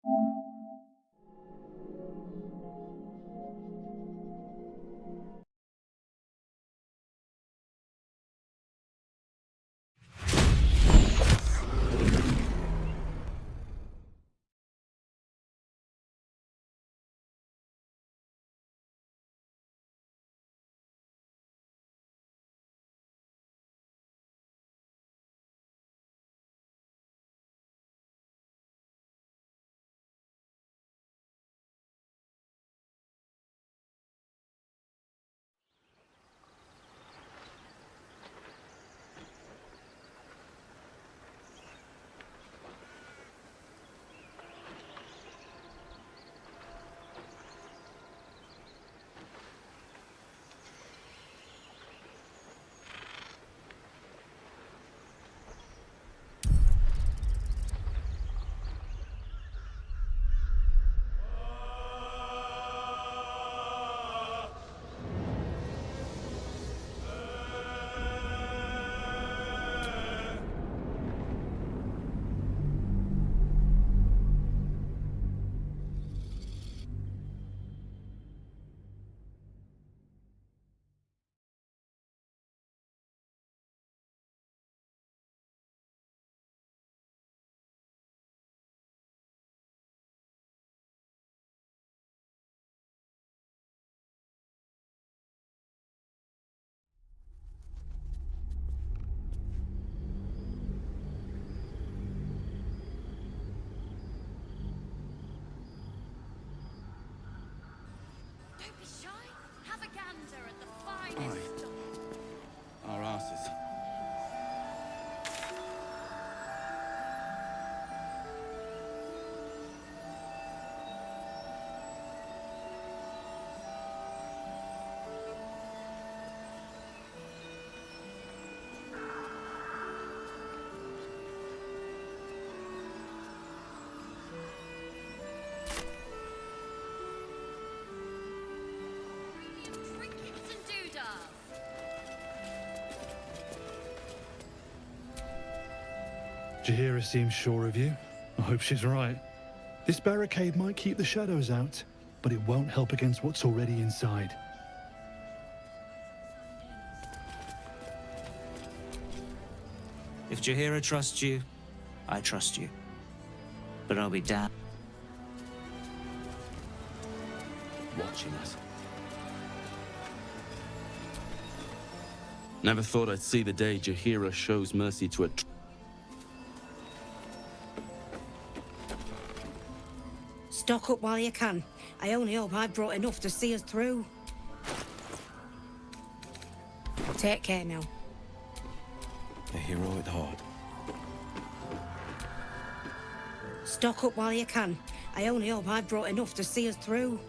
Don't be shy. Have a gander at the finest. Our asses. Trinkets and doodahs. Jahira seems sure of you. I hope she's right. This barricade might keep the shadows out, but it won't help against what's already inside. If Jahira trusts you, I trust you. But I'll be damned. Watching us. Never thought I'd see the day Jahira shows mercy to a... Stock up while you can. I only hope I've brought enough to see us through. Take care now. A hero at heart. Stock up while you can. I only hope I've brought enough to see us through.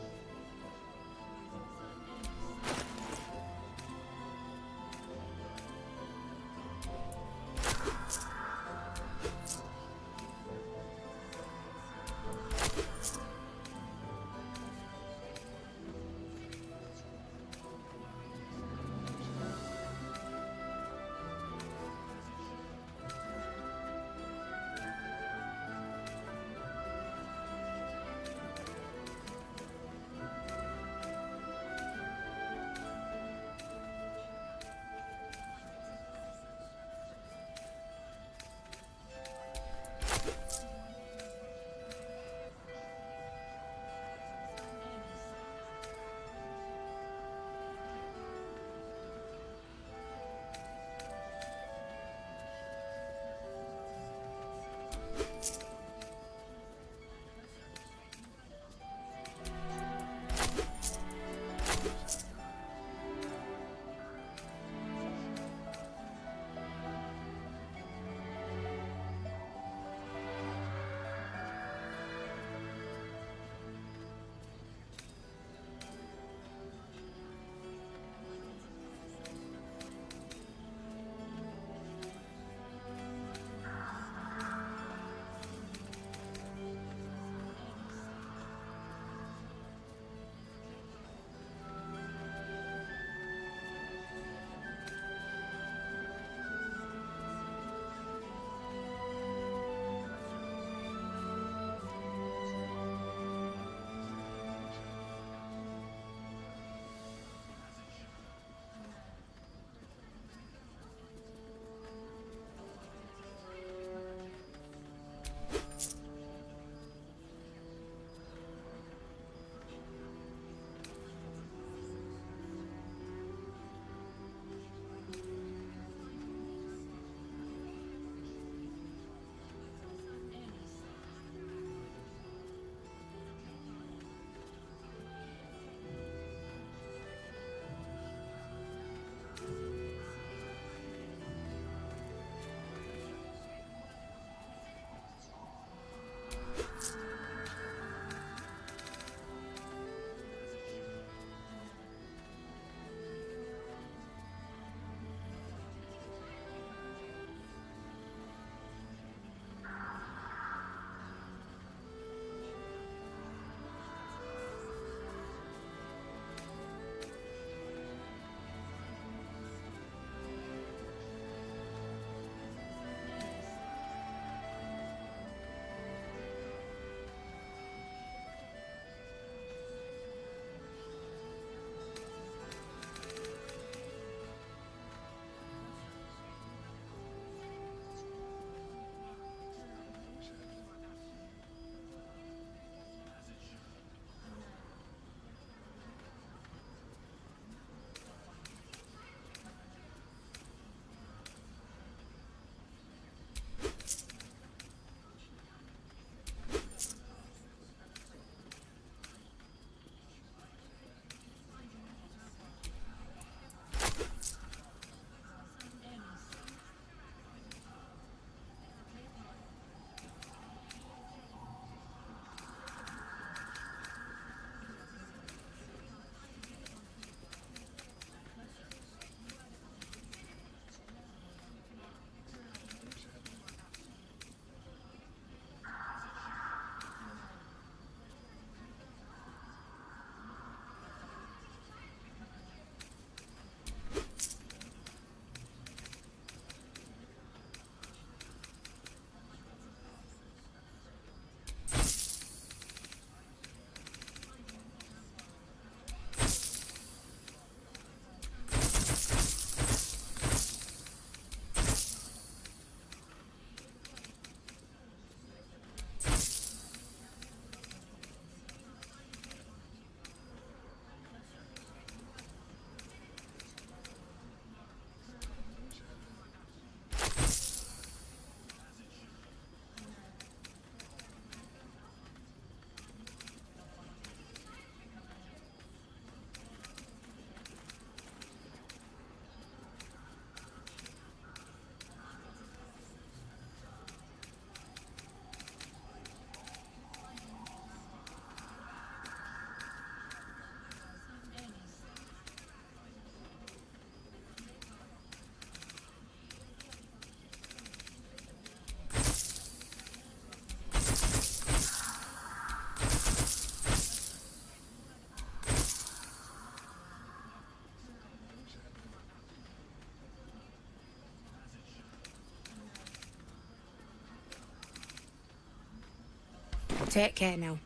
Take care now.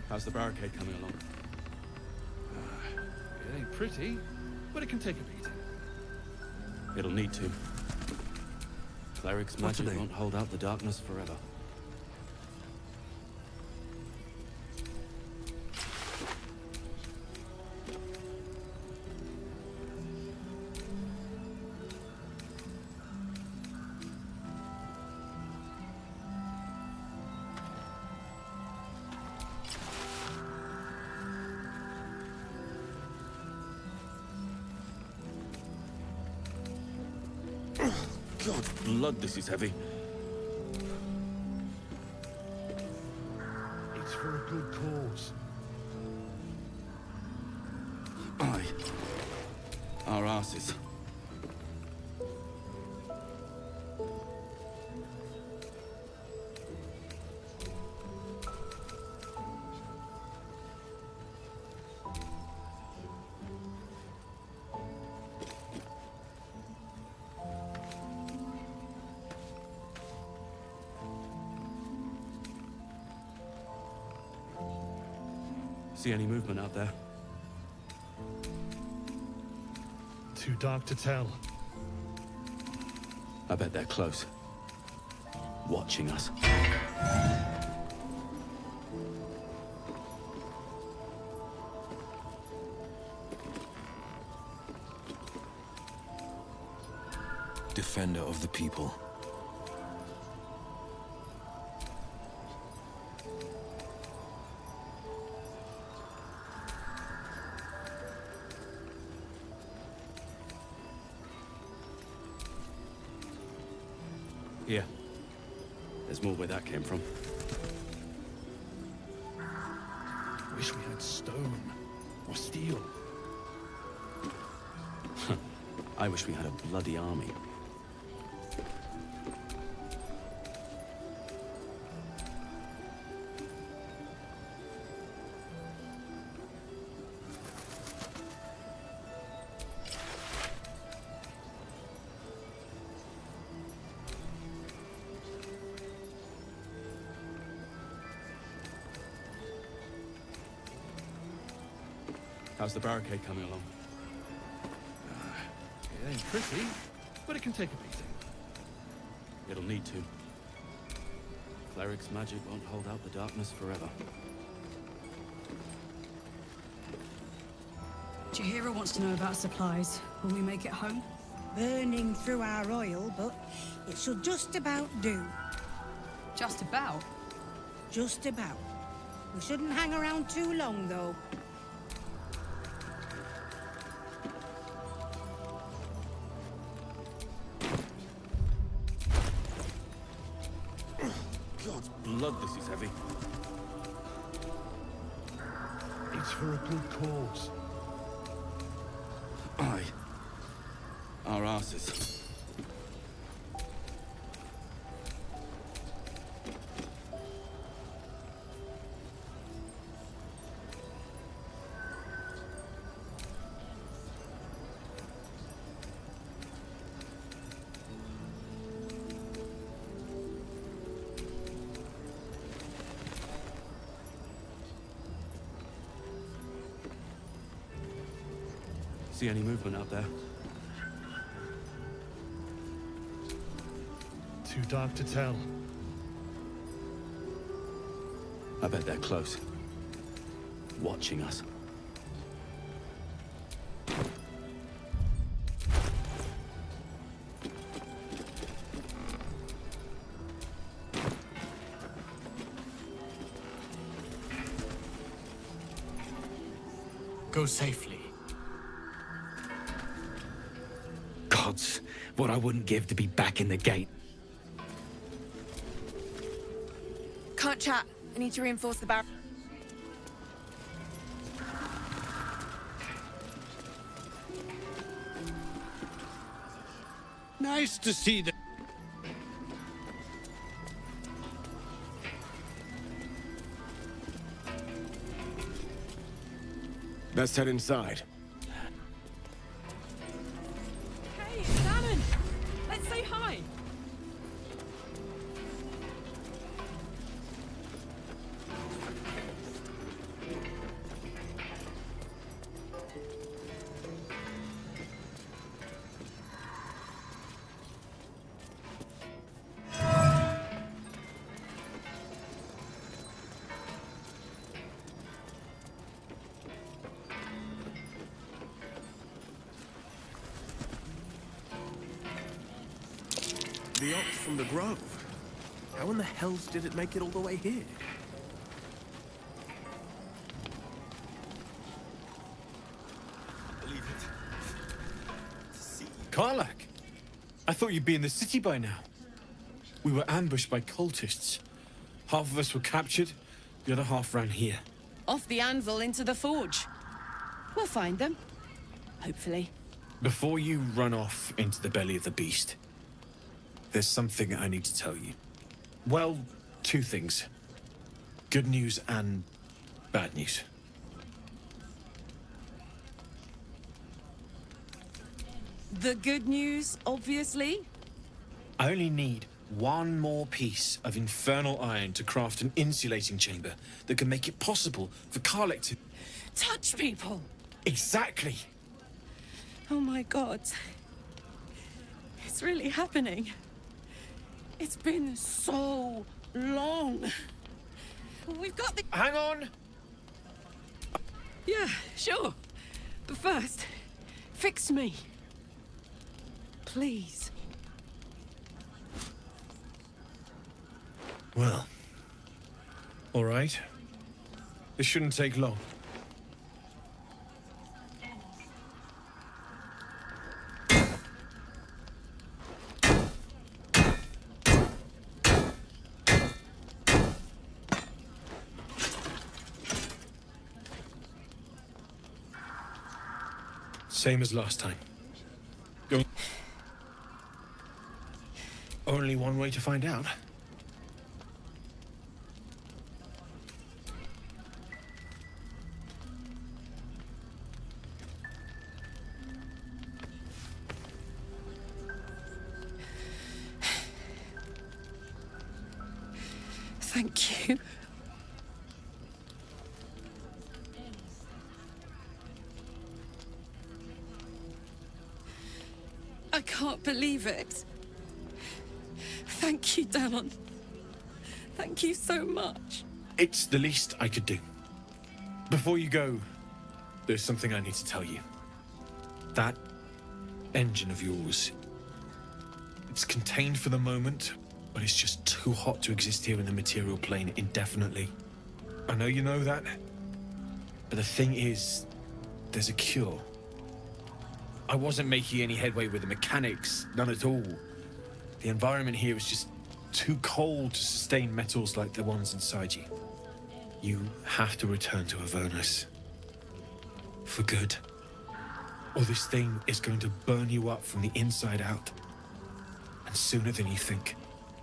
How's the barricade coming along? It ain't pretty, but it can take a beating. It'll need to. Cleric's What are magic they? won't hold out the darkness forever. God's blood, this is heavy. It's for a good cause. Aye. Our asses. See any movement out there? Too dark to tell. I bet they're close. Watching us. Defender of the people. Here. There's more where that came from. Wish we had stone or steel. I wish we had a bloody army. How's the barricade coming along? It ain't pretty, but it can take a beating. It'll need to. Cleric's magic won't hold out the darkness forever. Jahira wants to know about supplies. Will we make it home? Burning through our oil, but it should just about do. Just about. Just about. We shouldn't hang around too long, though. God's blood, this is heavy. It's for a good cause. Aye. Our asses. See any movement out there? Too dark to tell. I bet they're close. Watching us. Go safely. Gods, what I wouldn't give to be back in the gate. Can't chat. I need to reinforce the barrier. Nice to see the... Let's head inside. Hey, it's Alan! Let's say hi! The ox from the grove. How in the hells did it make it all the way here? Believe it. Karlak! I thought you'd be in the city by now. We were ambushed by cultists. Half of us were captured, the other half ran here. Off the anvil into the forge. We'll find them. Hopefully. Before you run off into the belly of the beast, there's something I need to tell you. Well, two things. Good news and bad news. The good news, obviously. I only need one more piece of infernal iron to craft an insulating chamber that can make it possible for Karlak to... Touch people! Exactly! Oh my god. It's really happening. It's been so long. We've got the... Hang on! Yeah, sure. But first, fix me. Please. Well, all right. This shouldn't take long. Same as last time. Go. Only one way to find out. Thank you. I can't believe it. Thank you, Danon. Thank you so much. It's the least I could do. Before you go, there's something I need to tell you. That engine of yours, it's contained for the moment, but it's just too hot to exist here in the material plane indefinitely. I know you know that, but the thing is, there's a cure. I wasn't making any headway with the mechanics, none at all. The environment here is just too cold to sustain metals like the ones inside you. You have to return to Avernus. For good. Or this thing is going to burn you up from the inside out. And sooner than you think.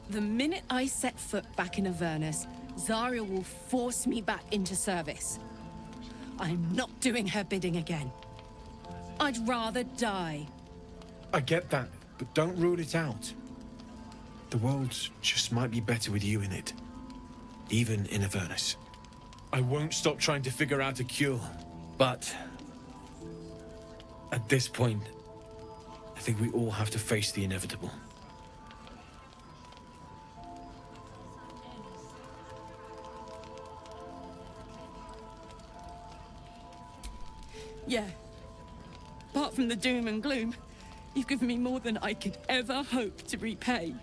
The minute I set foot back in Avernus, Zarya will force me back into service. I'm not doing her bidding again. I'd rather die. I get that, but don't rule it out. The world just might be better with you in it. Even in Avernus. I won't stop trying to figure out a cure, but... at this point, I think we all have to face the inevitable. Yeah. Apart from the doom and gloom, you've given me more than I could ever hope to repay.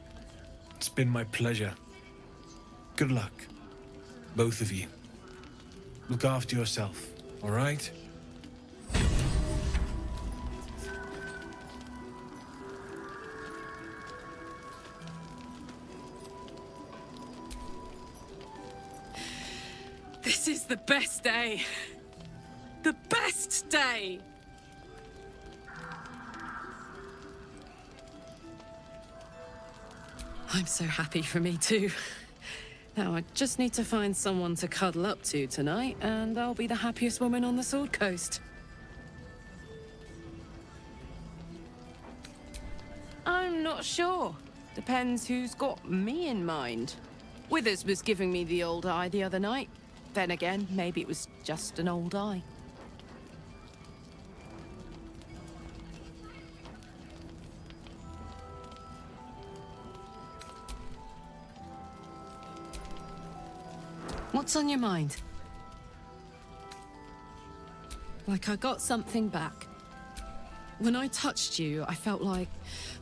It's been my pleasure. Good luck, both of you. Look after yourself, all right? This is the best day. The best day! I'm so happy for me too. Now I just need to find someone to cuddle up to tonight, and I'll be the happiest woman on the Sword Coast. not sure. Depends who's got me in mind. Withers was giving me the old eye the other night. Then again, maybe it was just an old eye. What's on your mind? Like I got something back. When I touched you, I felt like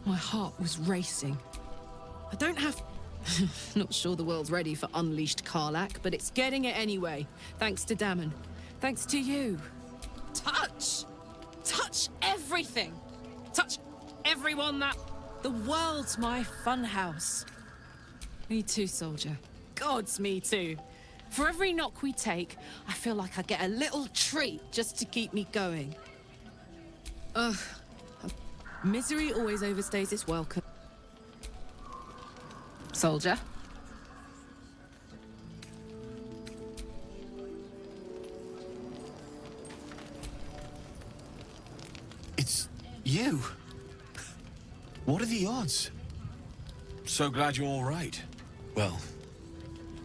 my heart was racing. I don't have... Not sure the world's ready for unleashed Karlach, but it's getting it anyway. Thanks to Dammon. Thanks to you. Touch! Touch everything! Touch everyone that... The world's my funhouse. Me too, soldier. Gods, me too. For every knock we take, I feel like I get a little treat just to keep me going. Ugh. Misery always overstays its welcome. Soldier? It's you. What are the odds? So glad you're all right. Well,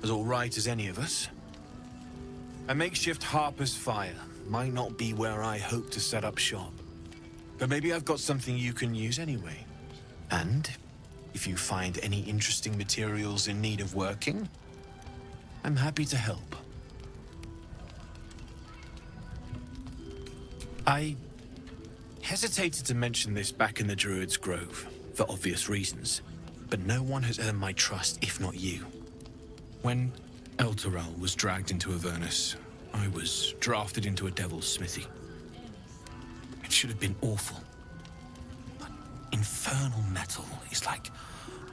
as all right as any of us. A makeshift Harper's Fire might not be where I hope to set up shop. But maybe I've got something you can use anyway. And if you find any interesting materials in need of working, I'm happy to help. I hesitated to mention this back in the Druid's Grove, for obvious reasons, but no one has earned my trust if not you. When Elturel was dragged into Avernus, I was drafted into a devil's smithy. It should have been awful. But infernal metal is like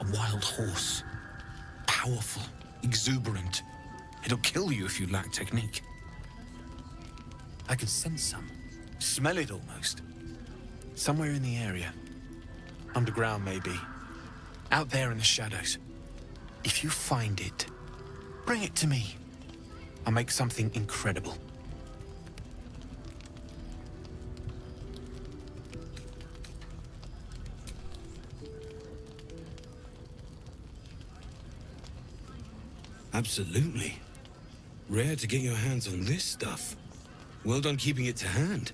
a wild horse. Powerful, exuberant. It'll kill you if you lack technique. I can sense some. Smell it almost. Somewhere in the area. Underground, maybe. Out there in the shadows. If you find it, bring it to me. I'll make something incredible. Absolutely. Rare to get your hands on this stuff. Well done keeping it to hand.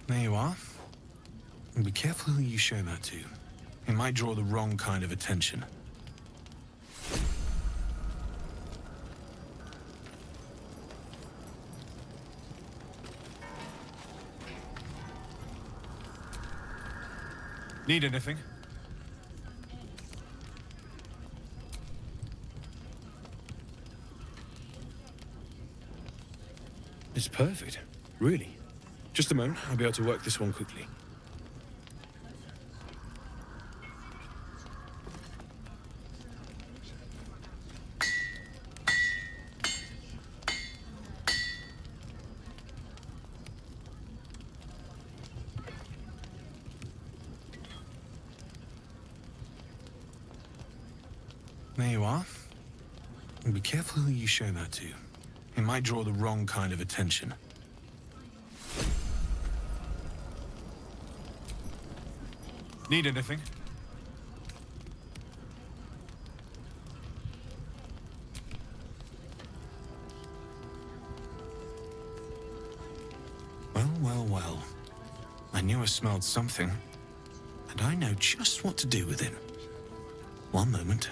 There you are. And be careful who you show that to. It might draw the wrong kind of attention. Need anything? It's perfect. Really. Just a moment, I'll be able to work this one quickly. There you are. And be careful who you show that to. It might draw the wrong kind of attention. Need anything? Well, well, well. I knew I smelled something. And I know just what to do with it. One moment.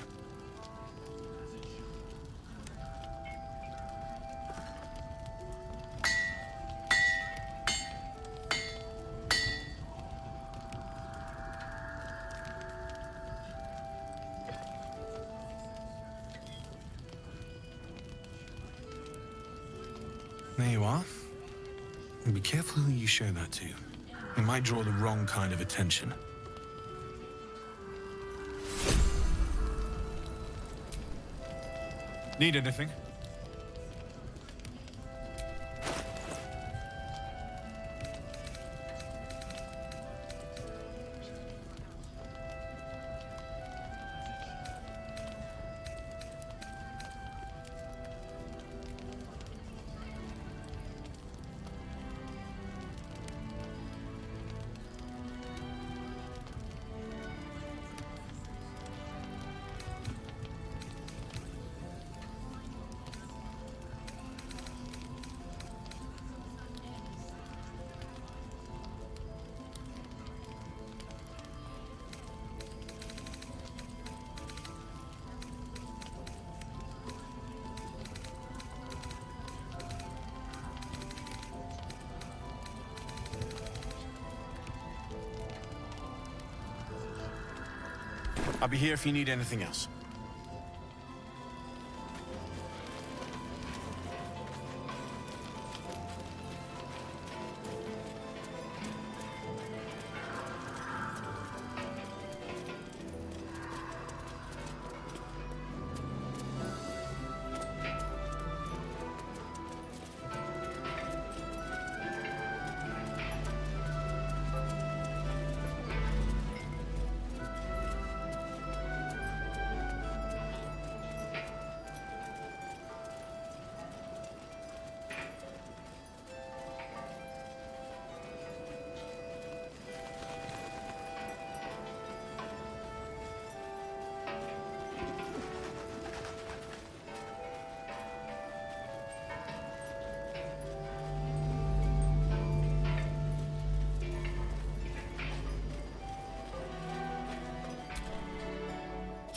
There you are. And be careful who you show that to. It might draw the wrong kind of attention. Need anything? I'll be here if you need anything else.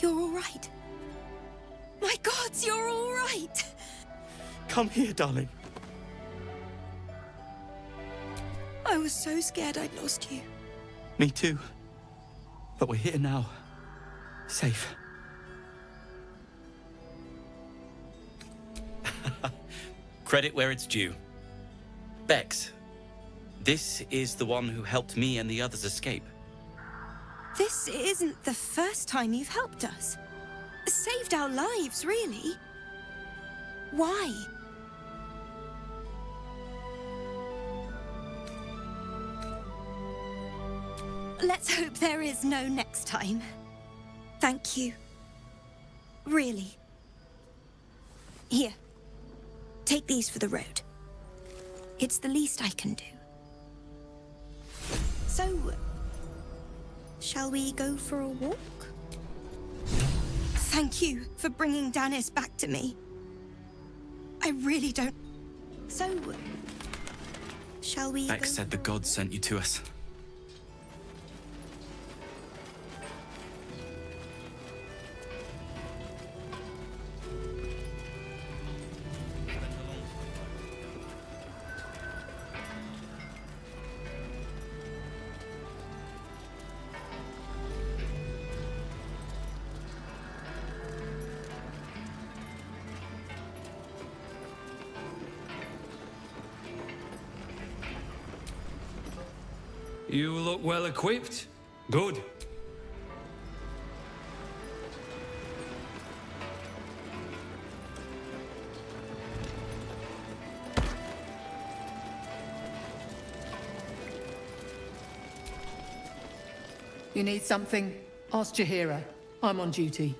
You're all right. My gods, you're all right. Come here, darling. I was so scared I'd lost you. Me too. But we're here now. Safe. Credit where it's due. Bex, this is the one who helped me and the others escape. This isn't the first time you've helped us. Saved our lives, really. Why? Let's hope there is no next time. Thank you. Really. Here. Take these for the road. It's the least I can do. So, shall we go for a walk? Thank you for bringing Danis back to me. I really don't... So, shall we Bex said the gods sent you to us. You look well equipped. Good. You need something? Ask Jahira. I'm on duty.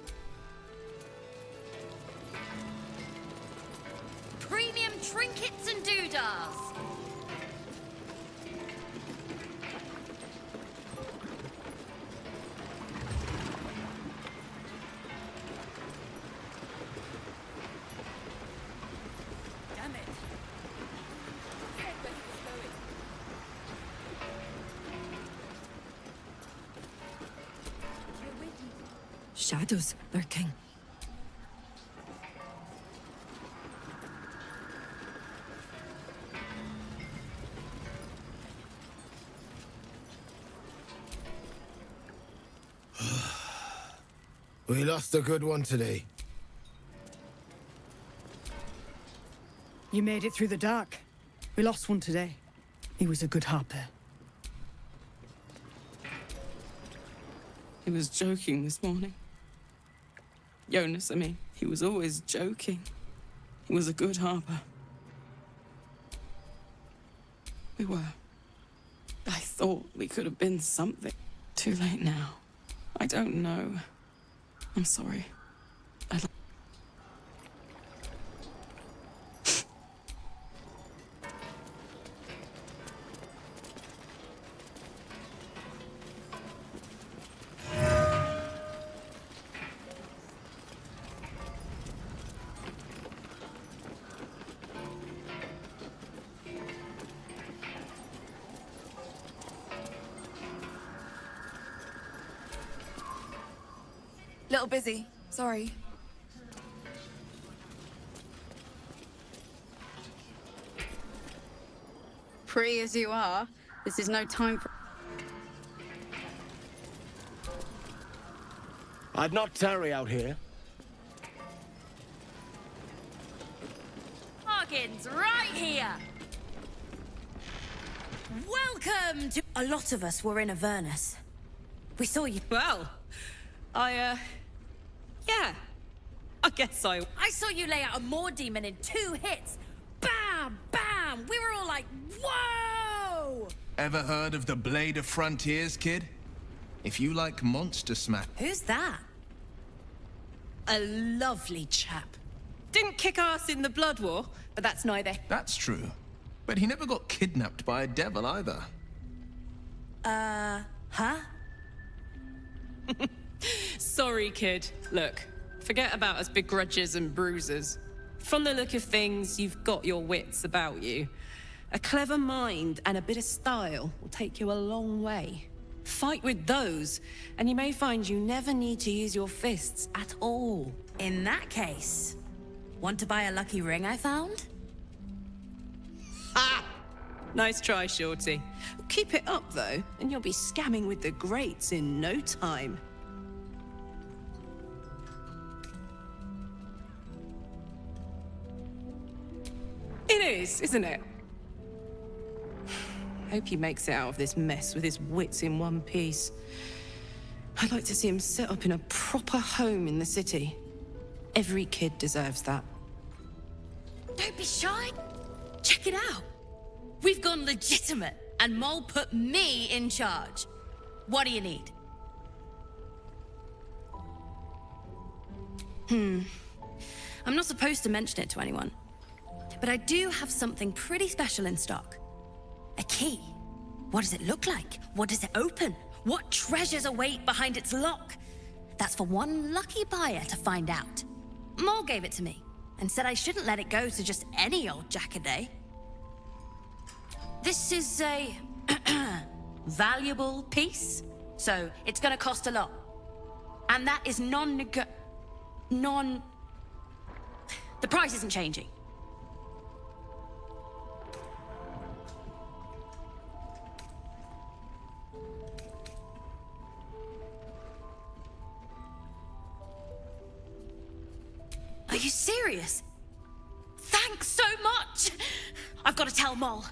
Premium trinkets and doodahs. Shadows lurking. We lost a good one today. You made it through the dark. We lost one today. He was a good harper. He was joking this morning. Jonas, I mean, he was always joking. He was a good harper. We were. I thought we could have been something. Too late now. I don't know. I'm sorry. Little busy. Sorry. Free as you are, this is no time for... I'd not tarry out here. Bargains right here. Welcome to. A lot of us were in Avernus. We saw you. Well, yeah. I guess so. I saw you lay out a Moor demon in 2 hits. Bam, bam. We were all like, whoa! Ever heard of the Blade of Frontiers, kid? If you like monster smash... Who's that? A lovely chap. Didn't kick ass in the Blood War, but that's neither. That's true. But he never got kidnapped by a devil either. Huh? Sorry, kid. Look, forget about us begrudges and bruisers. From the look of things, you've got your wits about you. A clever mind and a bit of style will take you a long way. Fight with those, and you may find you never need to use your fists at all. In that case, want to buy a lucky ring I found? Ha! Nice try, Shorty. Keep it up, though, and you'll be scamming with the greats in no time. It is, isn't it? Hope he makes it out of this mess with his wits in one piece. I'd like to see him set up in a proper home in the city. Every kid deserves that. Don't be shy. Check it out. We've gone legitimate, and Mole put me in charge. What do you need? I'm not supposed to mention it to anyone, but I do have something pretty special in stock. A key. What does it look like? What does it open? What treasures await behind its lock? That's for one lucky buyer to find out. Mole gave it to me and said I shouldn't let it go to just any old jackaday. This is a valuable piece, so it's gonna cost a lot. And that is The price isn't changing. Are you serious? Thanks so much! I've got to tell Mole.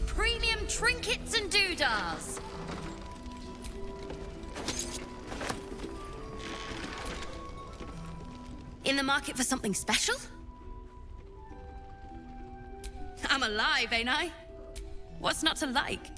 Premium trinkets and doodahs. In the market for something special? I'm alive, ain't I? What's not to like?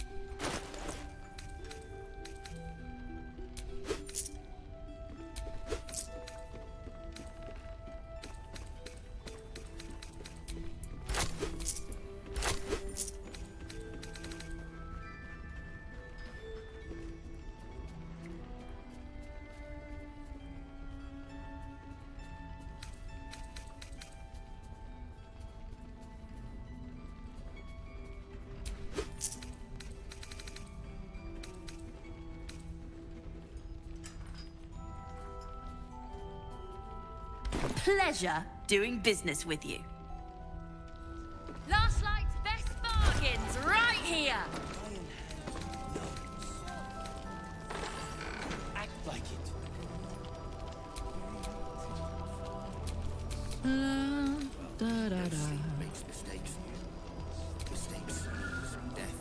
Pleasure doing business with you. Last Light's best bargains right here. Act like it. Makes mistakes. Mistakes and death.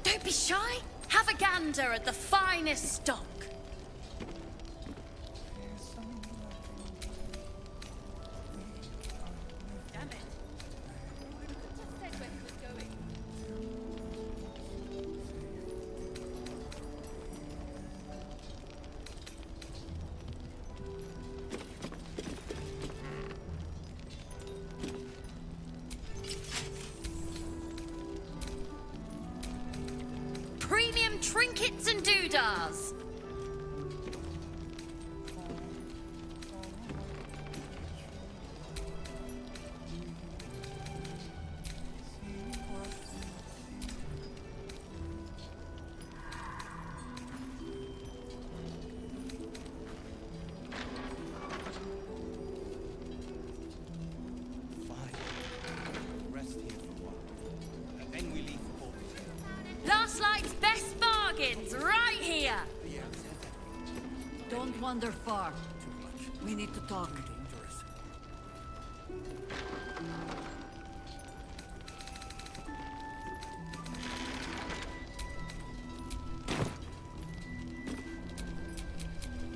Don't be shy. Have a gander at the finest stock. Damn it. Just said where he was going. Premium trinkets and doodahs. Don't wander far. We need to talk.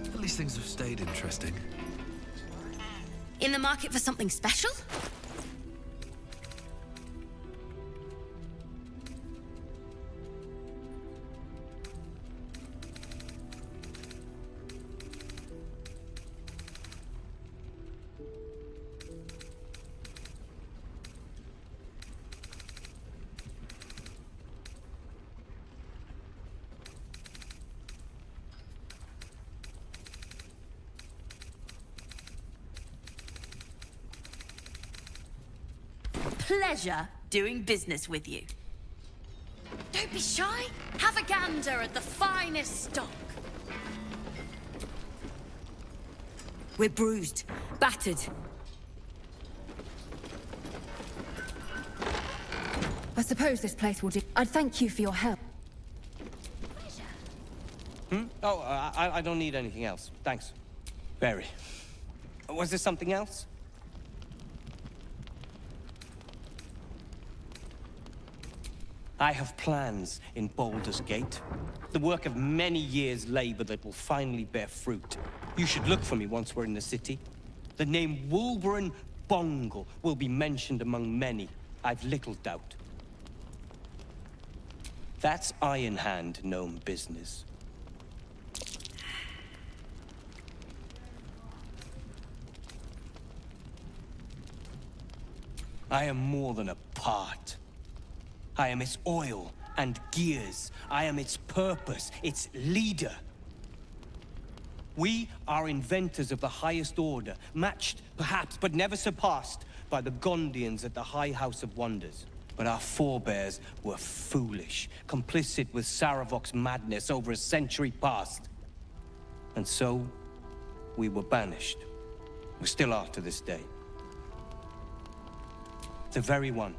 At least things have stayed interesting. In the market for something special? Pleasure doing business with you. Don't be shy. Have a gander at the finest stock. We're bruised, battered. I suppose this place will do. I'd thank you for your help. Oh, I don't need anything else. Thanks. Barry. Was there something else? I have plans in Baldur's Gate. The work of many years' labor that will finally bear fruit. You should look for me once we're in the city. The name Wolverine Bongle will be mentioned among many. I've little doubt. That's Iron Hand gnome business. I am more than a part. I am its oil and gears. I am its purpose, its leader. We are inventors of the highest order, matched, perhaps, but never surpassed by the Gondians at the High House of Wonders. But our forebears were foolish, complicit with Saravok's madness over a century past. And so, we were banished. We still are to this day. The very one.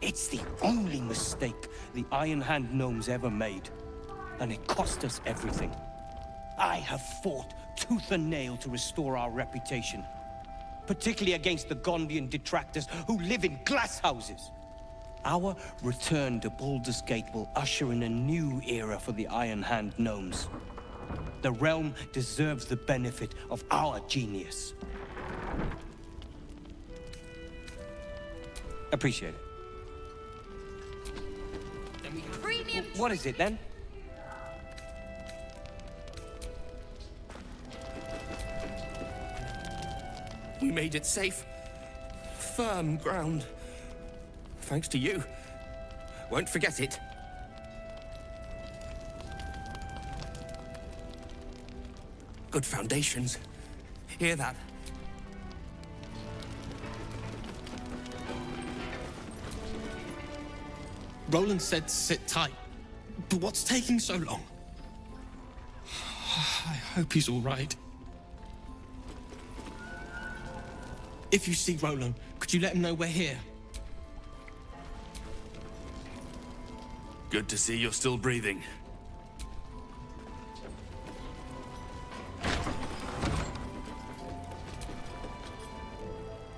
It's the only mistake the Iron Hand gnomes ever made. And it cost us everything. I have fought tooth and nail to restore our reputation. Particularly against the Gondian detractors who live in glass houses. Our return to Baldur's Gate will usher in a new era for the Iron Hand gnomes. The realm deserves the benefit of our genius. Appreciate it. What is it, then? We made it safe. Firm ground. Thanks to you. Won't forget it. Good foundations. Hear that? Roland said sit tight. But what's taking so long? I hope he's all right. If you see Roland, could you let him know we're here? Good to see you're still breathing.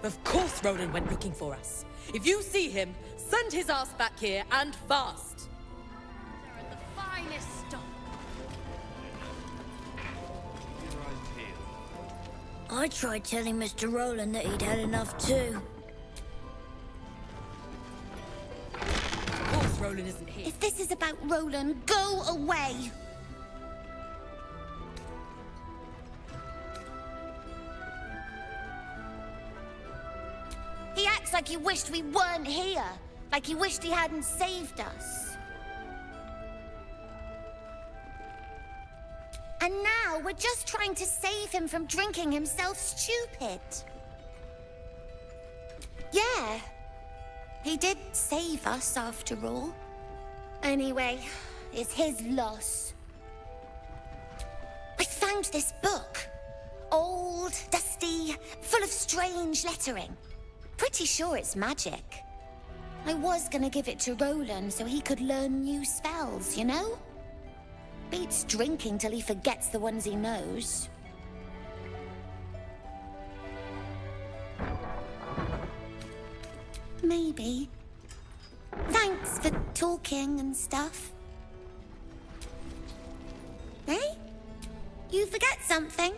Of course Roland went looking for us. If you see him, send his ass back here, and fast. They're at the finest stock. I tried telling Mr. Roland that he'd had enough too. Of course Roland isn't here. If this is about Roland, go away! He acts like he wished we weren't here. Like he wished he hadn't saved us. And now we're just trying to save him from drinking himself stupid. Yeah. He did save us after all. Anyway, it's his loss. I found this book. Old, dusty, full of strange lettering. Pretty sure it's magic. I was gonna give it to Roland so he could learn new spells, you know? Beats drinking till he forgets the ones he knows. Maybe. Thanks for talking and stuff. Hey? You forget something?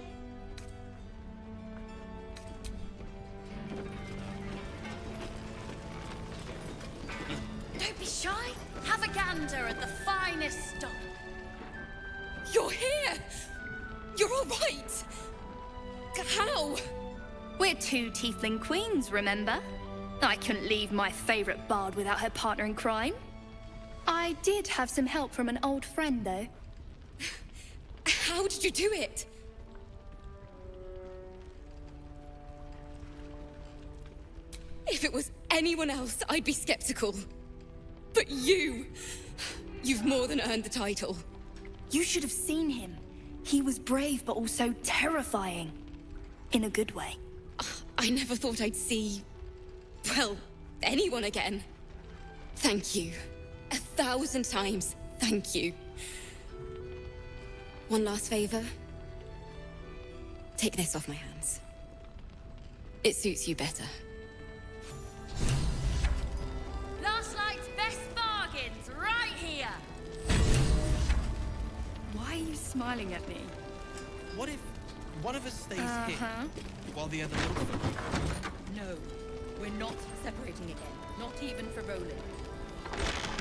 Don't be shy. Have a gander at the finest stock. You're here! You're all right! How? We're two tiefling queens, remember? I couldn't leave my favorite bard without her partner in crime. I did have some help from an old friend, though. How did you do it? If it was anyone else, I'd be skeptical. But you've more than earned the title. You should have seen him. He was brave, but also terrifying. In a good way. I never thought I'd see... well, anyone again. Thank you. 1,000 times, thank you. One last favor. Take this off my hands. It suits you better. Last night's best bargains, right here. Why are you smiling at me? What if one of us stays here while the other looks for me? No, we're not separating again. Not even for Roland.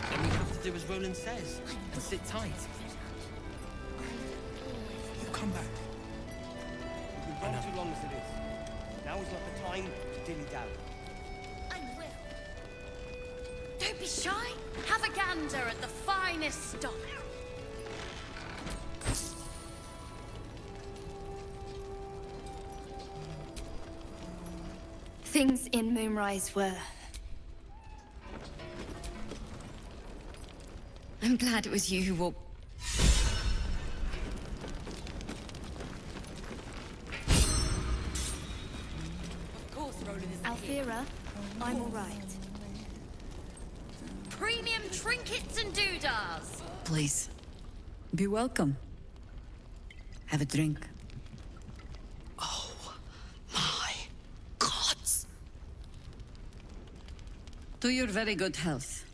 Then we have to do as Roland says and sit tight. You come back. We've been gone too long as it is. Now is not the time to dilly-dally. I will. Don't be shy. Have a gander at the finest stock. Things in Moonrise were... I'm glad it was you who walked... Of course Roland is Alfira, I'm all right. Premium trinkets and doodahs. Please, be welcome. Have a drink. Oh, my gods. To your very good health.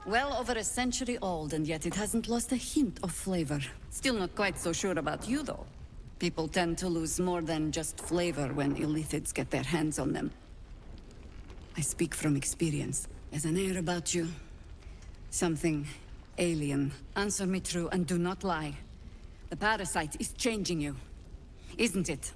Well over a century old, and yet it hasn't lost a hint of flavor. Still not quite so sure about you, though. People tend to lose more than just flavor when illithids get their hands on them. I speak from experience. There's an air about you. Something alien. Answer me true and do not lie. The parasite is changing you, isn't it?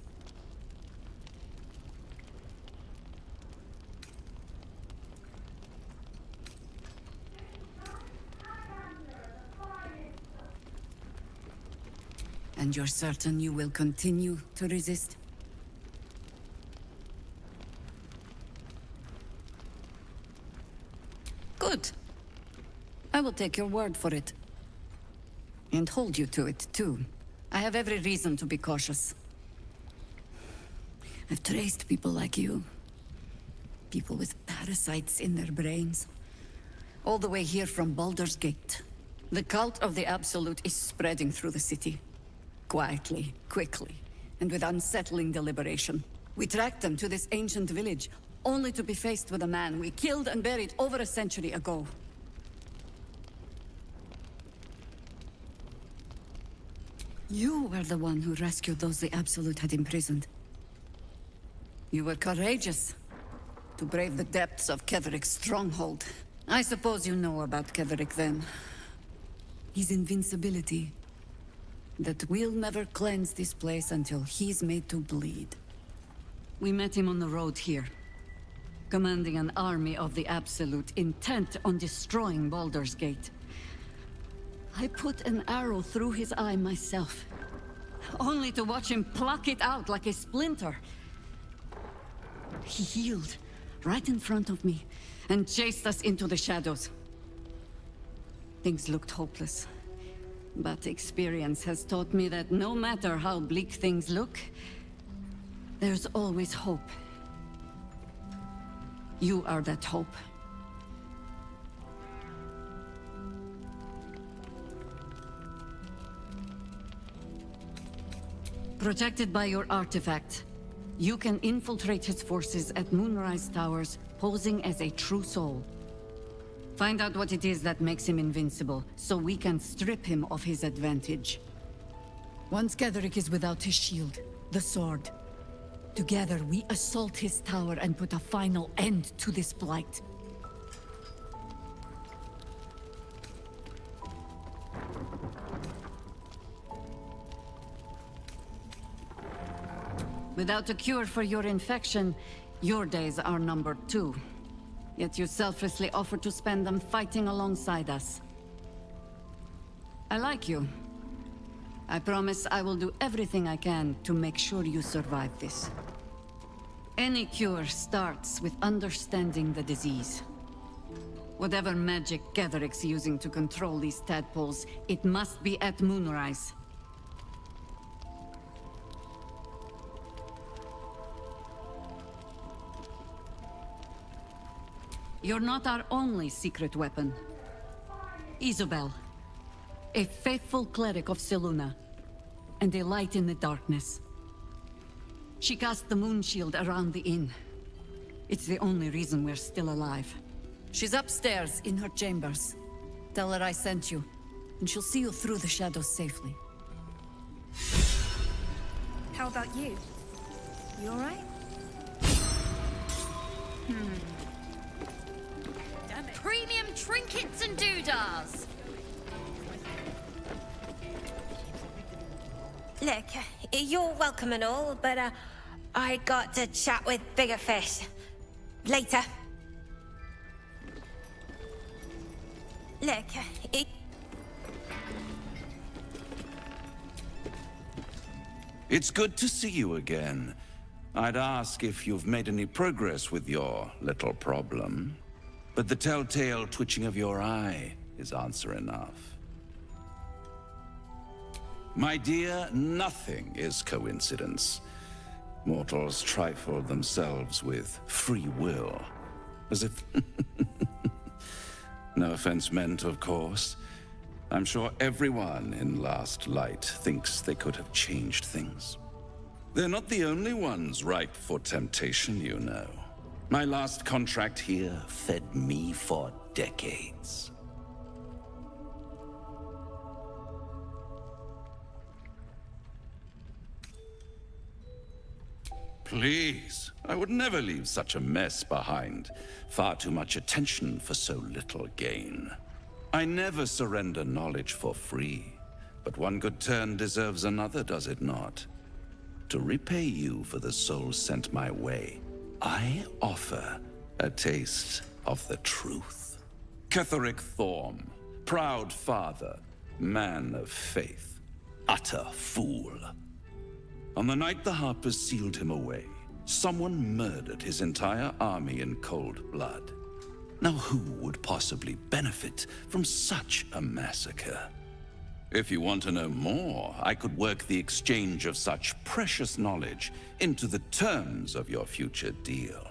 And you're certain you will continue to resist? Good. I will take your word for it. And hold you to it, too. I have every reason to be cautious. I've traced people like you. People with parasites in their brains. All the way here from Baldur's Gate. The cult of the Absolute is spreading through the city. Quietly, quickly, and with unsettling deliberation. We tracked them to this ancient village, only to be faced with a man we killed and buried over a century ago. You were the one who rescued those the Absolute had imprisoned. You were courageous to brave the depths of Keveric's stronghold. I suppose you know about Keveric then. His invincibility. That we'll never cleanse this place until he's made to bleed. We met him on the road here, commanding an army of the Absolute, intent on destroying Baldur's Gate. I put an arrow through his eye myself, only to watch him pluck it out like a splinter. He healed right in front of me and chased us into the shadows. Things looked hopeless. But experience has taught me that no matter how bleak things look, there's always hope. You are that hope. Protected by your artifact, you can infiltrate his forces at Moonrise Towers, posing as a true soul. Find out what it is that makes him invincible, so we can strip him of his advantage. Once Ketheric is without his shield, the sword, together we assault his tower and put a final end to this blight. Without a cure for your infection, your days are numbered too. Yet you selflessly offer to spend them fighting alongside us. I like you. I promise I will do everything I can to make sure you survive this. Any cure starts with understanding the disease. Whatever magic Ketheric's using to control these tadpoles, it must be at Moonrise. You're not our only secret weapon. Isobel, a faithful cleric of Selûne, and a light in the darkness. She cast the moon shield around the inn. It's the only reason we're still alive. She's upstairs in her chambers. Tell her I sent you, and she'll see you through the shadows safely. How about you? You alright? Premium trinkets and doodahs. Look, you're welcome and all, but I got to chat with bigger fish. Later. Look, It's good to see you again. I'd ask if you've made any progress with your little problem. But the telltale twitching of your eye is answer enough. My dear, nothing is coincidence. Mortals trifle themselves with free will, as if... No offense meant, of course. I'm sure everyone in Last Light thinks they could have changed things. They're not the only ones ripe for temptation, you know. My last contract here fed me for decades. Please, I would never leave such a mess behind. Far too much attention for so little gain. I never surrender knowledge for free, but one good turn deserves another, does it not? To repay you for the soul sent my way, I offer a taste of the truth. Ketheric Thorm, proud father, man of faith, utter fool. On the night the Harpers sealed him away, someone murdered his entire army in cold blood. Now who would possibly benefit from such a massacre? If you want to know more, I could work the exchange of such precious knowledge into the terms of your future deal.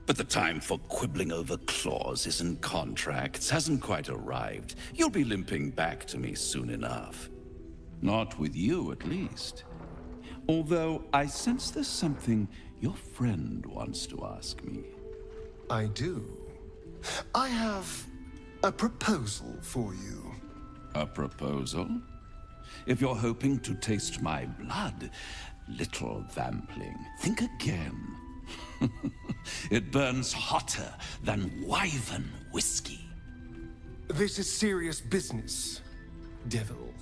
But the time for quibbling over clauses and contracts hasn't quite arrived. You'll be limping back to me soon enough. Not with you, at least. Although I sense there's something your friend wants to ask me. I do. I have a proposal for you. A proposal? If you're hoping to taste my blood, little vampling, think again. It burns hotter than wyvern whiskey. This is serious business, devil.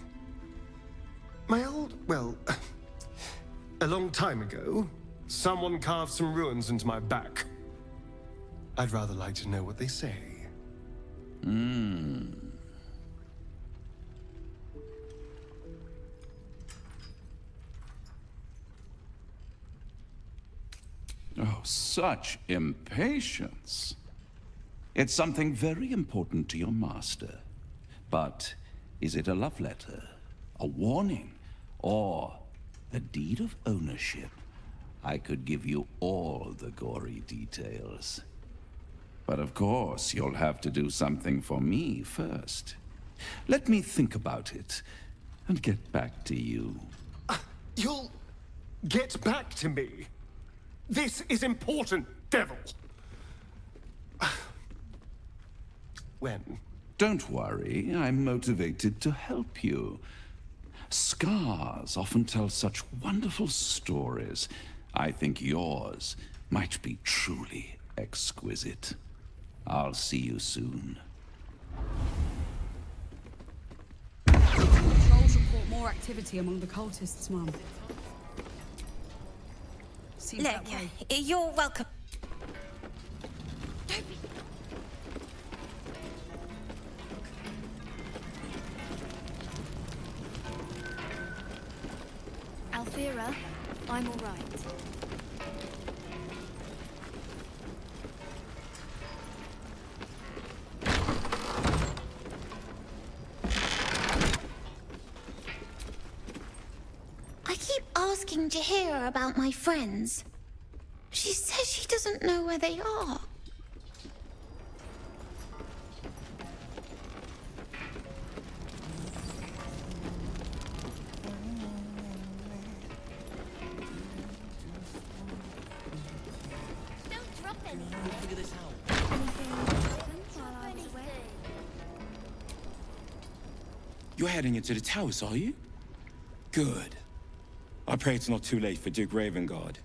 Well, a long time ago, someone carved some runes into my back. I'd rather like to know what they say. Oh, such impatience. It's something very important to your master. But is it a love letter? a warning, or a deed of ownership, I could give you all the gory details. But of course, you'll have to do something for me first. Let me think about it and get back to you. You'll get back to me? This is important, devil. When? Don't worry, I'm motivated to help you. Scars often tell such wonderful stories. I think yours might be truly exquisite. I'll see you soon. Patrols report more activity among the cultists, Mum. Seems that way. You're welcome. Althea, I'm all right. I keep asking Jahira about my friends. She says she doesn't know where they are. Figure this out. You're heading into the towers, are you? Good. I pray it's not too late for Duke Ravengard.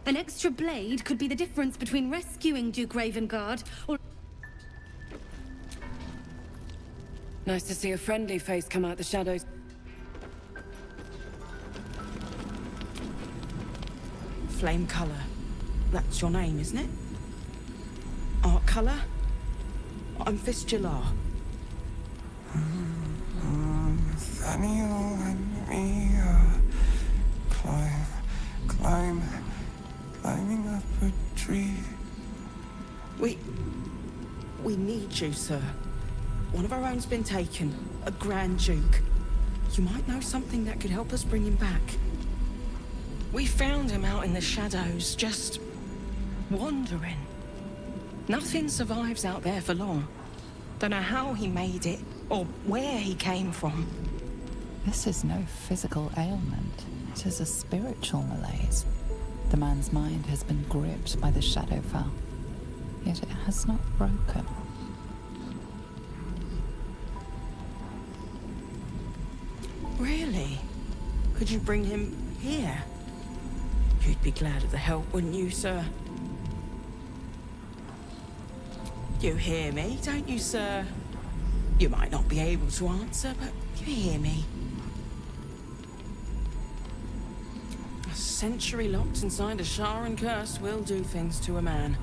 An extra blade could be the difference between rescuing Duke Ravengard or... Nice to see a friendly face come out the shadows. Flame Color. That's your name, isn't it? Art Color? I'm Fistula. Nathaniel and me climbing up a tree. We need you, sir. One of our own's been taken, a Grand Duke. You might know something that could help us bring him back. We found him out in the shadows, just wandering. Nothing survives out there for long. Don't know how he made it, or where he came from. This is no physical ailment. It is a spiritual malaise. The man's mind has been gripped by the Shadowfell, yet it has not broken. Really? Could you bring him here? You'd be glad of the help, wouldn't you, sir? You hear me, don't you, sir? You might not be able to answer, but you hear me. A century locked inside a Sharan curse will do things to a man.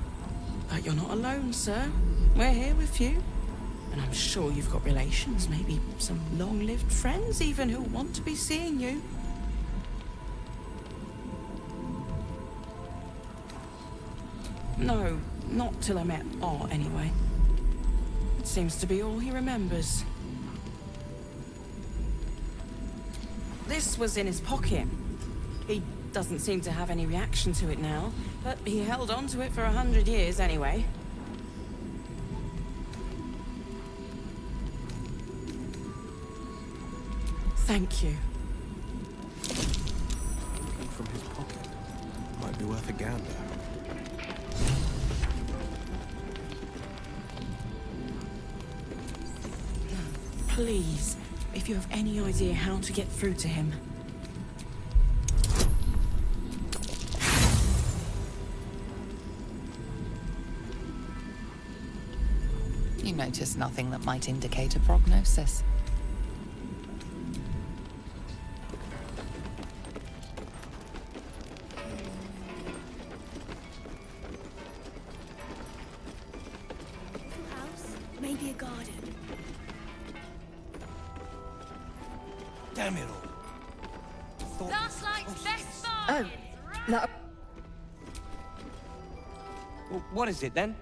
But you're not alone, sir. We're here with you. And I'm sure you've got relations, maybe some long-lived friends even, who want to be seeing you. No, not till I met Art, anyway. It seems to be all he remembers. This was in his pocket. He doesn't seem to have any reaction to it now, but he held on to it for 100 years anyway. Thank you. Looking from his pocket. Might be worth a gander. Please, if you have any idea how to get through to him. You notice nothing that might indicate a prognosis. Maybe a garden. Damn it all. Last night's best Oh, no. Well, what is it then?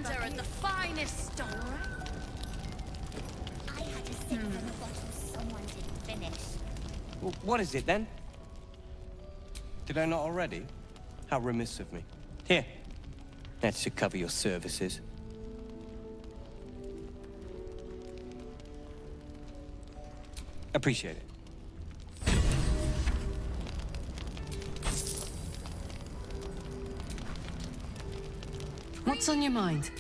gander at the finest stock. I had a sip from a bottle someone didn't finish. What is it then? Did I not already? How remiss of me. Here. That should cover your services. Appreciate it. What's on your mind?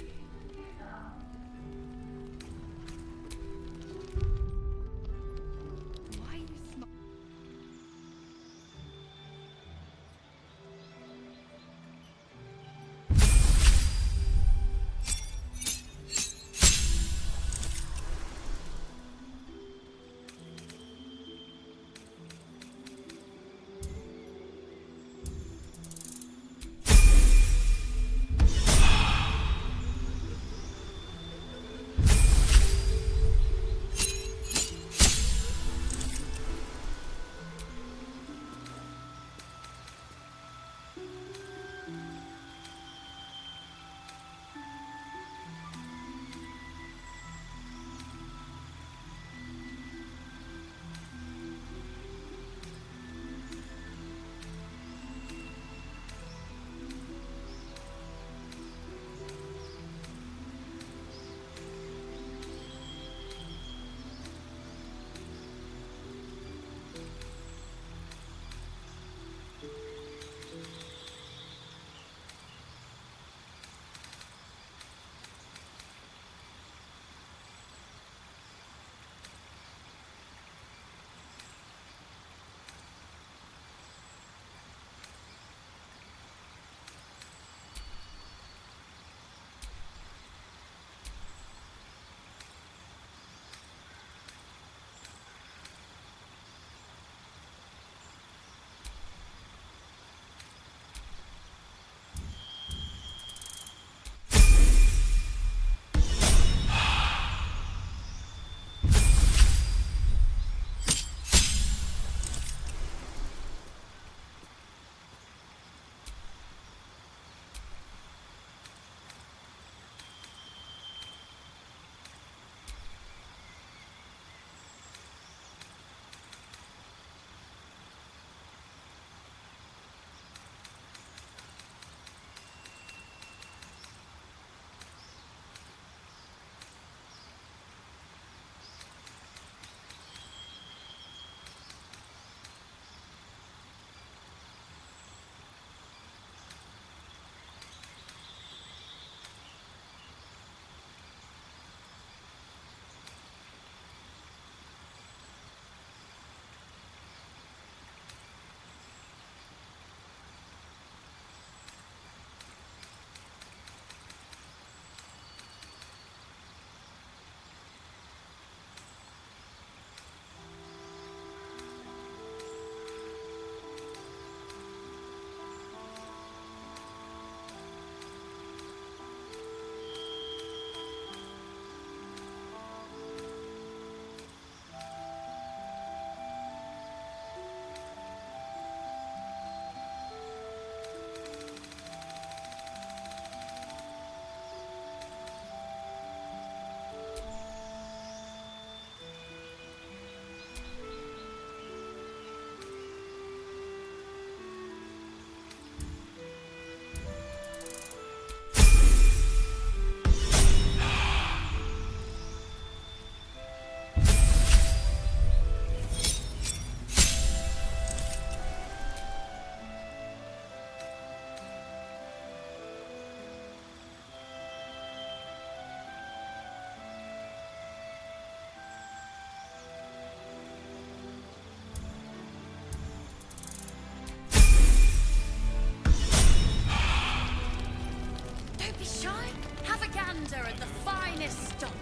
gander at the finest stock.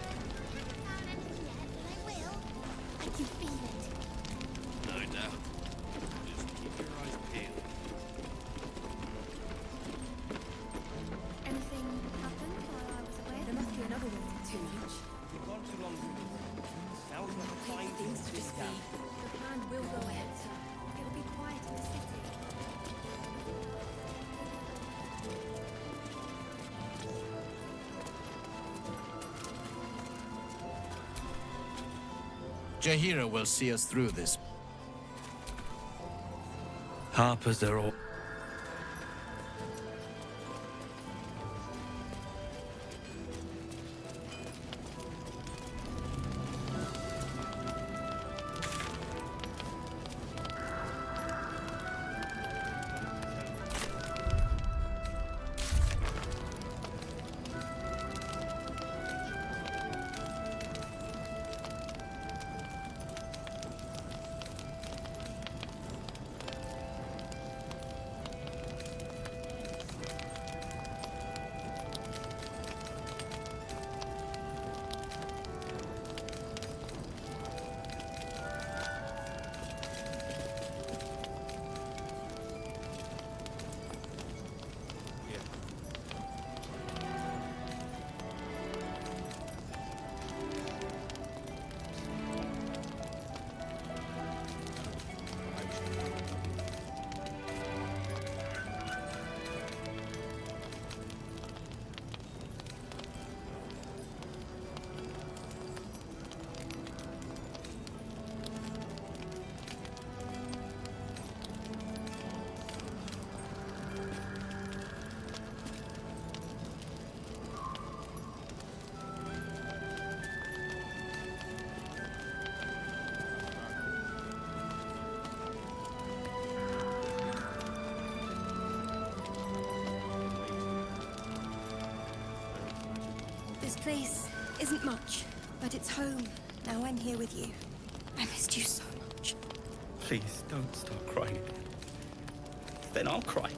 I will. I can feel it. No doubt. Just keep your eyes peeled. Anything happened while I was away? There must be another way to teach. You've gone too long. Now's not the time to sit down. The plan will go ahead, sir. It'll be quiet in the city. Jahira will see us through this. Harpers are all... This place isn't much, but it's home. Now I'm here with you. I missed you so much. Please, don't start crying again. Then I'll cry.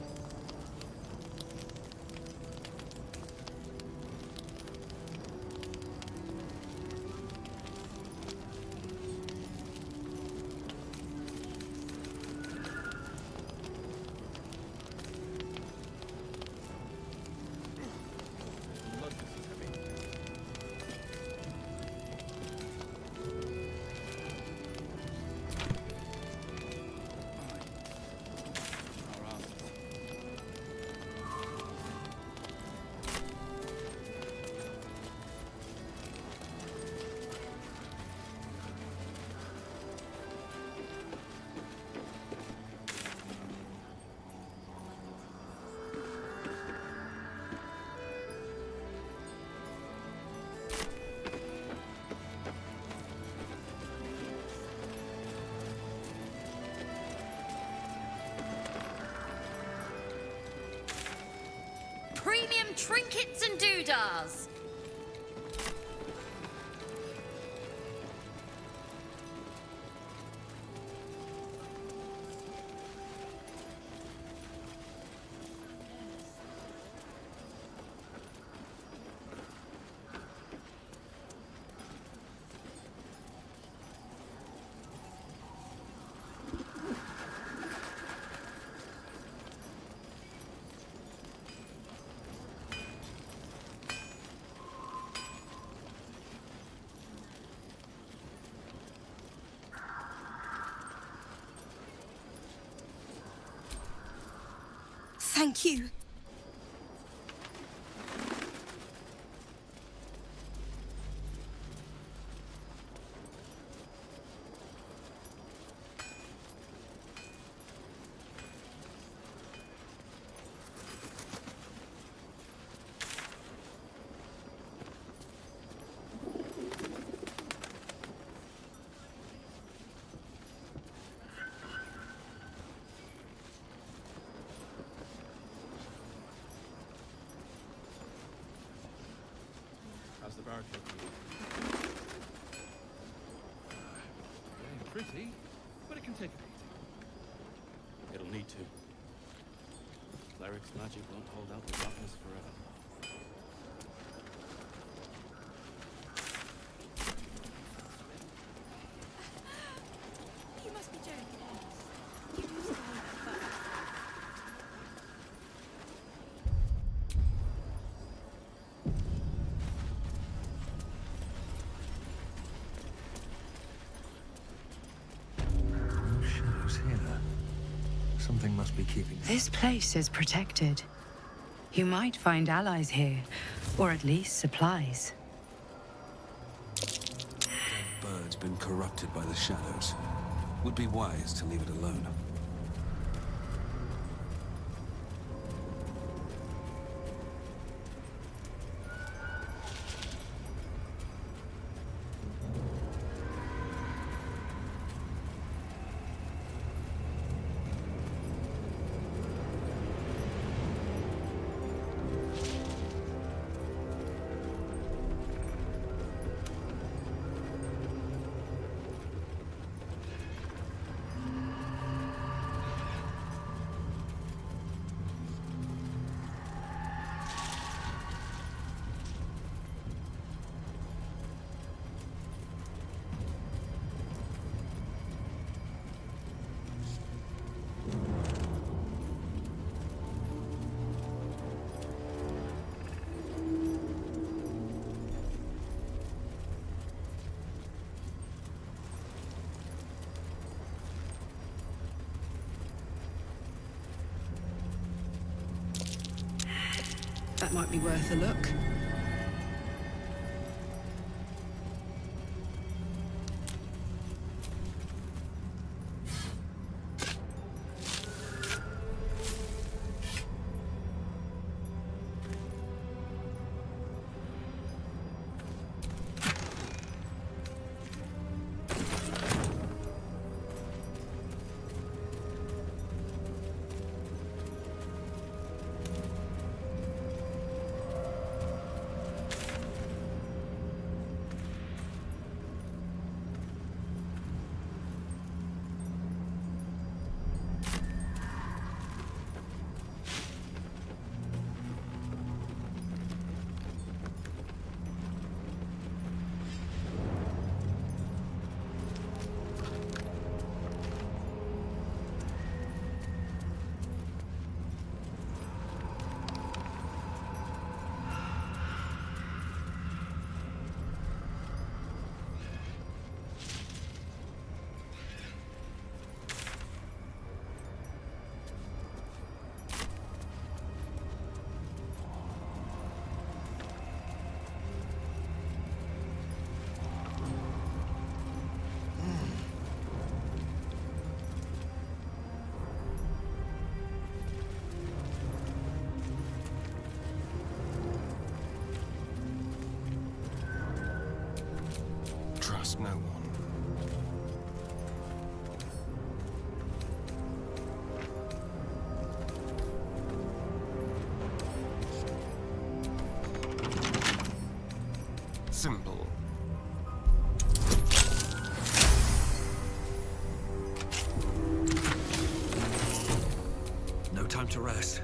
Premium trinkets and doodahs. Thank you. How's the barricade? Getting pretty, but it can take a beating. It'll need to. Cleric's magic won't hold out the darkness forever. You must be joking. You do stay first. Something must be keeping them. This place is protected. You might find allies here, or at least supplies. Birds been corrupted by the shadows. Would be wise to leave it alone. That might be worth a look. Trust no one. Simple. No time to rest.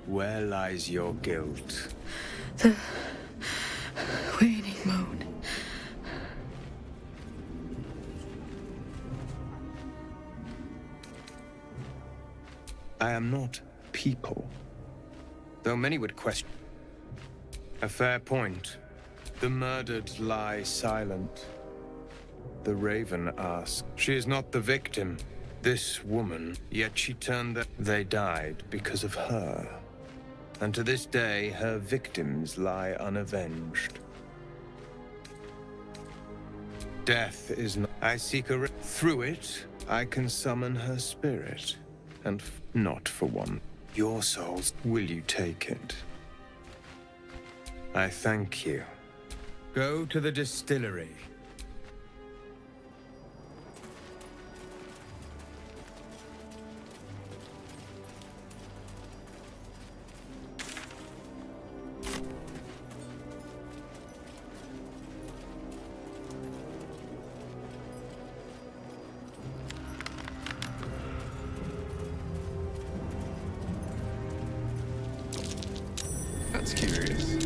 Where lies your guilt? The waning moon. I am not people, though many would question. A fair point. The murdered lie silent. The raven asks. She is not the victim, this woman, yet she turned the... They died because of her. And to this day, her victims lie unavenged. Death is not... I seek a... Through it, I can summon her spirit. And not for one. Your souls, will you take it? I thank you. Go to the distillery. That's curious.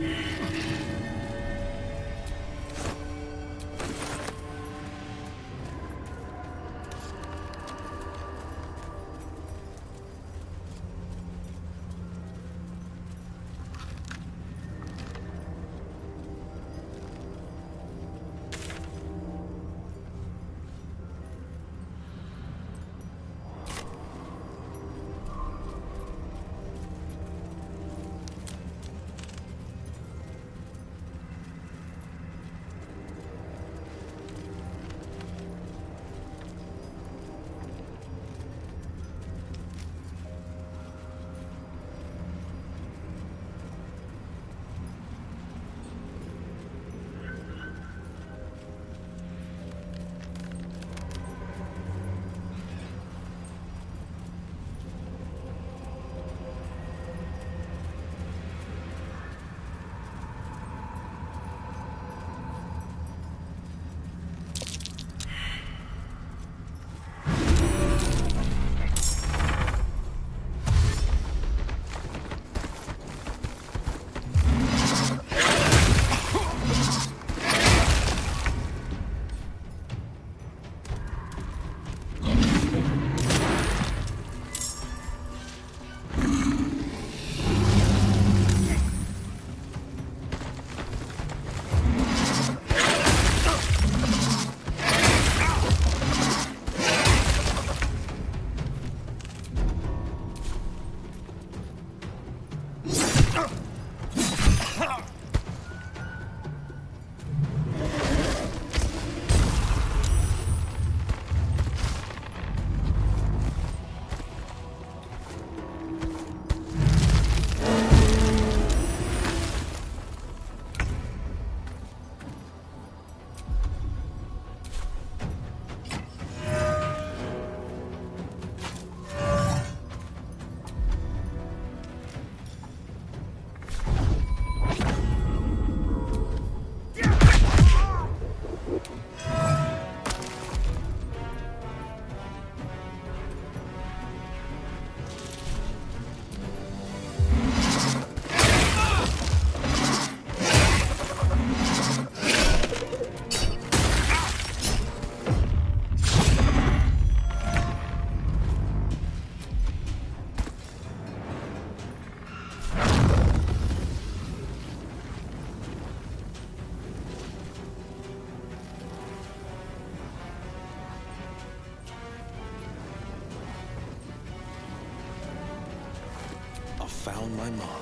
on my mark.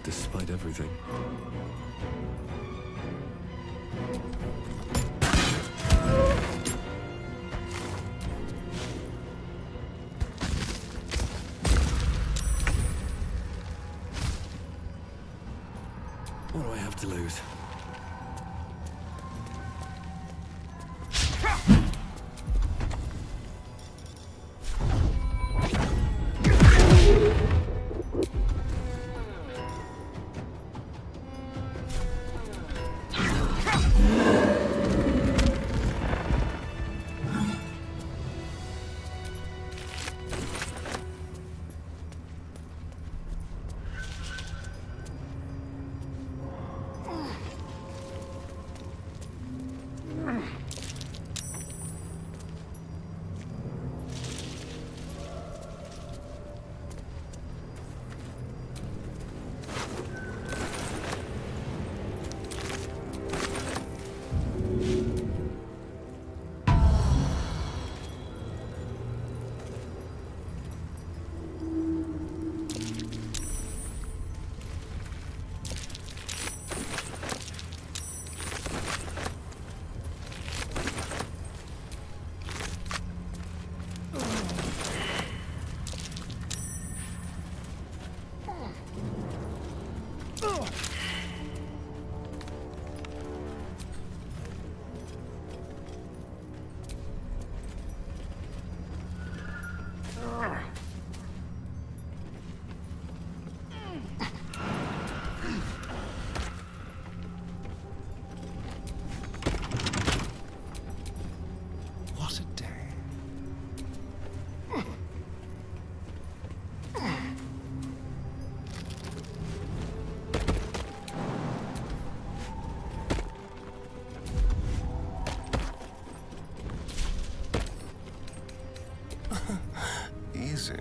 Despite everything. What do I have to lose? Easy.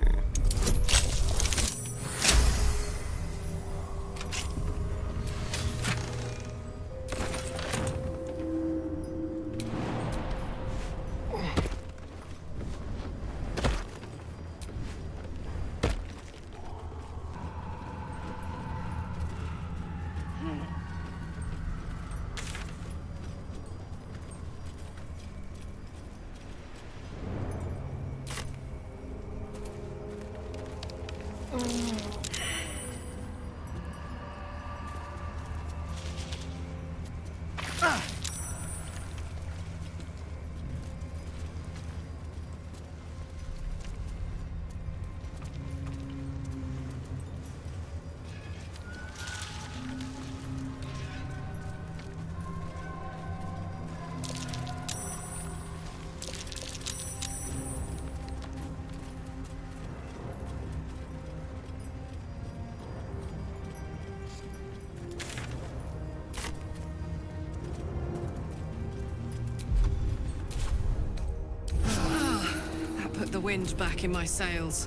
wind back in my sails.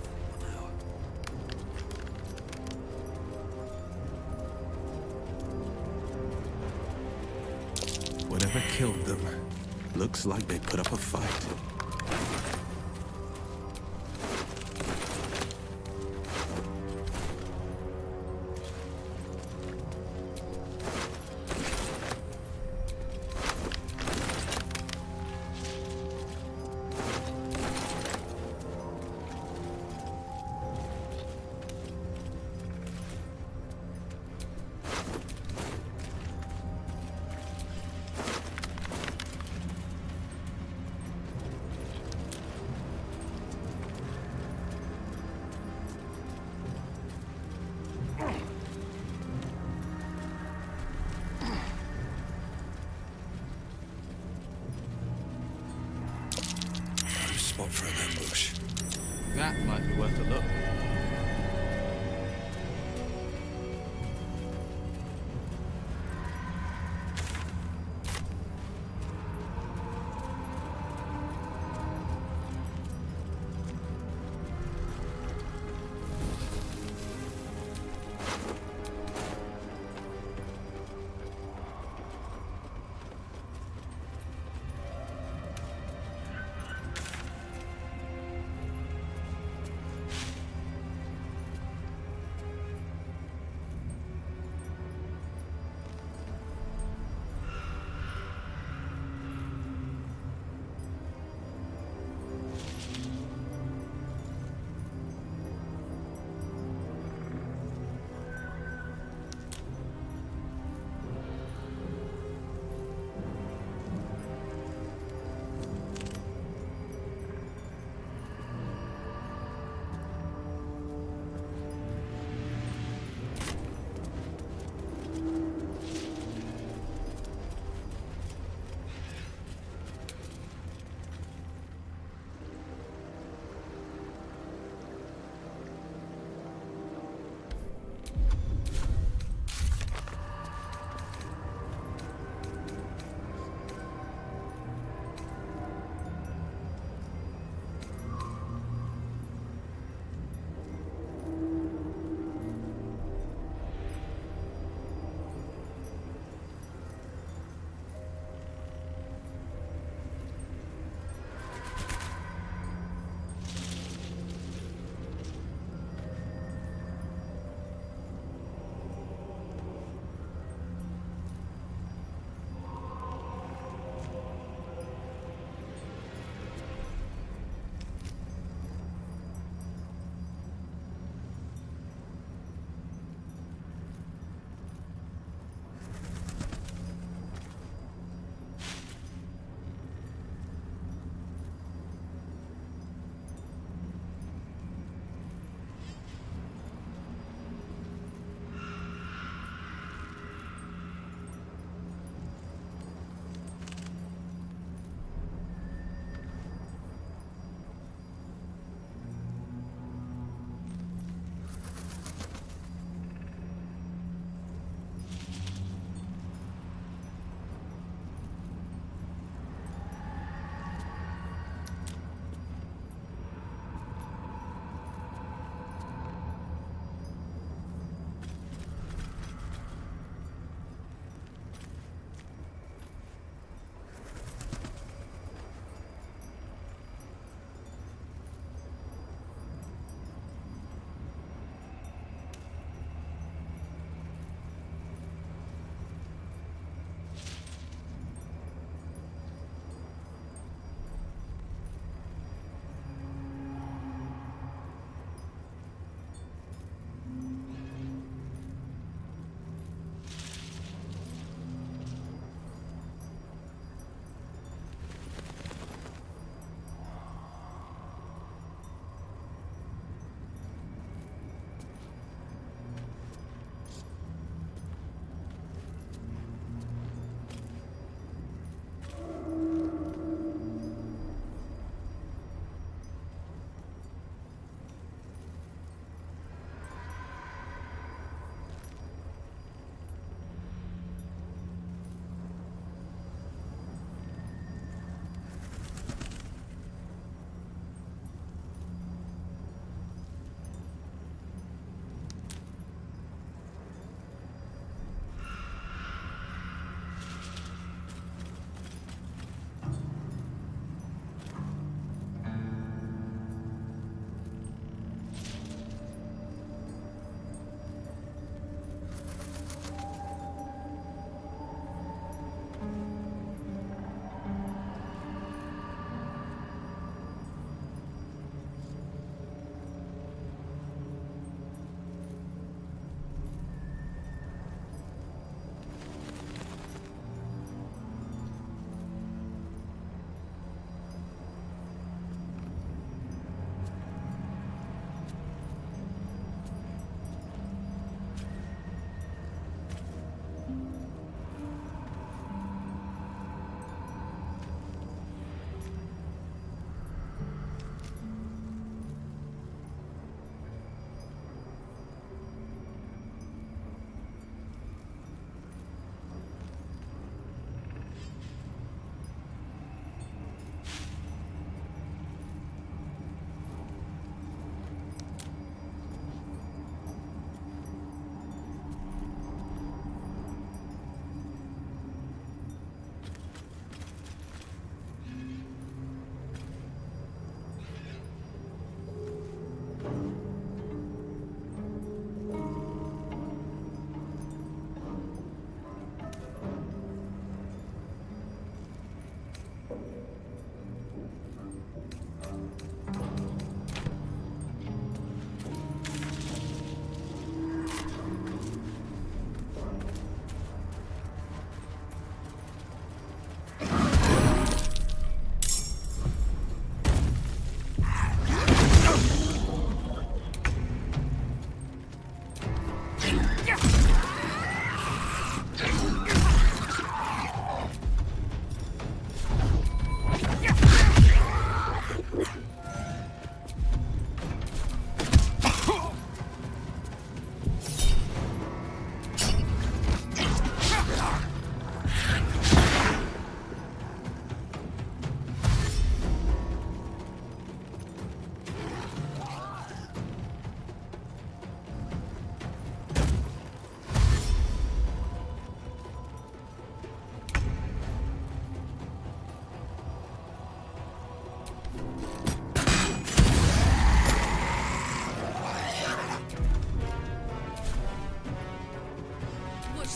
Whatever killed them, looks like they put up a fight. Spot for an ambush. That might be worth a look.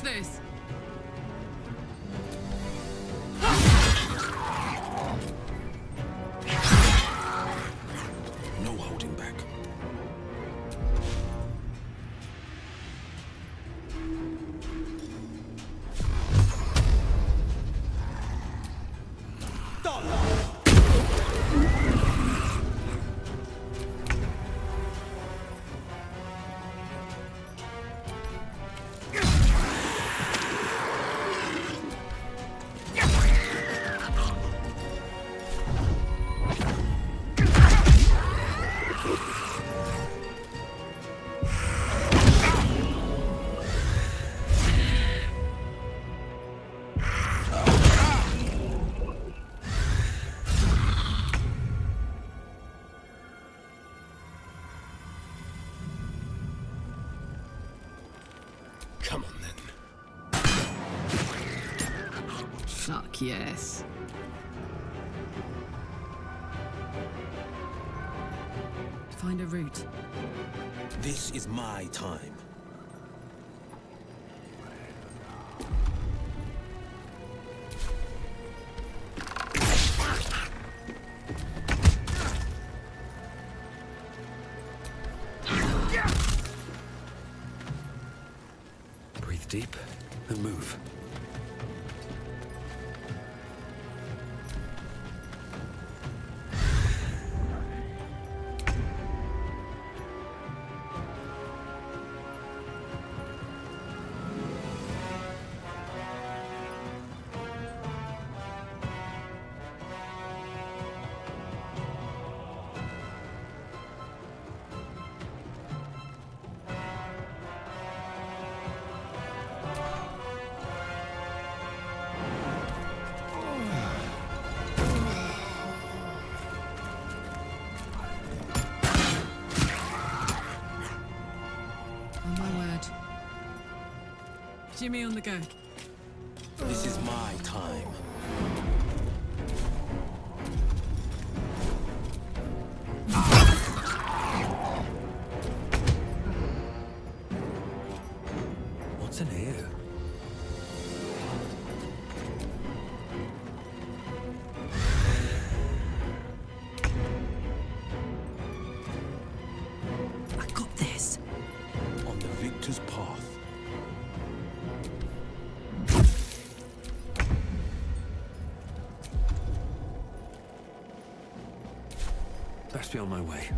Watch this. No holding back. Come on, then. Fuck yes. Find a route. This is my time. Breathe deep and move. On my word. Jimmy on the go. This is my time. What's in here? I got this. On the victor's path. Best be on my way.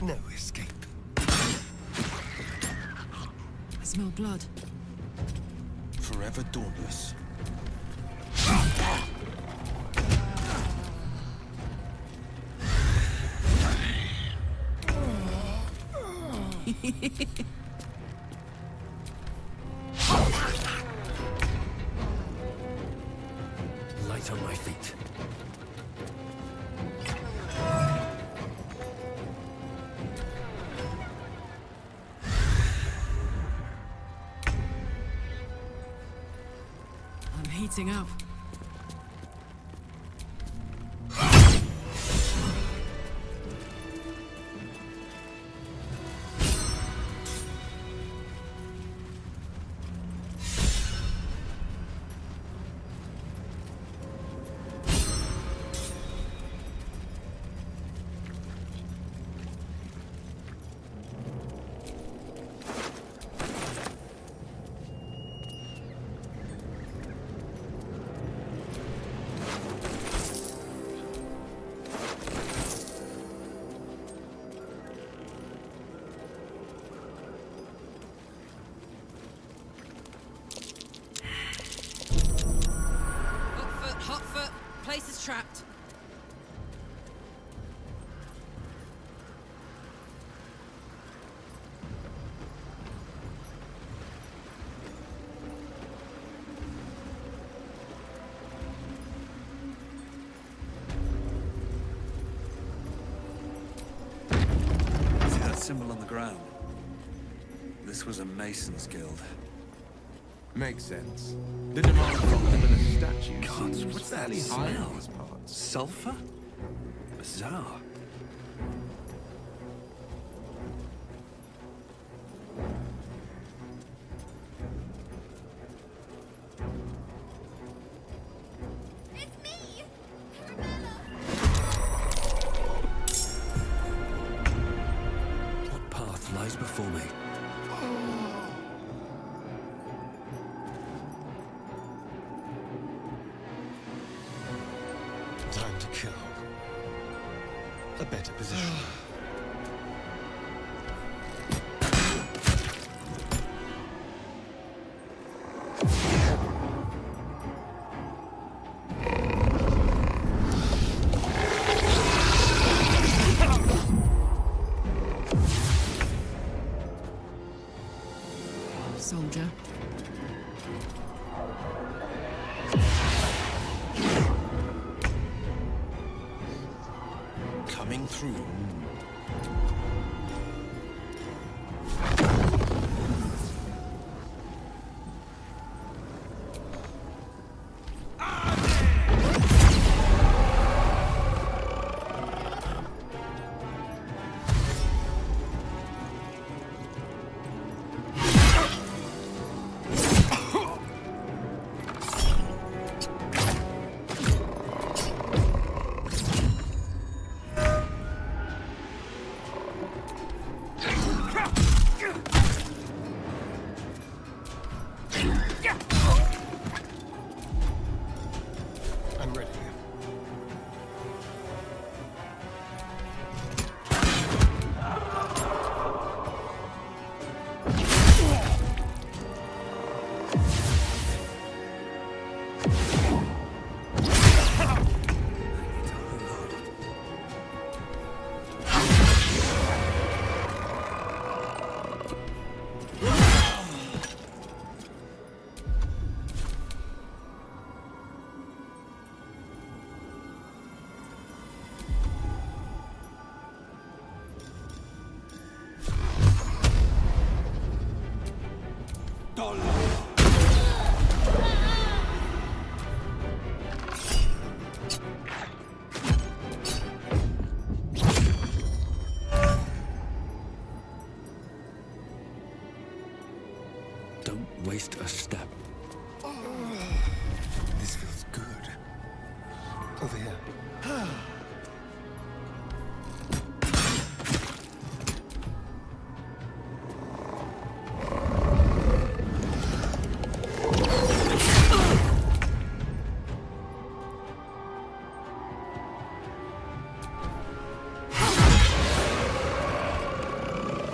No escape. I smell blood. Forever dauntless. Light on my feet. I'm heating up. Hot foot. Place is trapped. ground. This was a Mason's guild. Makes sense. The demand for ominous statues God, seems what's that fairly high in smell? these parts. Sulfur? Bizarre. What path lies before me? Time to kill. A better position. Soldier. Coming through. I'm ready. Don't waste a step. This feels good. Over here.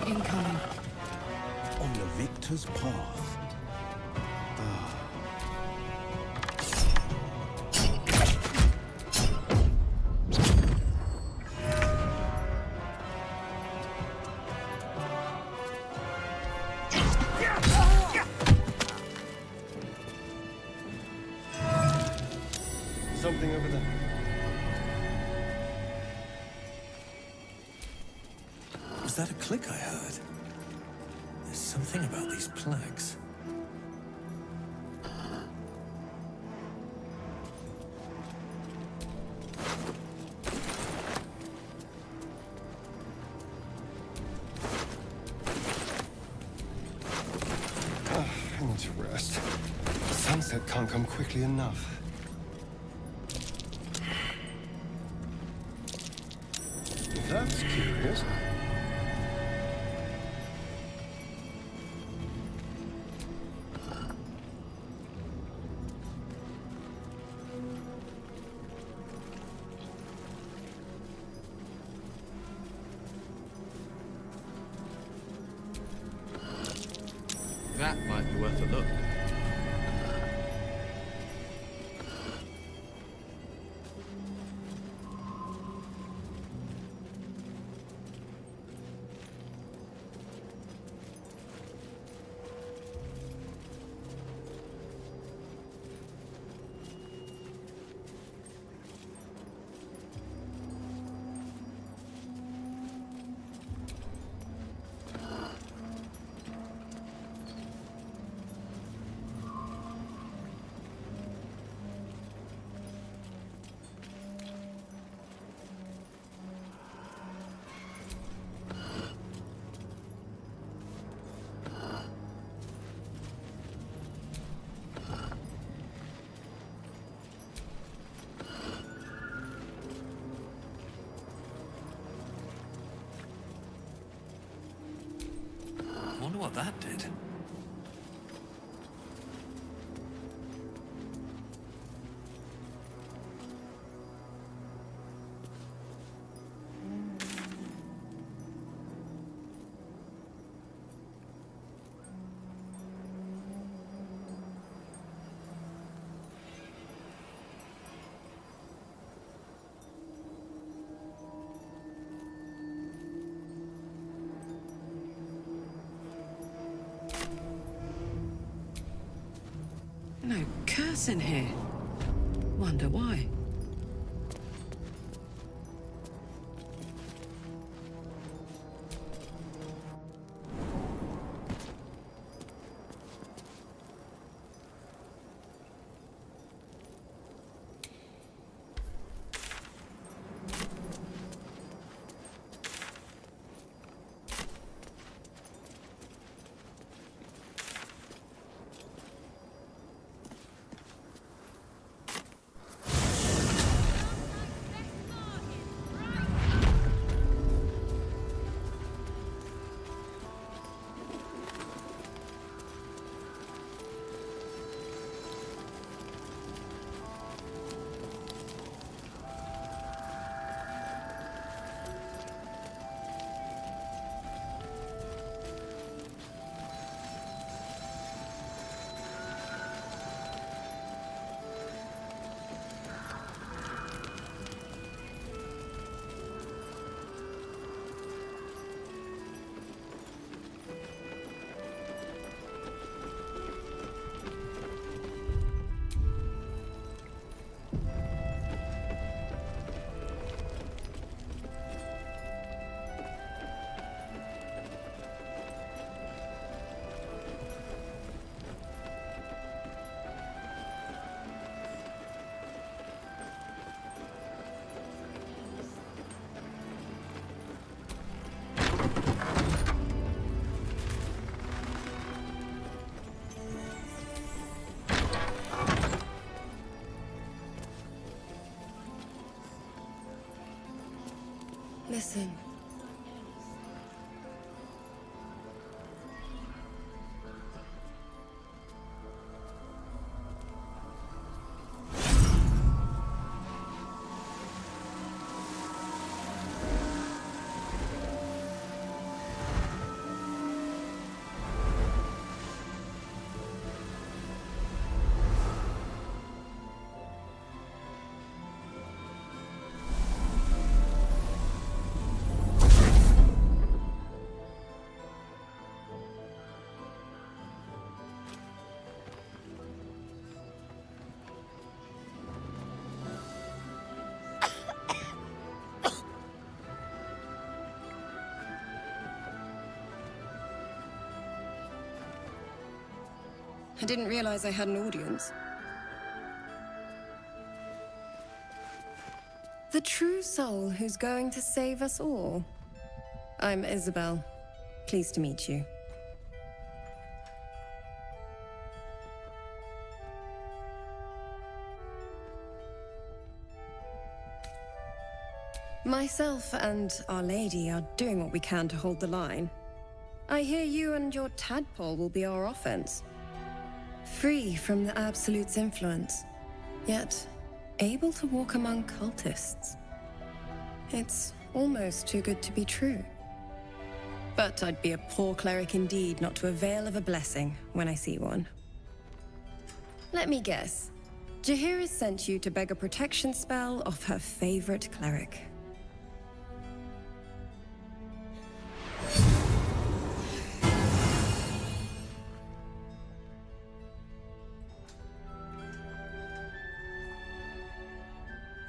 Incoming. On the victor's path. Something over there. Was that a click I heard? There's something about these plaques. I need to rest. Sunset can't come quickly enough. That's curious. That might be worth a look. what that did. No curse in here. Wonder why. Listen. I didn't realize I had an audience. The true soul who's going to save us all. I'm Isabel. Pleased to meet you. Myself and Our Lady are doing what we can to hold the line. I hear you and your tadpole will be our offense. Free from the Absolute's influence, yet able to walk among cultists. It's almost too good to be true. But I'd be a poor cleric indeed not to avail of a blessing when I see one. Let me guess. Jaheira sent you to beg a protection spell off her favorite cleric.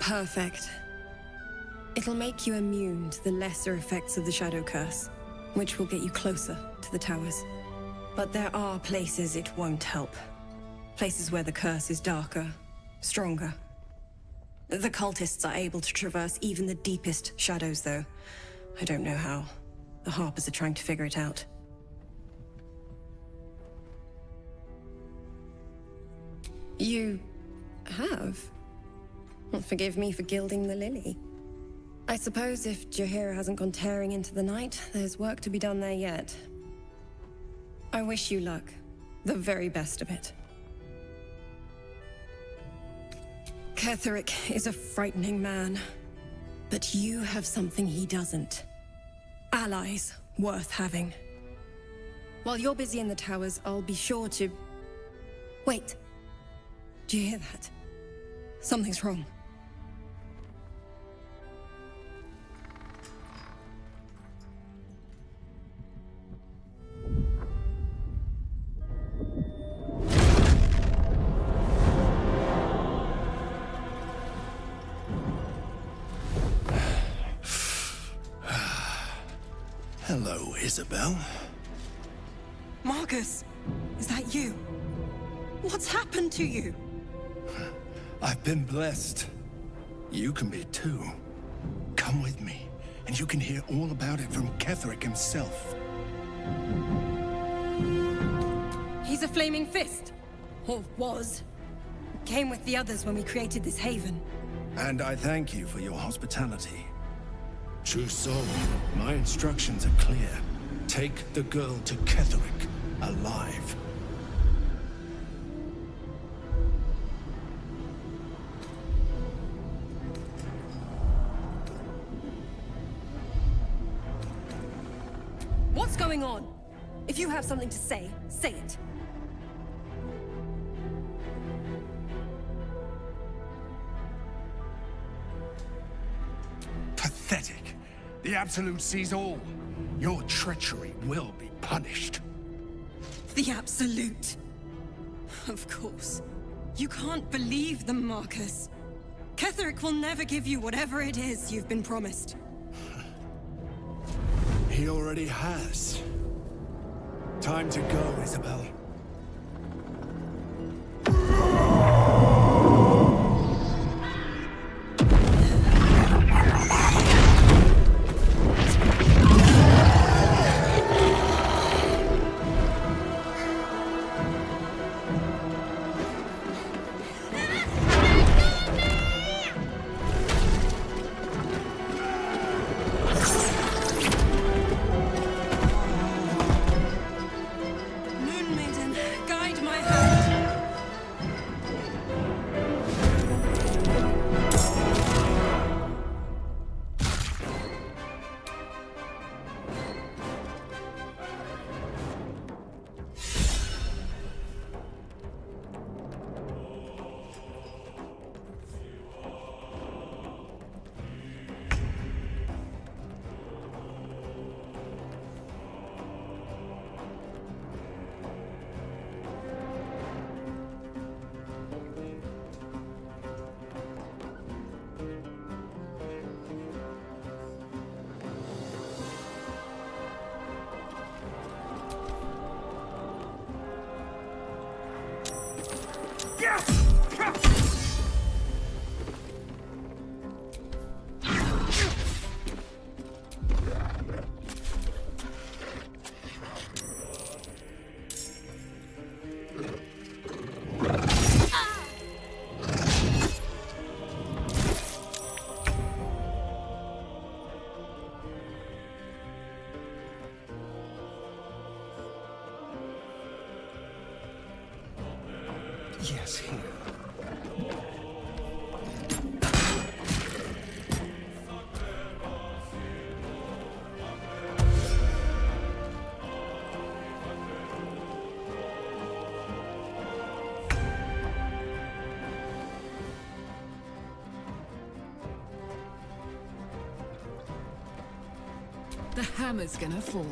Perfect. It'll make you immune to the lesser effects of the Shadow Curse, which will get you closer to the towers. But there are places it won't help. Places where the curse is darker, stronger. The cultists are able to traverse even the deepest shadows, though. I don't know how. The Harpers are trying to figure it out. You have? Well, forgive me for gilding the lily. I suppose if Jaheira hasn't gone tearing into the night, there's work to be done there yet. I wish you luck. The very best of it. Ketherick is a frightening man. But you have something he doesn't. Allies worth having. While you're busy in the towers, I'll be sure to... Wait. Do you hear that? Something's wrong. Hello, Isabel. Marcus, is that you? What's happened to you? I've been blessed. You can be too. Come with me, and you can hear all about it from Ketherick himself. He's a flaming fist. Or was. Came with the others when we created this haven. And I thank you for your hospitality. True soul, my instructions are clear. Take the girl to Ketherick, alive. What's going on? If you have something to say, say it. Pathetic. The Absolute sees all. Your treachery will be punished. The Absolute. Of course. You can't believe them, Marcus. Ketherick will never give you whatever it is you've been promised. He already has. Time to go, Isabel. Yes, here. The hammer's gonna fall.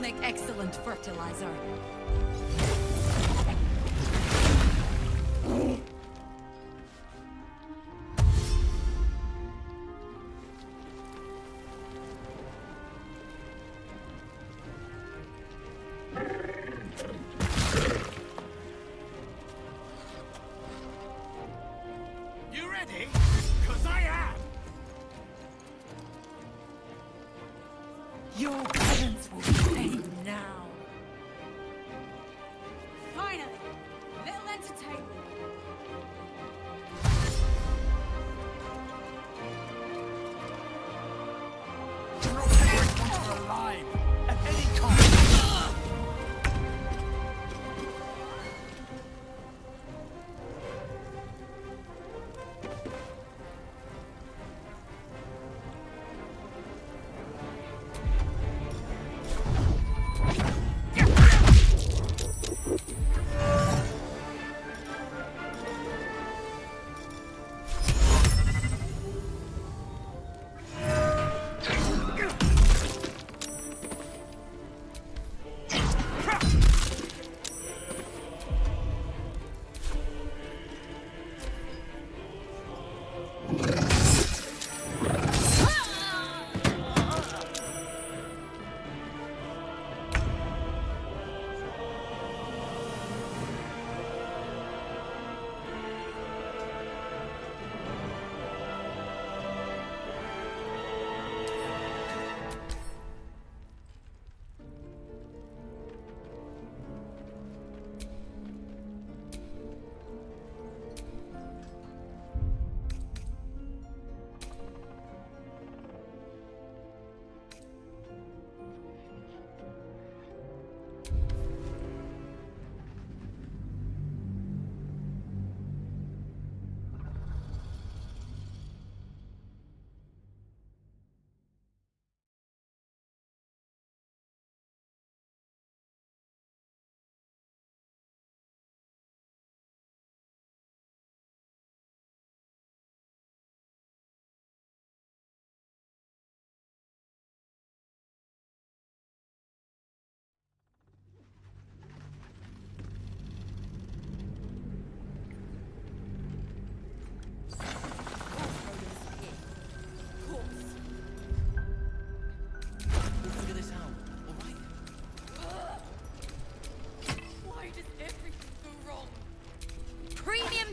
make excellent fertilizer. You ready? 'Cause I am! Your parents will be paid now. Finally, little entertainment. General Kendrick wants her alive at any cost.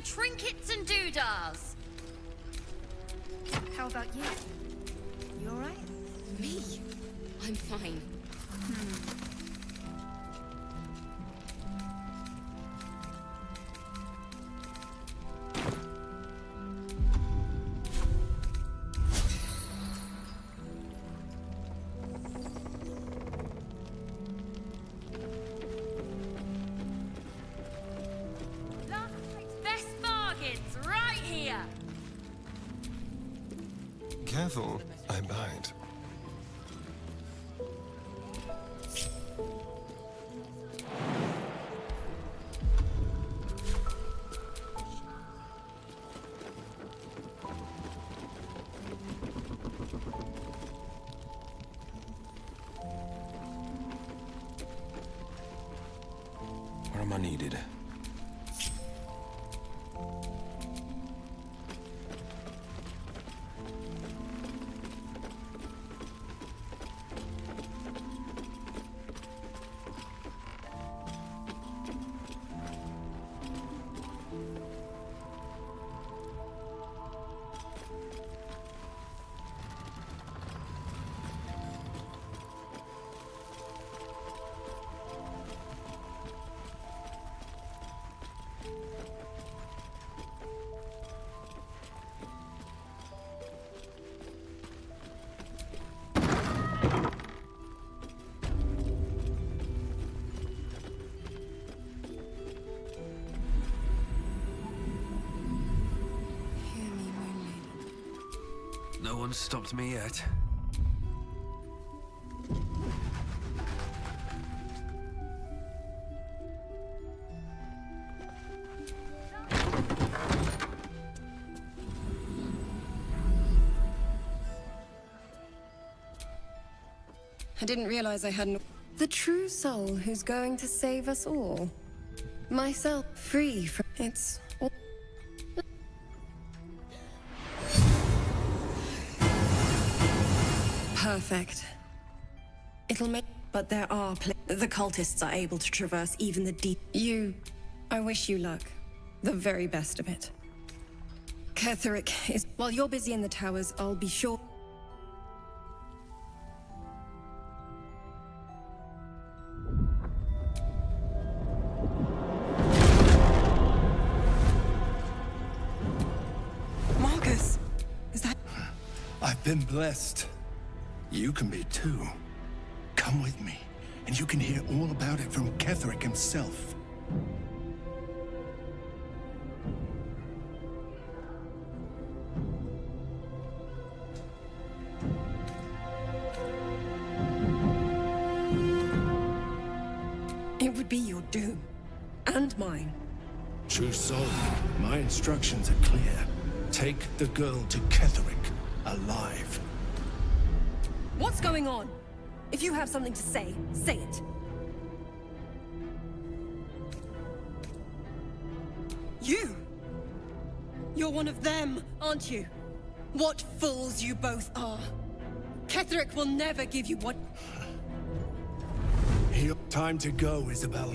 Trinkets and doodahs. How about you? You alright? Me? I'm fine. Careful, I bite. Where am I needed? No one's stopped me yet. I didn't realize I hadn't. the true soul who's going to save us all. Myself free from its. Perfect. It'll make. But there are. The cultists are able to traverse even the deep. I wish you luck. The very best of it. Ketherick is. While you're busy in the towers, I'll be sure. Marcus, is that? I've been blessed. You can be too. Come with me, and you can hear all about it from Ketherick himself. It would be your doom. And mine. True soul, my instructions are clear. Take the girl to Ketherick, alive. What's going on? If you have something to say, say it. You! You're one of them, aren't you? What fools you both are. Ketherick will never give you what... Time to go, Isabel.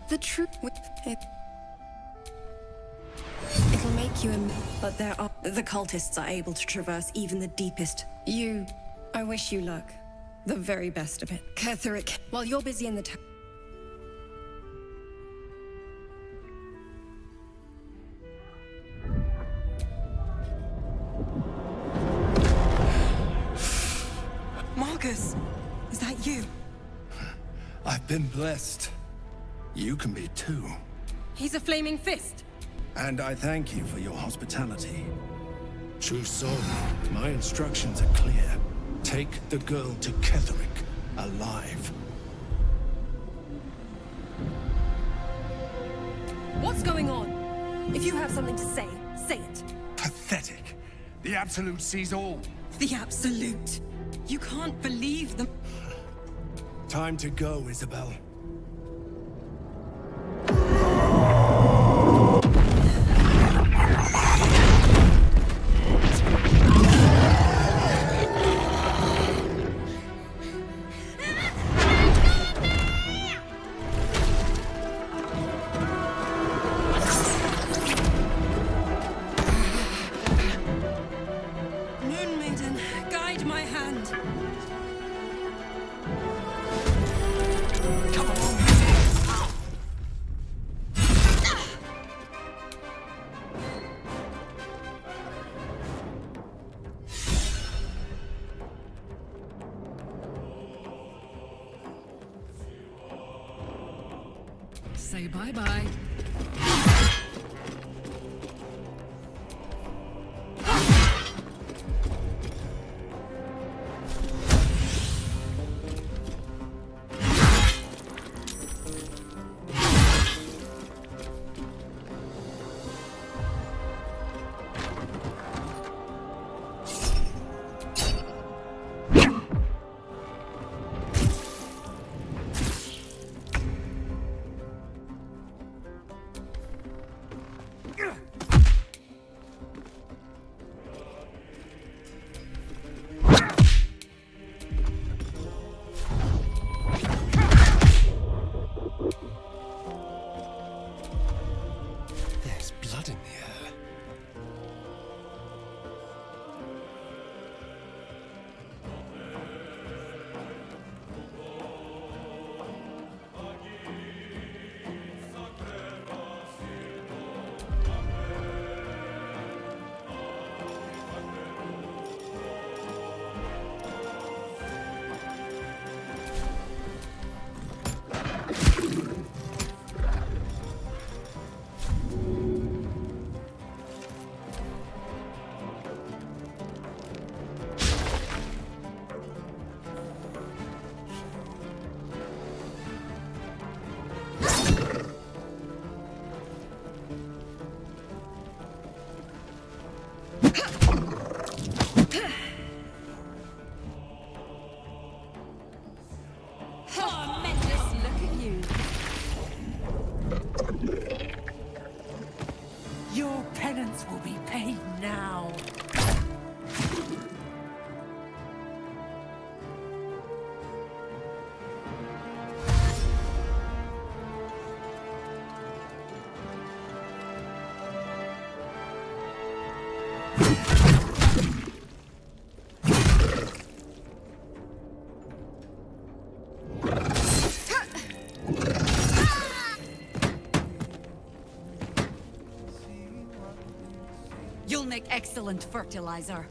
The truth with it. It'll make you but there are. The cultists are able to traverse even the deepest. I wish you luck. The very best of it. Ketherick, while you're busy in the town. Marcus, is that you? I've been blessed. You can be too. He's a flaming fist. And I thank you for your hospitality. True soul, my instructions are clear. Take the girl to Ketherick, alive. What's going on? If you have something to say, say it. Pathetic. The Absolute sees all. The Absolute. You can't believe them. Time to go, Isabel. Moon Maiden, guide my hand. Come along. Say bye-bye. make excellent fertilizer.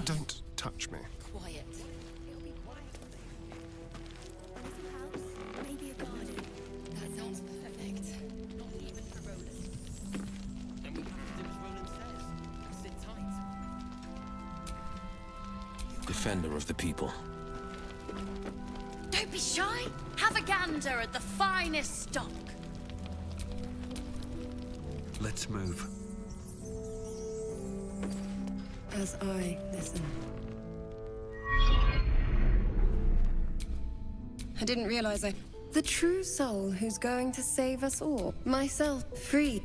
Don't touch me. Quiet. Maybe a garden. That sounds perfect. Not even for Roland. Then we have to do as Roland says. Sit tight. Defender of the people. Don't be shy. Have a gander at the finest stock. Let's move. As I listen. I didn't realize the true soul who's going to save us all. Myself, free.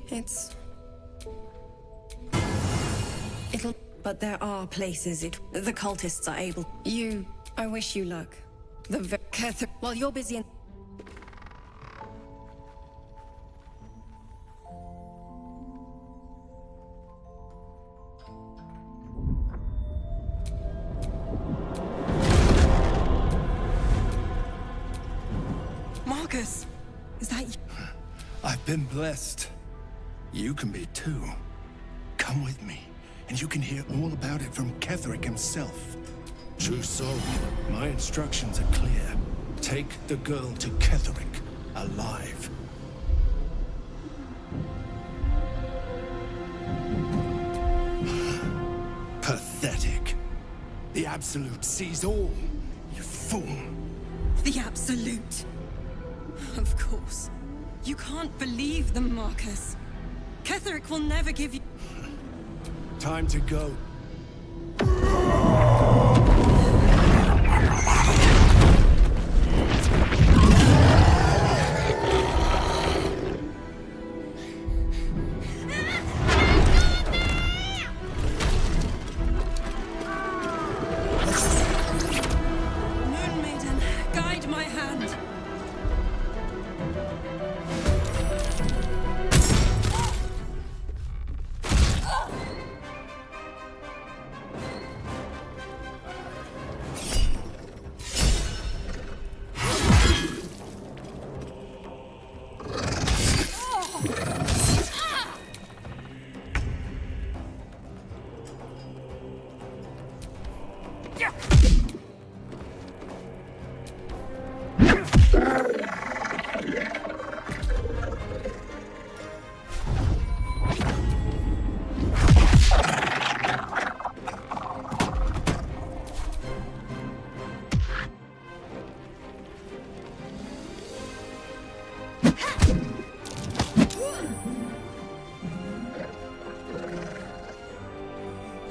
It'll... But there are places the cultists are able... I wish you luck. While you're busy in... Marcus, is that you? I've been blessed. You can be too. Come with me, and you can hear all about it from Ketherick himself. True soul, my instructions are clear. Take the girl to Ketherick, alive. Pathetic. The Absolute sees all, you fool. The Absolute. Of course. You can't believe them, Marcus. Ketherick will never give you... Time to go. Moon Maiden, guide my hand.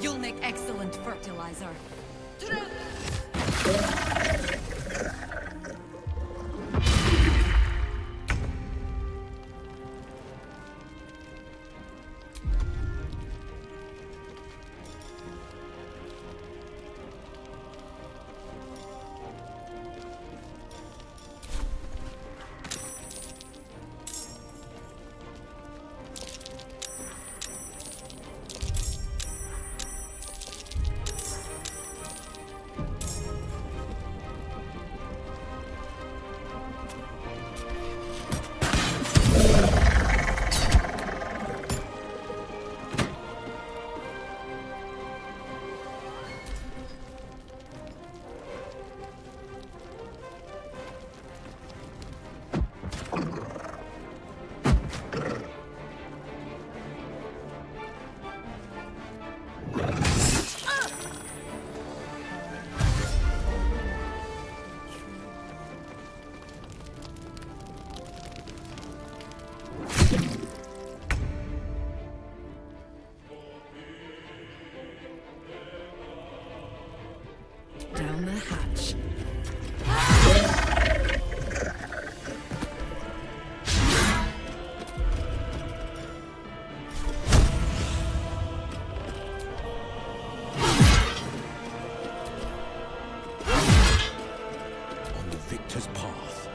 You'll make excellent fertilizer. down the hatch. On the victor's path.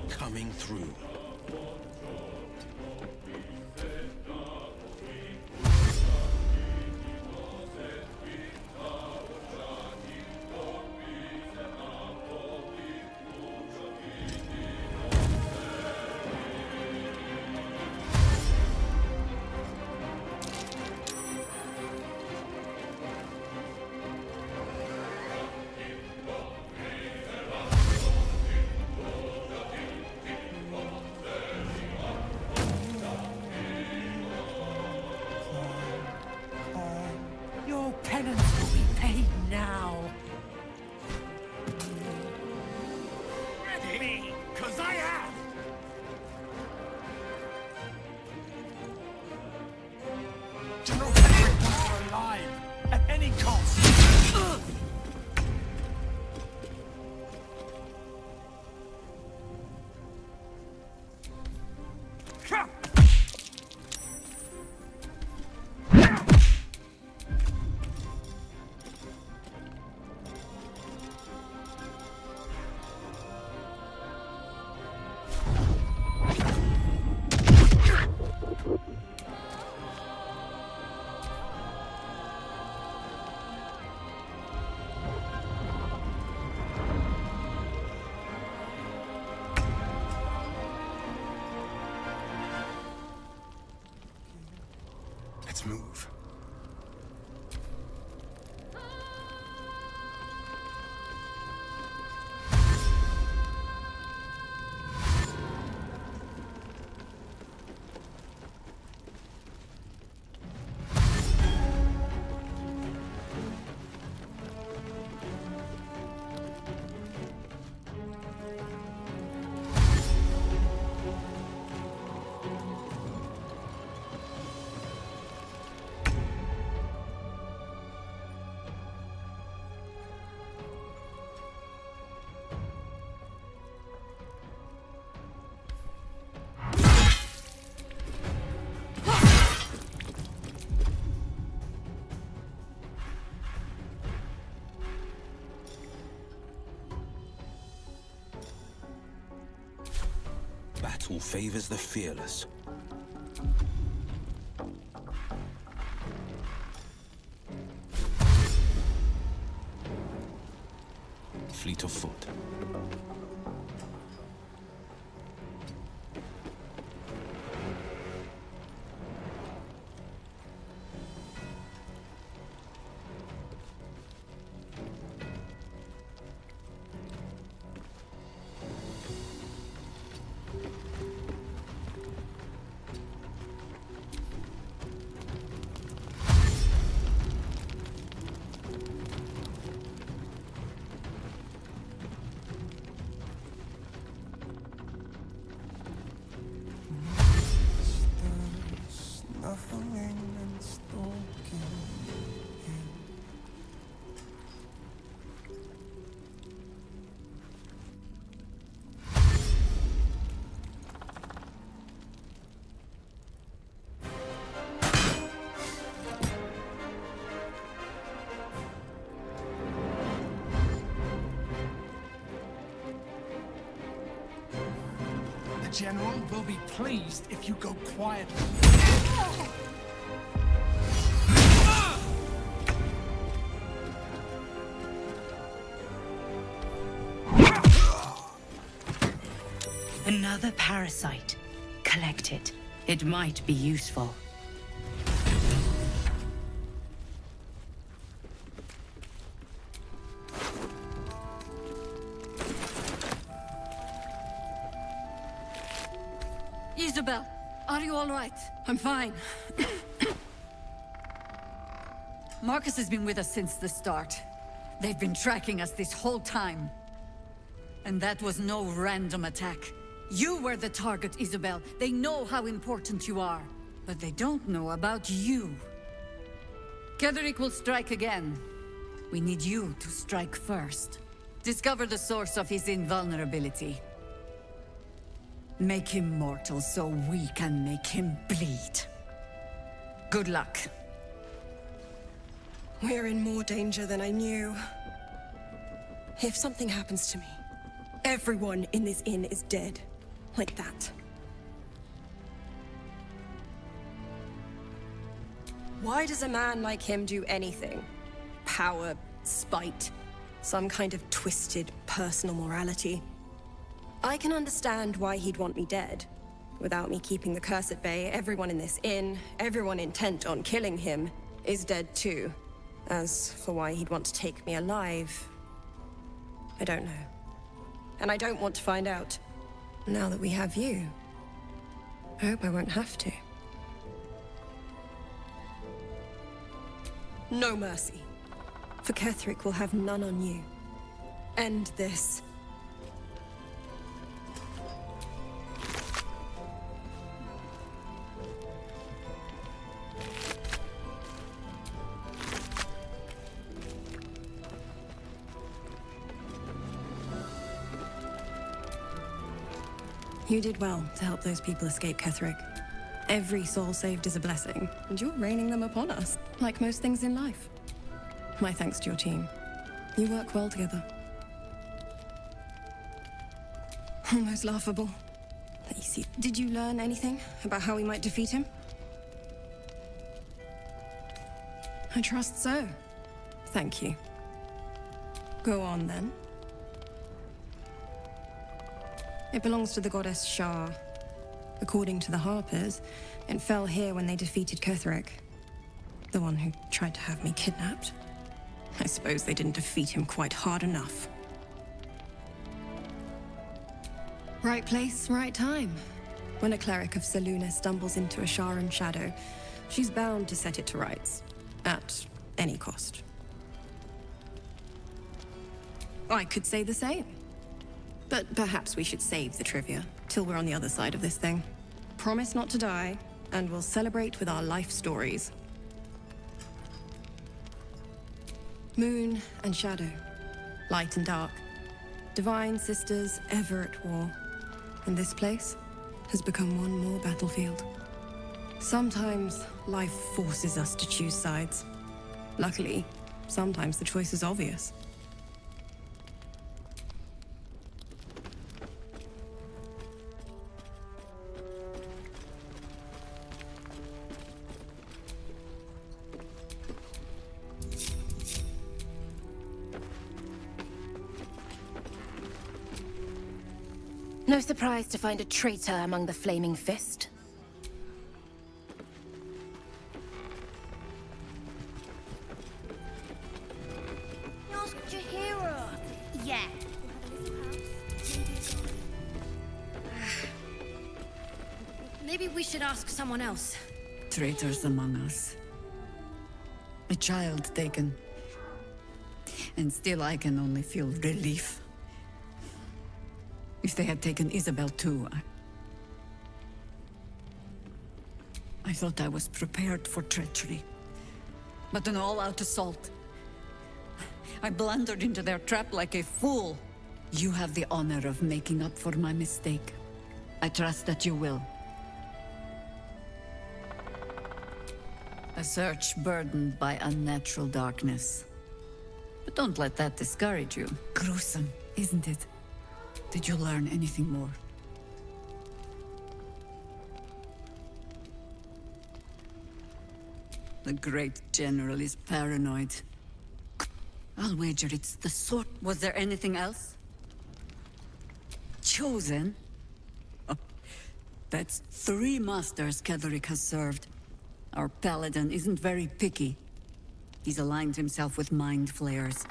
Coming through. Your penance will be paid now. Ready? 'Cause I am! General Kendrick wants her alive, at any cost! Let's move. Battle favors the fearless. Fleet of foot. The General will be pleased if you go quietly. Another parasite. Collect it. It might be useful. Isabel, are you all right? I'm fine. Marcus has been with us since the start. They've been tracking us this whole time. And that was no random attack. You were the target, Isabel. They know how important you are. But they don't know about you. Ketherick will strike again. We need you to strike first. Discover the source of his invulnerability. Make him mortal so we can make him bleed. Good luck. We're in more danger than I knew. If something happens to me, everyone in this inn is dead. Like that. Why does a man like him do anything? Power, spite, some kind of twisted personal morality. I can understand why he'd want me dead. Without me keeping the curse at bay, everyone in this inn, everyone intent on killing him, is dead too. As for why he'd want to take me alive, I don't know. And I don't want to find out. Now that we have you, I hope I won't have to. No mercy. For Ketherick will have none on you. End this. You did well to help those people escape Ketherick. Every soul saved is a blessing, and you're raining them upon us, like most things in life. My thanks to your team. You work well together. Almost laughable. Let you see. Did you learn anything about how we might defeat him? I trust so. Thank you. Go on, then. It belongs to the goddess Shah. According to the Harpers, it fell here when they defeated Ketherick. The one who tried to have me kidnapped. I suppose they didn't defeat him quite hard enough. Right place, right time. When a cleric of Selûne stumbles into a Sharan shadow, she's bound to set it to rights. At any cost. I could say the same. But perhaps we should save the trivia till we're on the other side of this thing. Promise not to die, and we'll celebrate with our life stories. Moon and shadow, light and dark, divine sisters ever at war. And this place has become one more battlefield. Sometimes life forces us to choose sides. Luckily, sometimes the choice is obvious. No surprise to find a traitor among the Flaming Fist. Ask Jahira. Yeah. Maybe we should ask someone else. Traitors among us. A child taken. And still I can only feel relief. If they had taken Isabel too, I thought I was prepared for treachery. But an all-out assault. I blundered into their trap like a fool. You have the honor of making up for my mistake. I trust that you will. A search burdened by unnatural darkness. But don't let that discourage you. Gruesome, isn't it? Did you learn anything more? The great general is paranoid. I'll wager it's the sort. Was there anything else? Chosen? Oh, that's 3 masters Ketherick has served. Our paladin isn't very picky. He's aligned himself with mind flayers.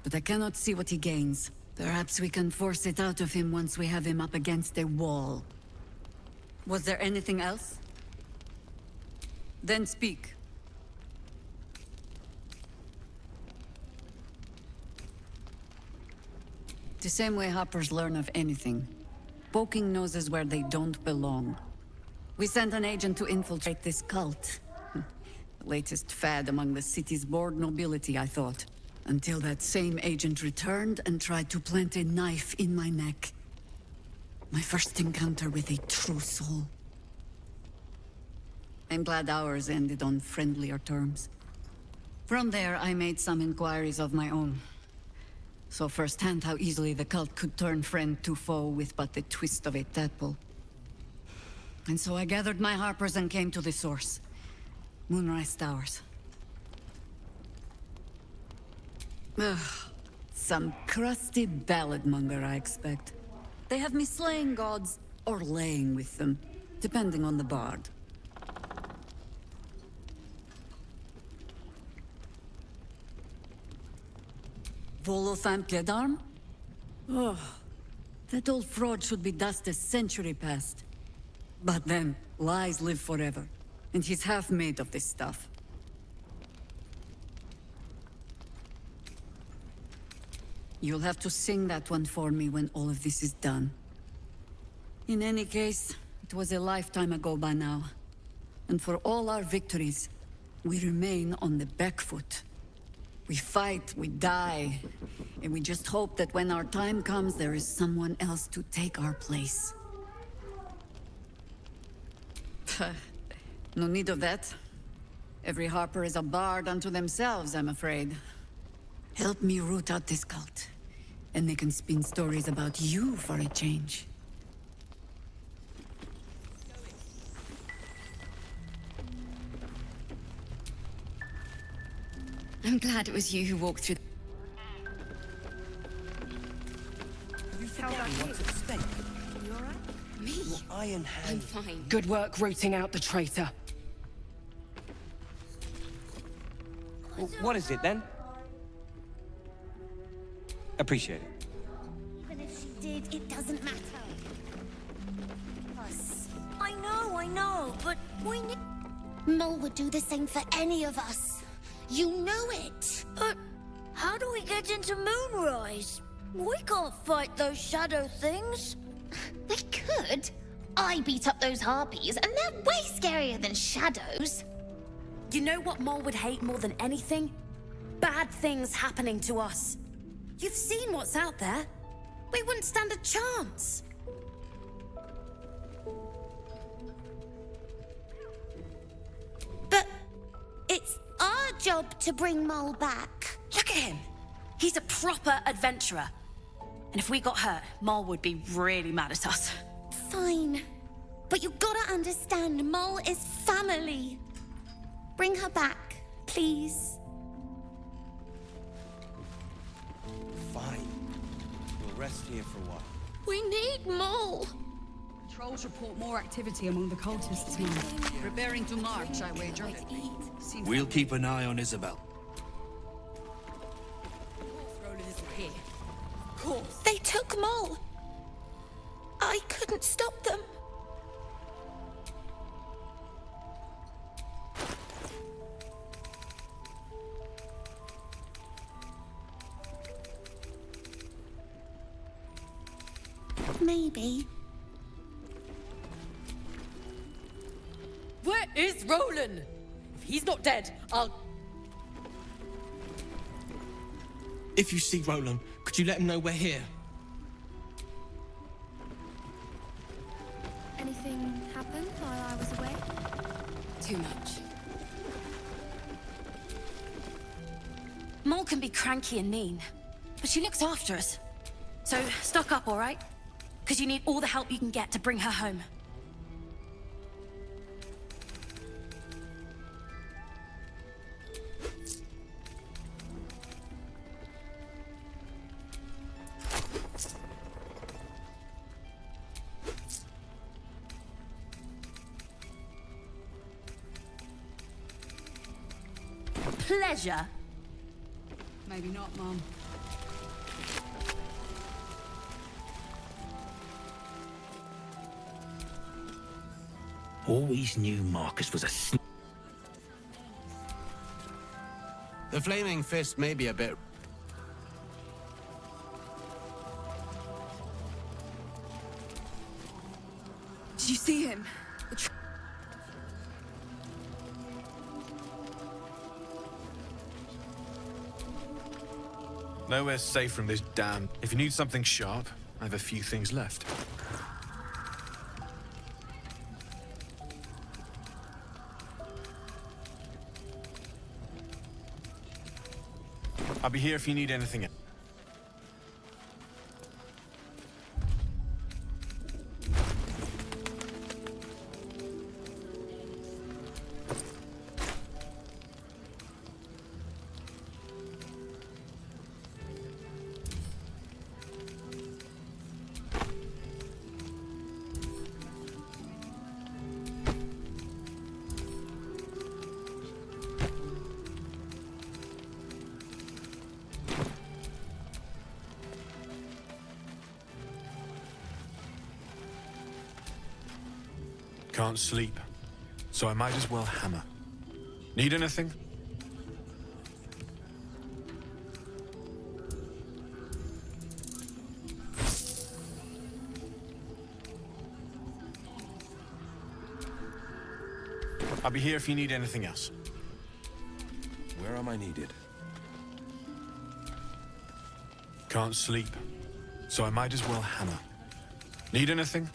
But I cannot see what he gains. Perhaps we can force it out of him once we have him up against a wall. Was there anything else? Then speak. The same way hoppers learn of anything. Poking noses where they don't belong. We sent an agent to infiltrate this cult. The latest fad among the city's bored nobility, I thought. Until that same agent returned and tried to plant a knife in my neck. My first encounter with a true soul. I'm glad ours ended on friendlier terms. From there, I made some inquiries of my own. Saw firsthand how easily the cult could turn friend to foe with but the twist of a tadpole. And so I gathered my harpers and came to the source. Moonrise Towers. Ugh, some crusty ballad monger, I expect. They have me slaying gods, or laying with them, depending on the bard. Volothamp Gedarm? Oh, that old fraud should be dust a century past. But then, lies live forever, and he's half made of this stuff. You'll have to sing that one for me when all of this is done. In any case, it was a lifetime ago by now. And for all our victories, we remain on the back foot. We fight, we die, and we just hope that when our time comes, there is someone else to take our place. No need of that. Every harper is a bard unto themselves, I'm afraid. Help me root out this cult, and they can spin stories about you for a change. I'm glad it was you who walked through. You forget what's at stake. You alright? Me? Your iron hand. I'm fine. Good work rooting out the traitor. Well, what is it then? Appreciate it. Even if she did, it doesn't matter. Us. I know, but we need... Mole would do the same for any of us. You know it. But how do we get into Moonrise? We can't fight those shadow things. We could. I beat up those harpies, and they're way scarier than shadows. You know what Mole would hate more than anything? Bad things happening to us. You've seen what's out there. We wouldn't stand a chance. But it's our job to bring Mole back. Look at him. He's a proper adventurer. And if we got hurt, Mole would be really mad at us. Fine. But you gotta understand, Mole is family. Bring her back, please. Fine. We'll rest here for a while. We need Mole. Patrols report more activity among the cultists, Mom. Preparing to march, I wager. We'll keep an eye on Isabel. Roland isn't here. Of course. They took Mole. I couldn't stop them. Maybe. Where is Roland? If he's not dead, I'll... If you see Roland, could you let him know we're here? Anything happened while I was away? Too much. Mole can be cranky and mean, but she looks after us. So stock up, all right? Because you need all the help you can get to bring her home. Pleasure. Maybe not, Mom. Always knew Marcus was a The Flaming Fist may be a bit... Did you see him? Nowhere's safe from this damn... If you need something sharp, I have a few things left. I'll be here if you need anything else. Can't sleep, so I might as well hammer. Need anything? I'll be here if you need anything else. Where am I needed? Can't sleep, so I might as well hammer. Need anything?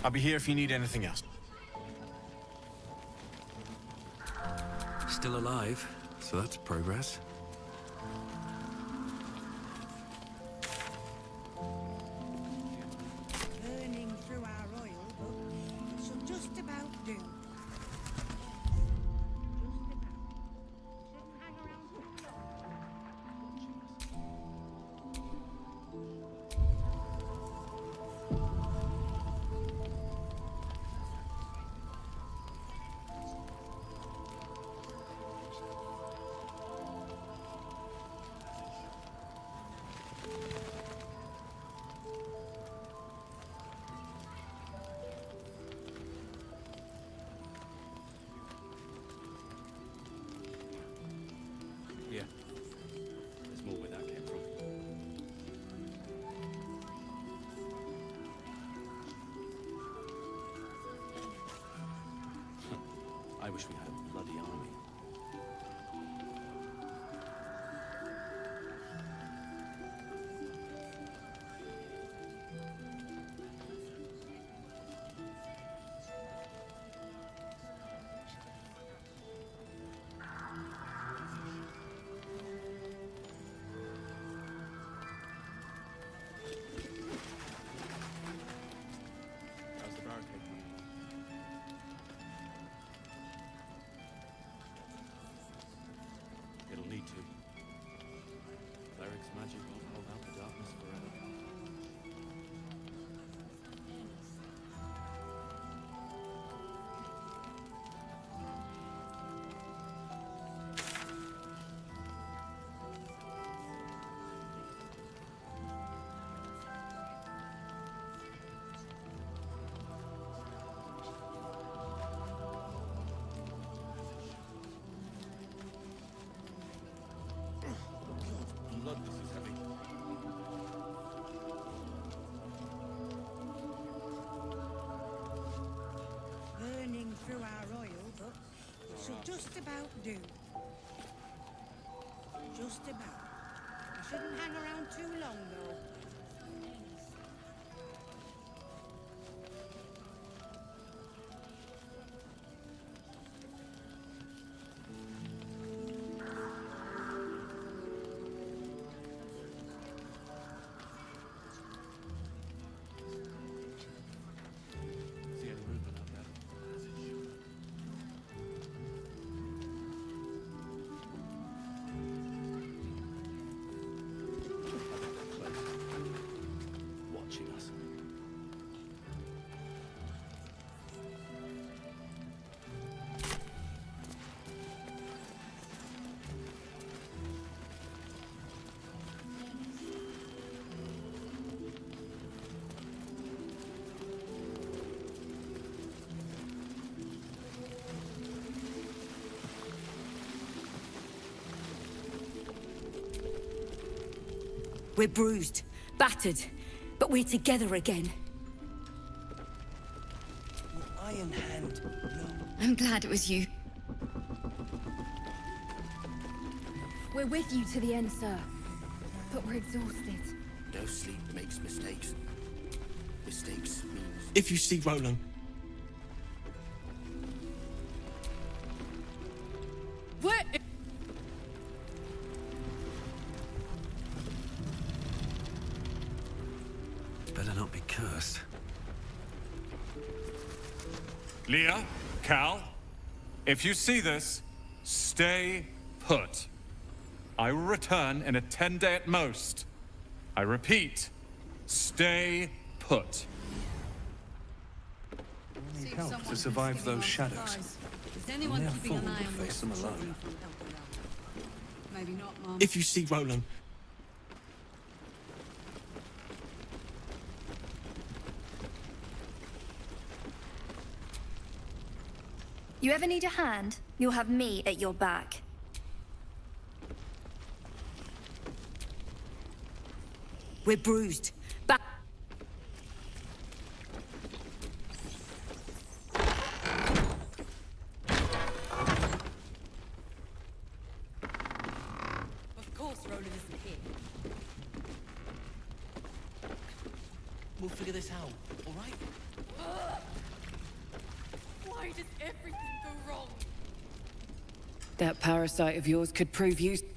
I'll be here if you need anything else. Still alive, so that's progress. Burning through our oil, but it should just about do. Yeah. There's more where that came from. I wish we had a bloody army. How's the barricade coming along? It'll need to. Cleric's magic won't hold out the darkness forever. Blood, this is heavy. Burning through our oil, but it should just about do. Just about. I shouldn't hang around too long, though. See any movement out there? Watching us. We're bruised, battered, but we're together again. Iron Hand, no. I'm glad it was you. We're with you to the end, sir. But we're exhausted. No sleep makes mistakes. Mistakes means... If you see Roland, Where? Better not be cursed. Leah, Cal, if you see this, stay put. I will return in a 10-day at most. I repeat, stay put. See if help someone to can survive give you those more shadows. supplies. Is anyone Only a keeping an fool eye would on face those them alone. children from Elfwell? Maybe not, Mum. if you see Roland, You ever need a hand, you'll have me at your back. We're bruised, but Of course Roland isn't here. We'll figure this out, all right? Why does everything go wrong? That parasite of yours could prove useful.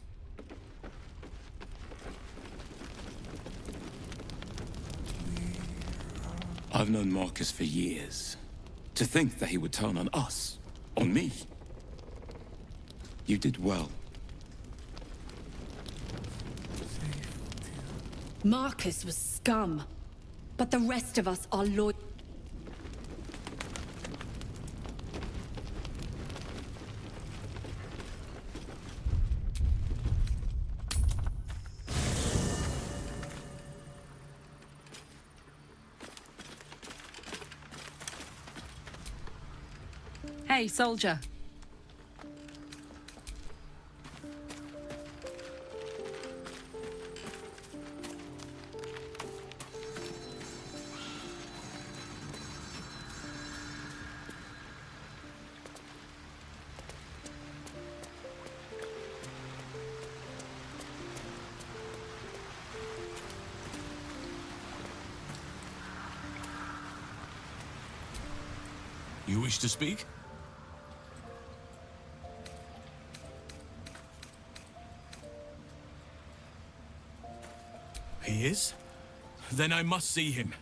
I've known Marcus for years. To think that he would turn on us, on me. You did well. Marcus was scum. But the rest of us are loyal. Hey, soldier. You wish to speak? He is? Then I must see him.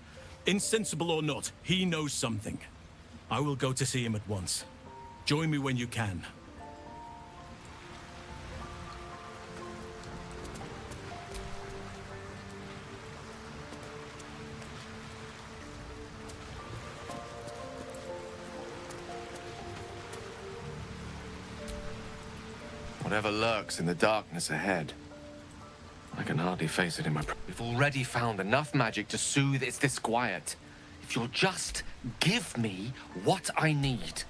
Insensible or not, he knows something. I will go to see him at once. Join me when you can. Whatever lurks in the darkness ahead, I can hardly face it in my... We've already found enough magic to soothe its disquiet. If you'll just give me what I need.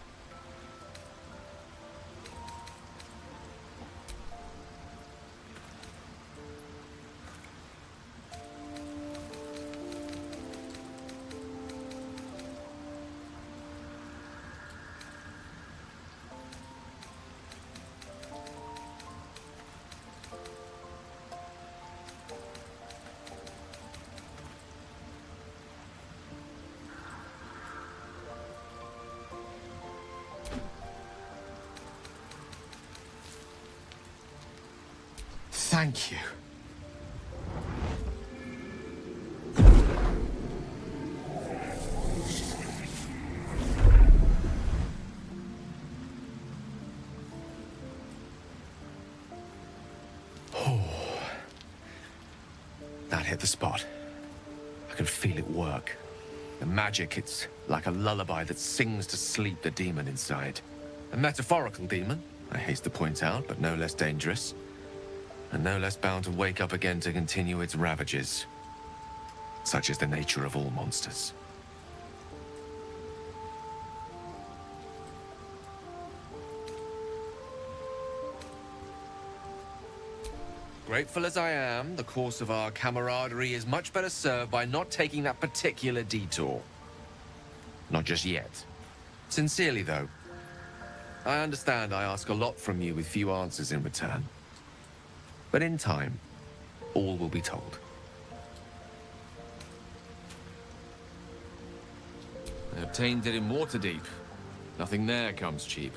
Thank you. Oh. That hit the spot. I can feel it work. The magic, it's like a lullaby that sings to sleep the demon inside. A metaphorical demon, I haste to point out, but no less dangerous. And no less bound to wake up again to continue its ravages. Such is the nature of all monsters. Grateful as I am, the course of our camaraderie is much better served by not taking that particular detour. Not just yet. Sincerely, though. I understand I ask a lot from you with few answers in return. But in time, all will be told. I obtained it in Waterdeep. Nothing there comes cheap.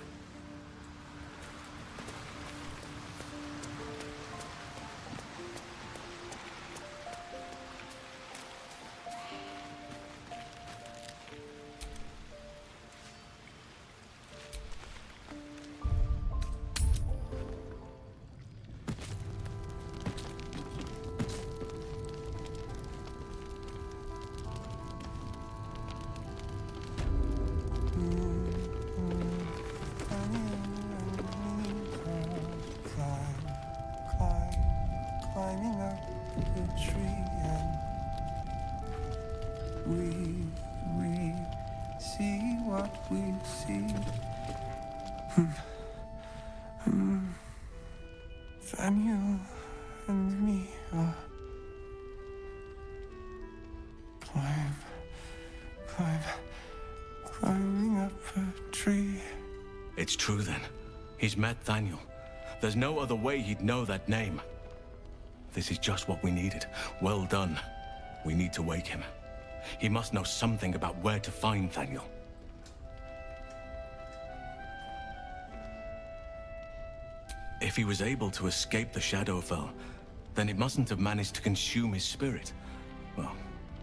Climbing up the tree and we see what we see. Daniel and me are climbing up a tree. It's true then. He's met Daniel. There's no other way he'd know that name. This is just what we needed. Well done. We need to wake him. He must know something about where to find Thaniel. If he was able to escape the Shadowfell, then it mustn't have managed to consume his spirit. Well,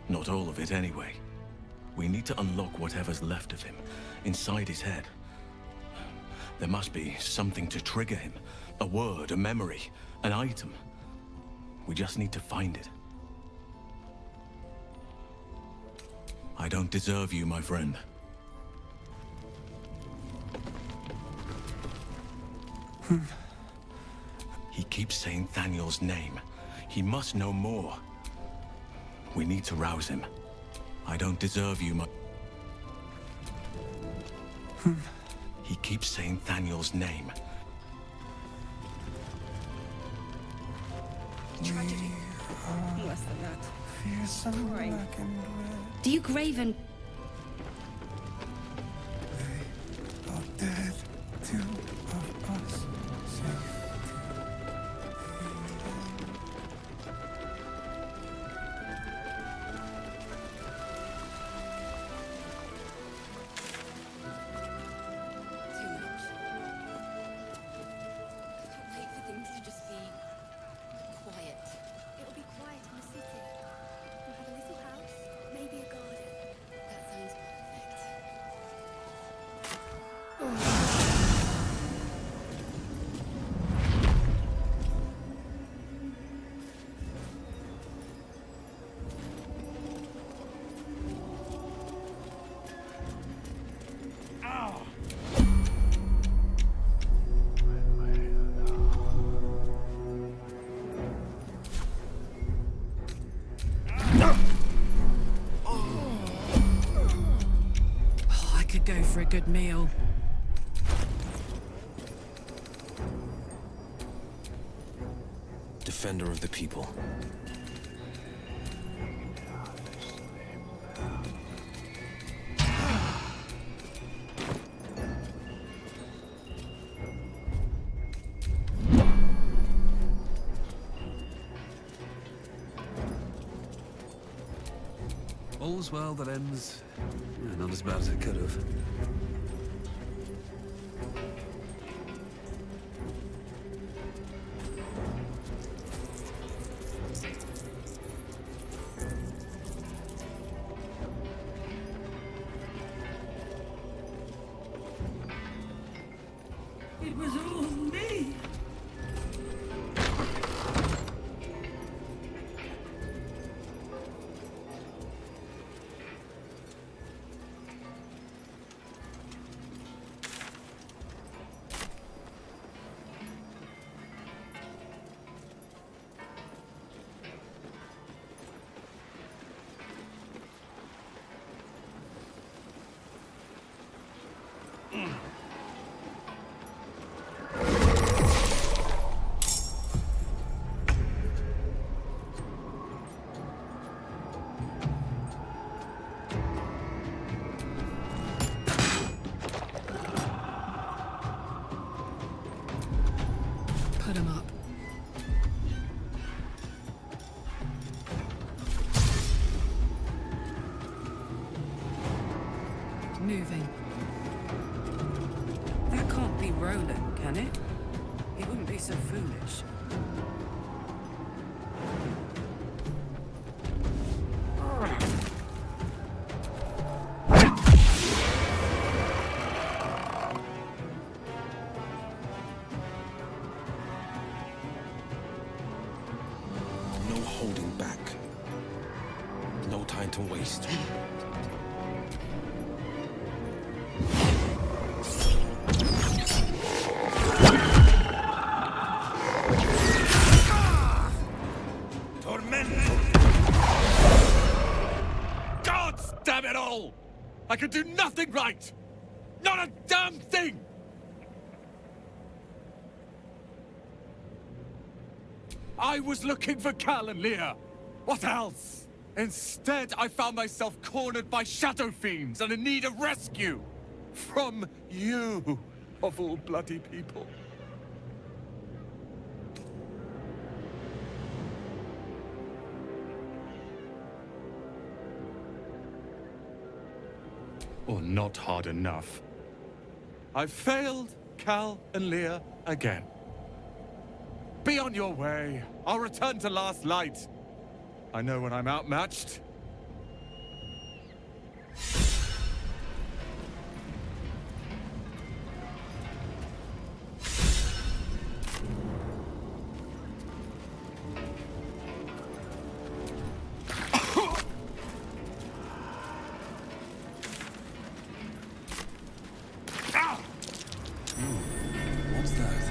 not all of it anyway. We need to unlock whatever's left of him, inside his head. There must be something to trigger him. A word, a memory, an item. We just need to find it. I don't deserve you, my friend. He keeps saying Thaniel's name. He must know more. We need to rouse him. I don't deserve you, my... He keeps saying Thaniel's name. Tragedy. Less than that. Fearsome Crying. black and red. Duke Raven. They are dead. Two of us safe. Too much. Can't wait for things to just be quiet. It'll be quiet in the city. We'll have a little house, maybe a garden. That sounds perfect. Oh, I could go for a good meal. Defender of the people. All's well that ends not as bad as it could have. It was all me. Put him up. Moving. That can't be Roland, can it? He wouldn't be so foolish. No holding back. No time to waste. God damn it all! I can do nothing right! Not a damn thing! I was looking for Cal and Leah. What else? Instead, I found myself cornered by shadow fiends and in need of rescue. From you, of all bloody people. or not hard enough. I've failed Cal and Leah again. Be on your way. I'll return to Last Light. I know when I'm outmatched. What's that?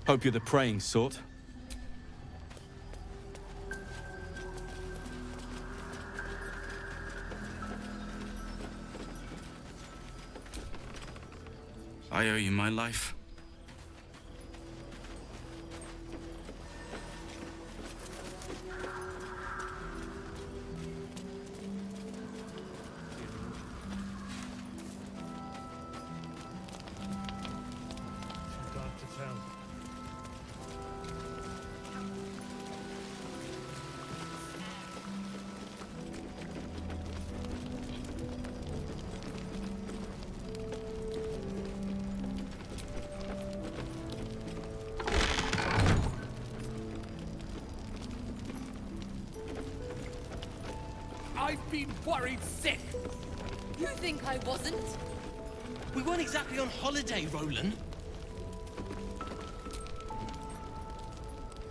Hope you're the praying sort. I owe you my life. I've been worried sick. You think I wasn't? We weren't exactly on holiday, Roland.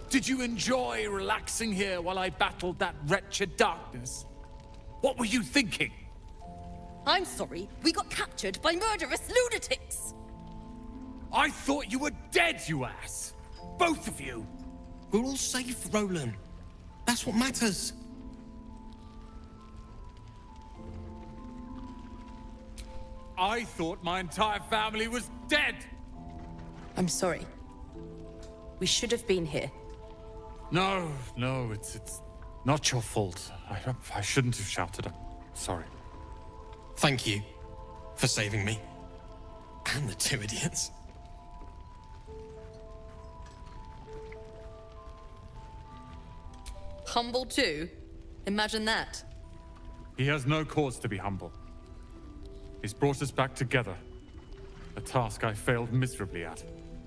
Did you enjoy relaxing here while I battled that wretched darkness? What were you thinking? I'm sorry, we got captured by murderous lunatics! I thought you were dead, you ass! Both of you! We're all safe, Roland. That's what matters. I thought my entire family was dead! I'm sorry. We should have been here. No, it's not your fault. I shouldn't have shouted. I'm sorry. Thank you for saving me. And the two idiots. Humble too? Imagine that. He has no cause to be humble. He's brought us back together. A task I failed miserably at.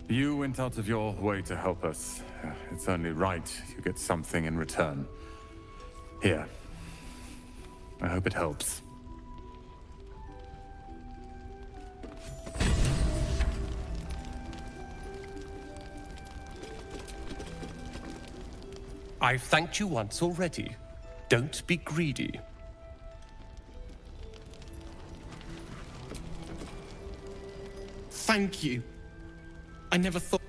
You went out of your way to help us. It's only right you get something in return. Here. I hope it helps. I've thanked you once already. Don't be greedy. Thank you. I never thought...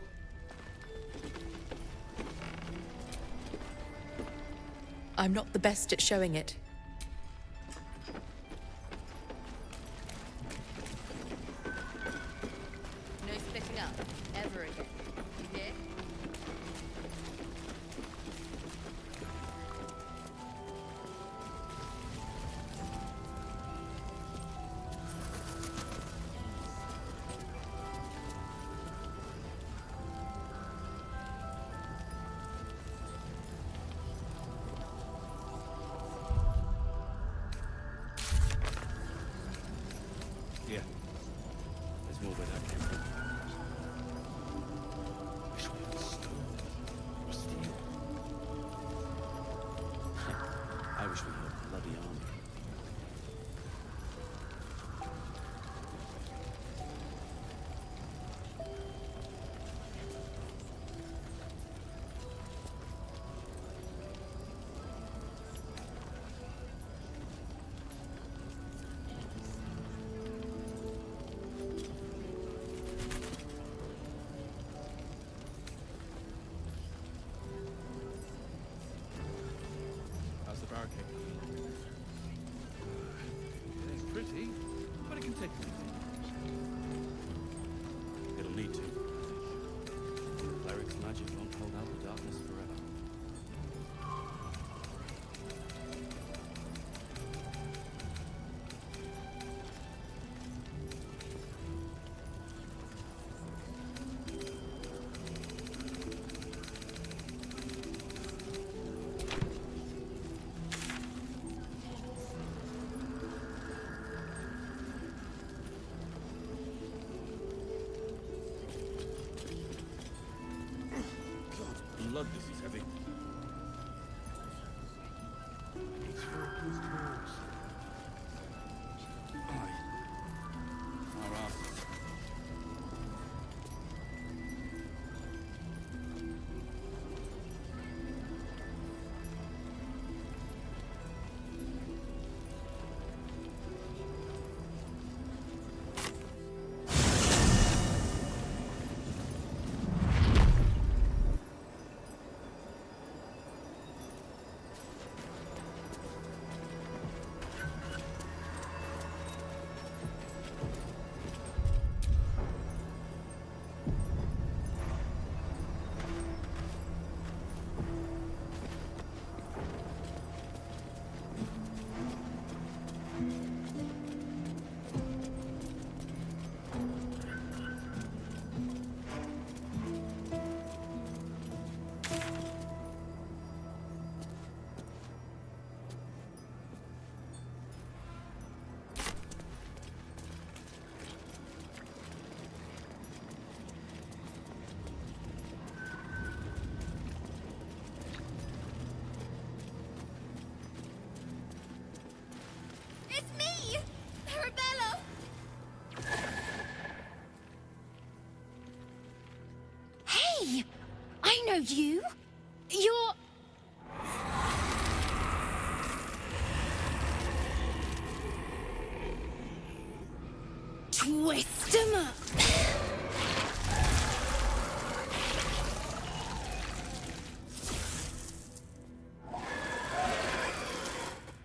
I'm not the best at showing it. No splitting up, ever again. You hear? barricade. It ain't pretty, but it can take a minute. It'll need to. Cleric's magic won't hold out the darkness forever. Blood, this is heavy. It's for his cause. Aye. Our asses. I know you. You're... Twist 'em up.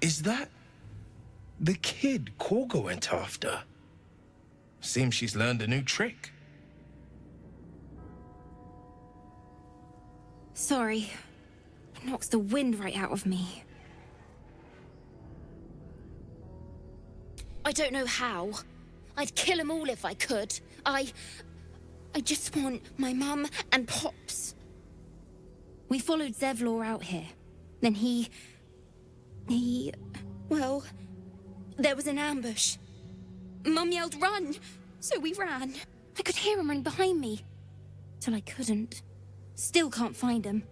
Is that the kid Korga went after? Seems she's learned a new trick. Sorry. It knocks the wind right out of me. I don't know how. I'd kill them all if I could. I just want my mum and Pops. We followed Zevlor out here. Then well, there was an ambush. Mum yelled, "Run!" So we ran. I could hear him running behind me. Till I couldn't. Still can't find him.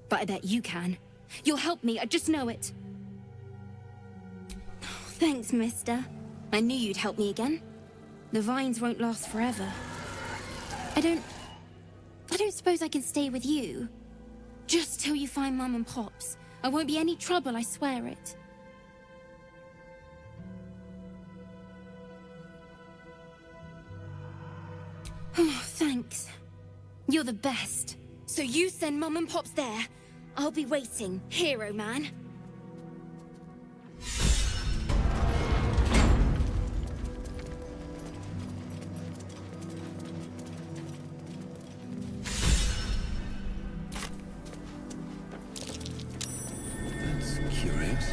But I bet you can. You'll help me, I just know it. Thanks, mister. I knew you'd help me again. The vines won't last forever. I don't suppose I can stay with you. Just till you find Mum and Pops. I won't be any trouble, I swear it. Oh, thanks. You're the best. So you send Mum and Pops there. I'll be waiting, hero man. That's curious.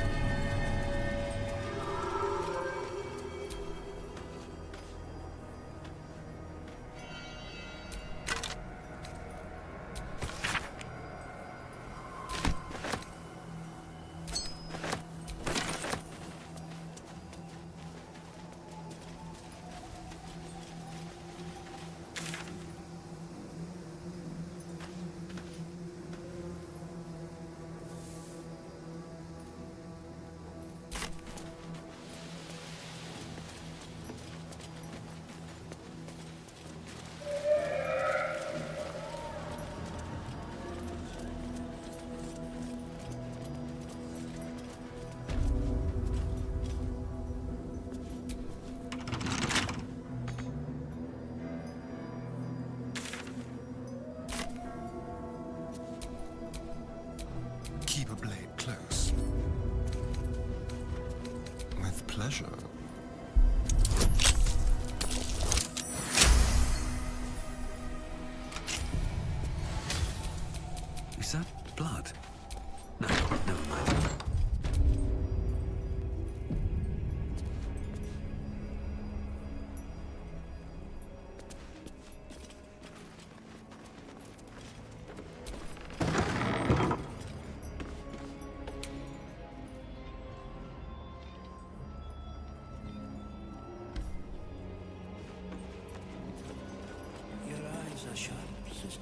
pleasure. Is that blood? No, never mind. Your eyes are sharp, sisters.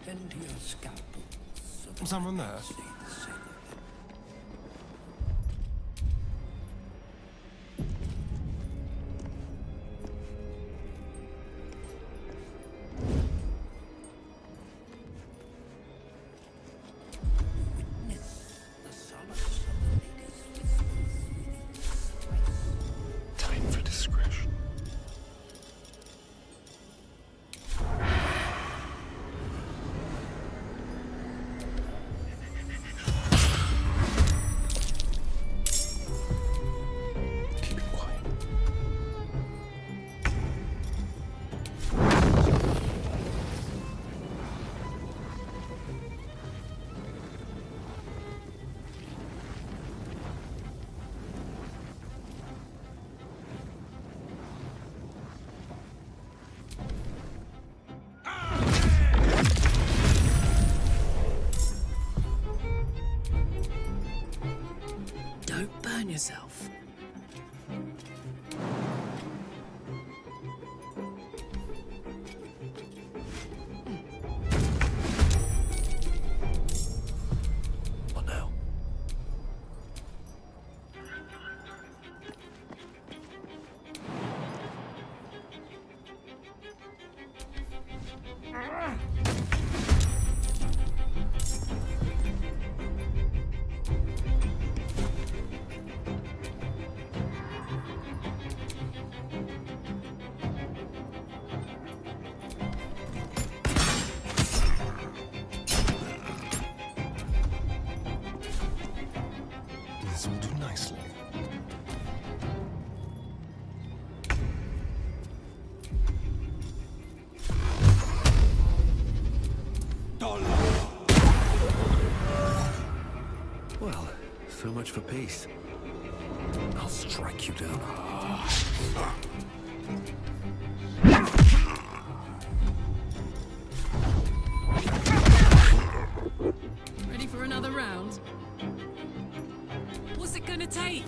Tend to your scalpel. So that Someone there? I can say the same of it. Witness the solace of the lady's whispers within spice. Time for discretion. Keep it quiet. Don't burn yourself. What now? This will do nicely. Well, so much for peace. I'll strike you down. Ready for another round? What's it gonna take?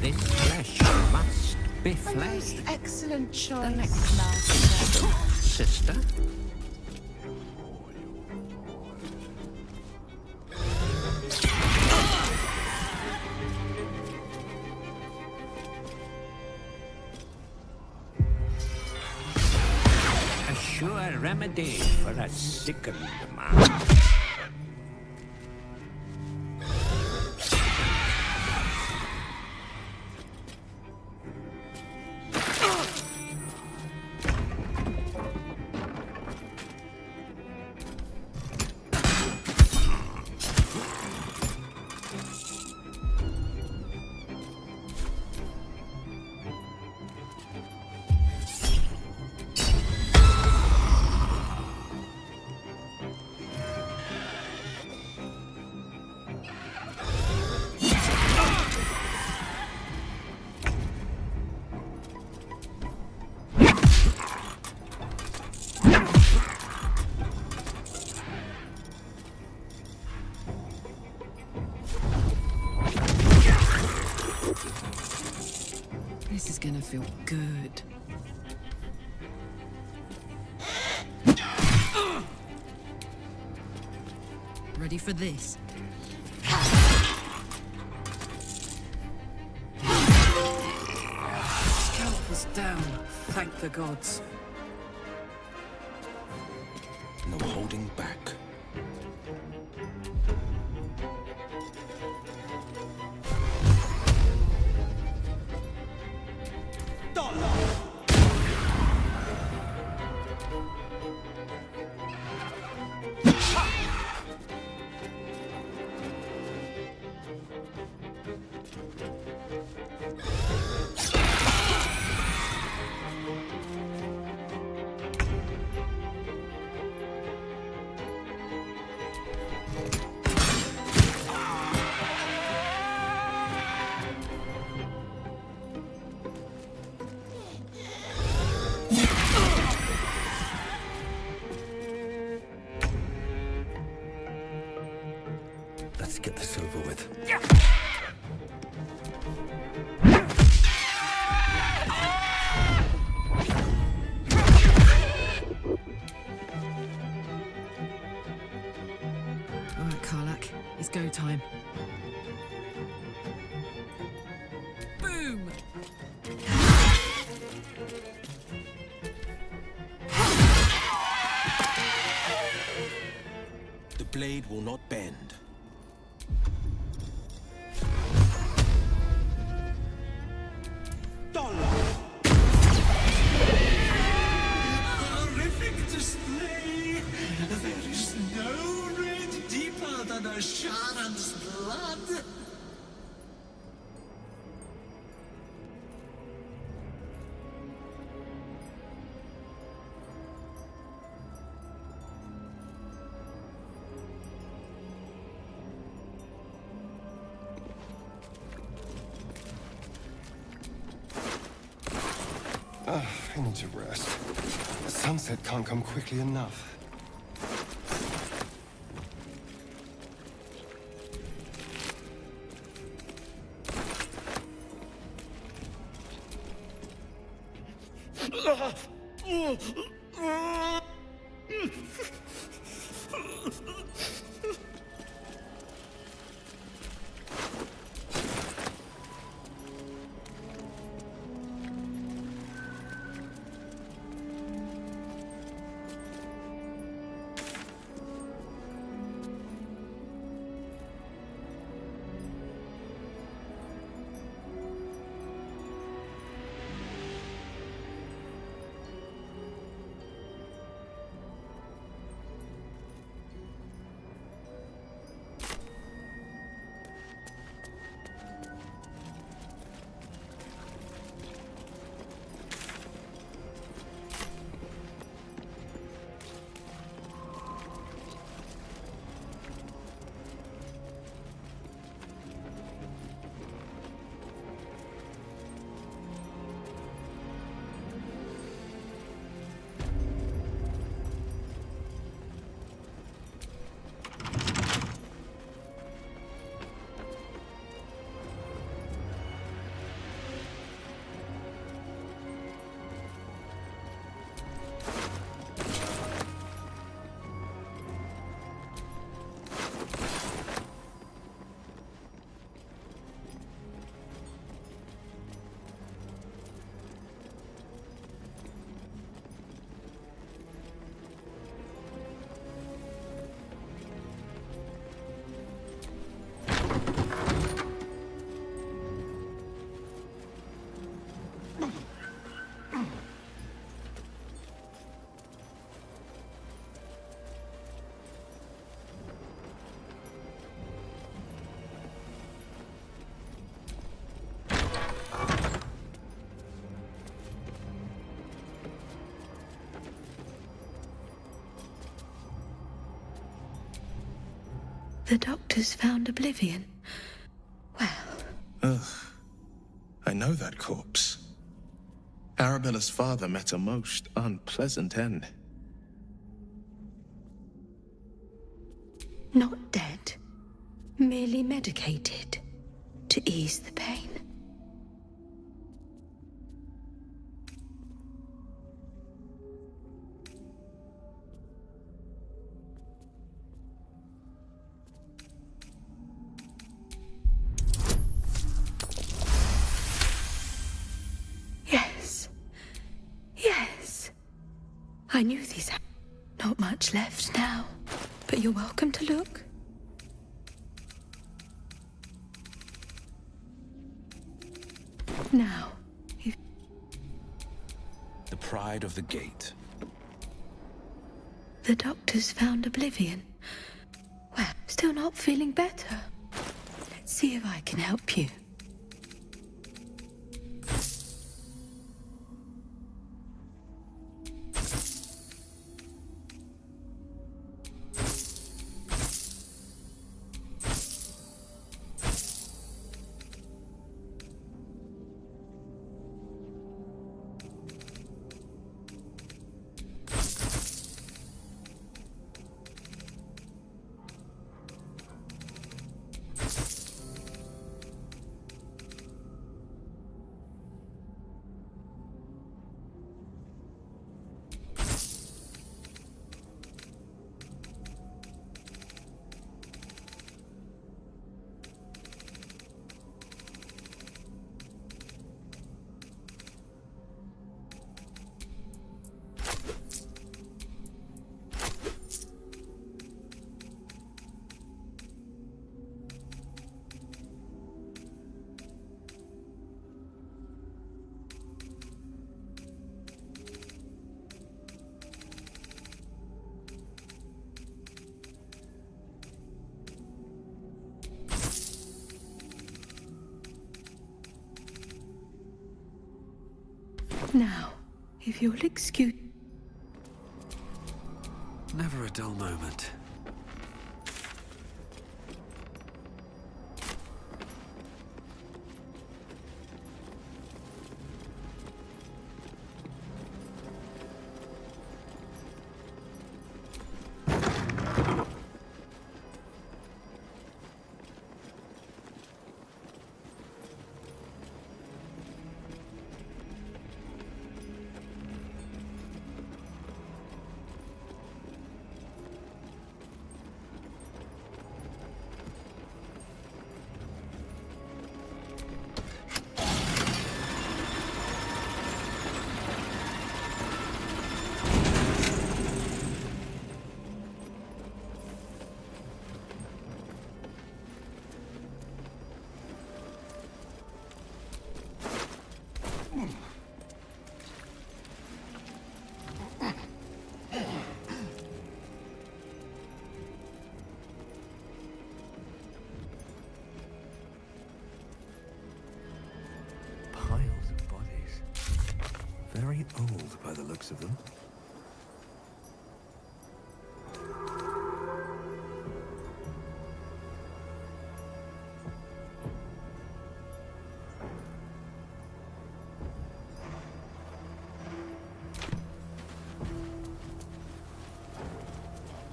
This flesh must be flesh. Excellent choice. The next master. Sister? A sure remedy for a sickened man. This is gonna feel good. Ready for this? Scalp was down. Thank the gods. No holding back. Let's get this over with. All right, Karlak, it's go time. Boom! The blade will not bend. Horrific display! There is no red deeper than a Sharon's blood! I need to rest. The sunset can't come quickly enough. The doctors found Oblivion. Well... Ugh. I know that corpse. Arabella's father met a most unpleasant end. Not dead. Merely medicated. To ease the pain. I knew these. Not much left now, but you're welcome to look. Now, if... The pride of the gate. The doctors found Oblivion. Well, still not feeling better. Let's see if I can help you. Now, if you'll excuse... Never a dull moment. Piles of bodies. Very old by the looks of them.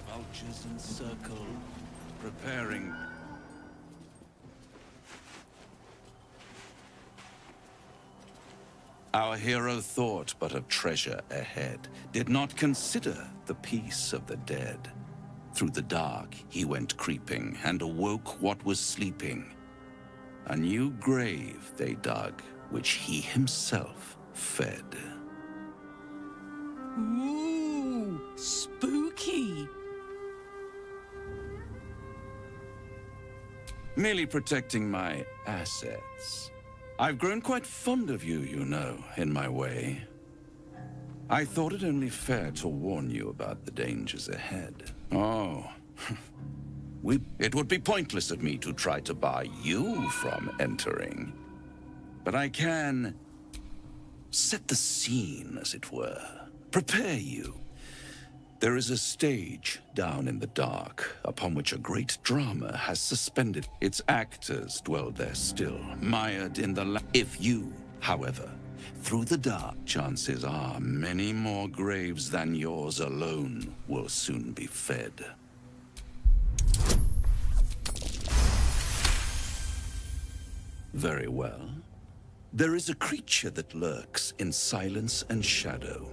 Vultures encircle, preparing. Our hero thought but of treasure ahead, did not consider the peace of the dead. Through the dark he went creeping, and awoke what was sleeping. A new grave they dug, which he himself fed. Ooh, spooky. Merely protecting my assets. I've grown quite fond of you, you know, in my way. I thought it only fair to warn you about the dangers ahead. Oh, it would be pointless of me to try to bar you from entering. But I can set the scene, as it were. Prepare you. There is a stage down in the dark, upon which a great drama has suspended. Its actors dwell there still, mired in the If you, however, through the dark, chances are many more graves than yours alone will soon be fed. Very well. There is a creature that lurks in silence and shadow.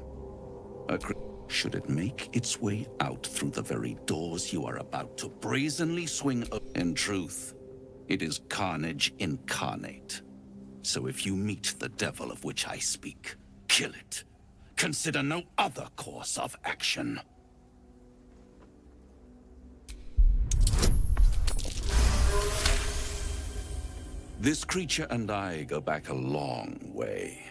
Should it make its way out through the very doors you are about to brazenly swing open? In truth, it is carnage incarnate. So if you meet the devil of which I speak, kill it. Consider no other course of action. This creature and I go back a long way.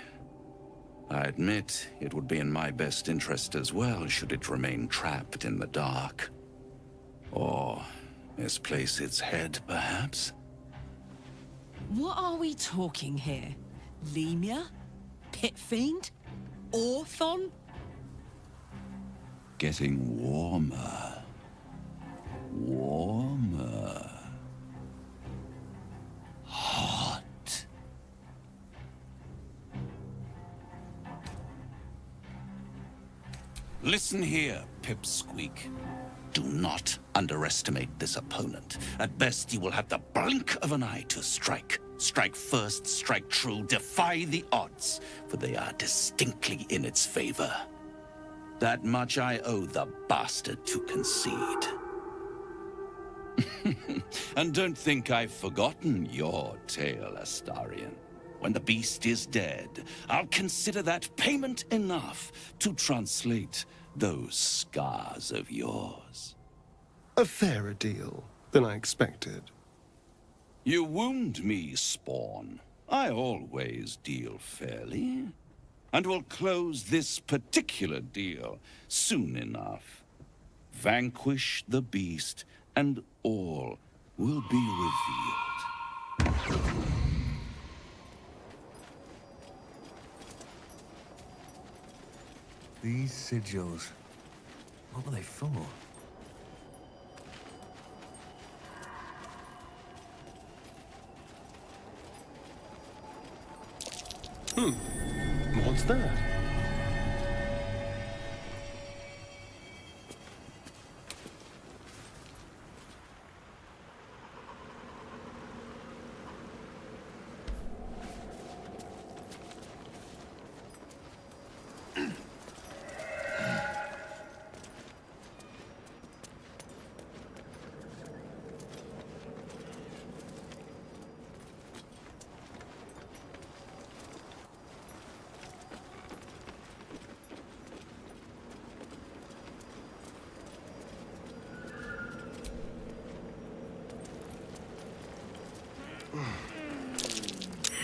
I admit it would be in my best interest as well should it remain trapped in the dark. Or misplace its head, perhaps? What are we talking here? Lemur? Pit Fiend? Orthon? Getting warmer. Warmer. Hot. Listen here, Pipsqueak. Do not underestimate this opponent. At best, you will have the blink of an eye to strike. Strike first, strike true, defy the odds, for they are distinctly in its favor. That much I owe the bastard to concede. And don't think I've forgotten your tale, Astarion. When the beast is dead, I'll consider that payment enough to translate those scars of yours. A fairer deal than I expected. You wound me, Spawn. I always deal fairly. And will close this particular deal soon enough. Vanquish the beast, and all will be revealed. These sigils. What were they for? What's that?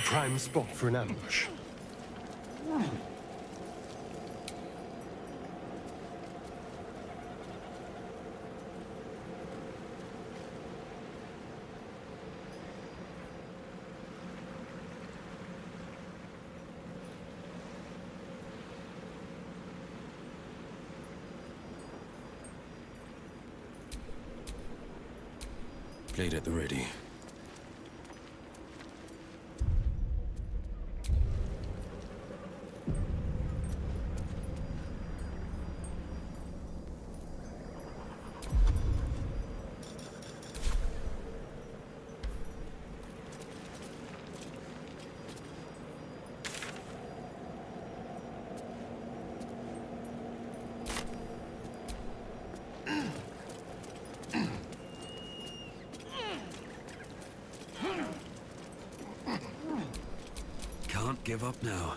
Prime spot for an ambush. Blade at the ready. Can't give up now.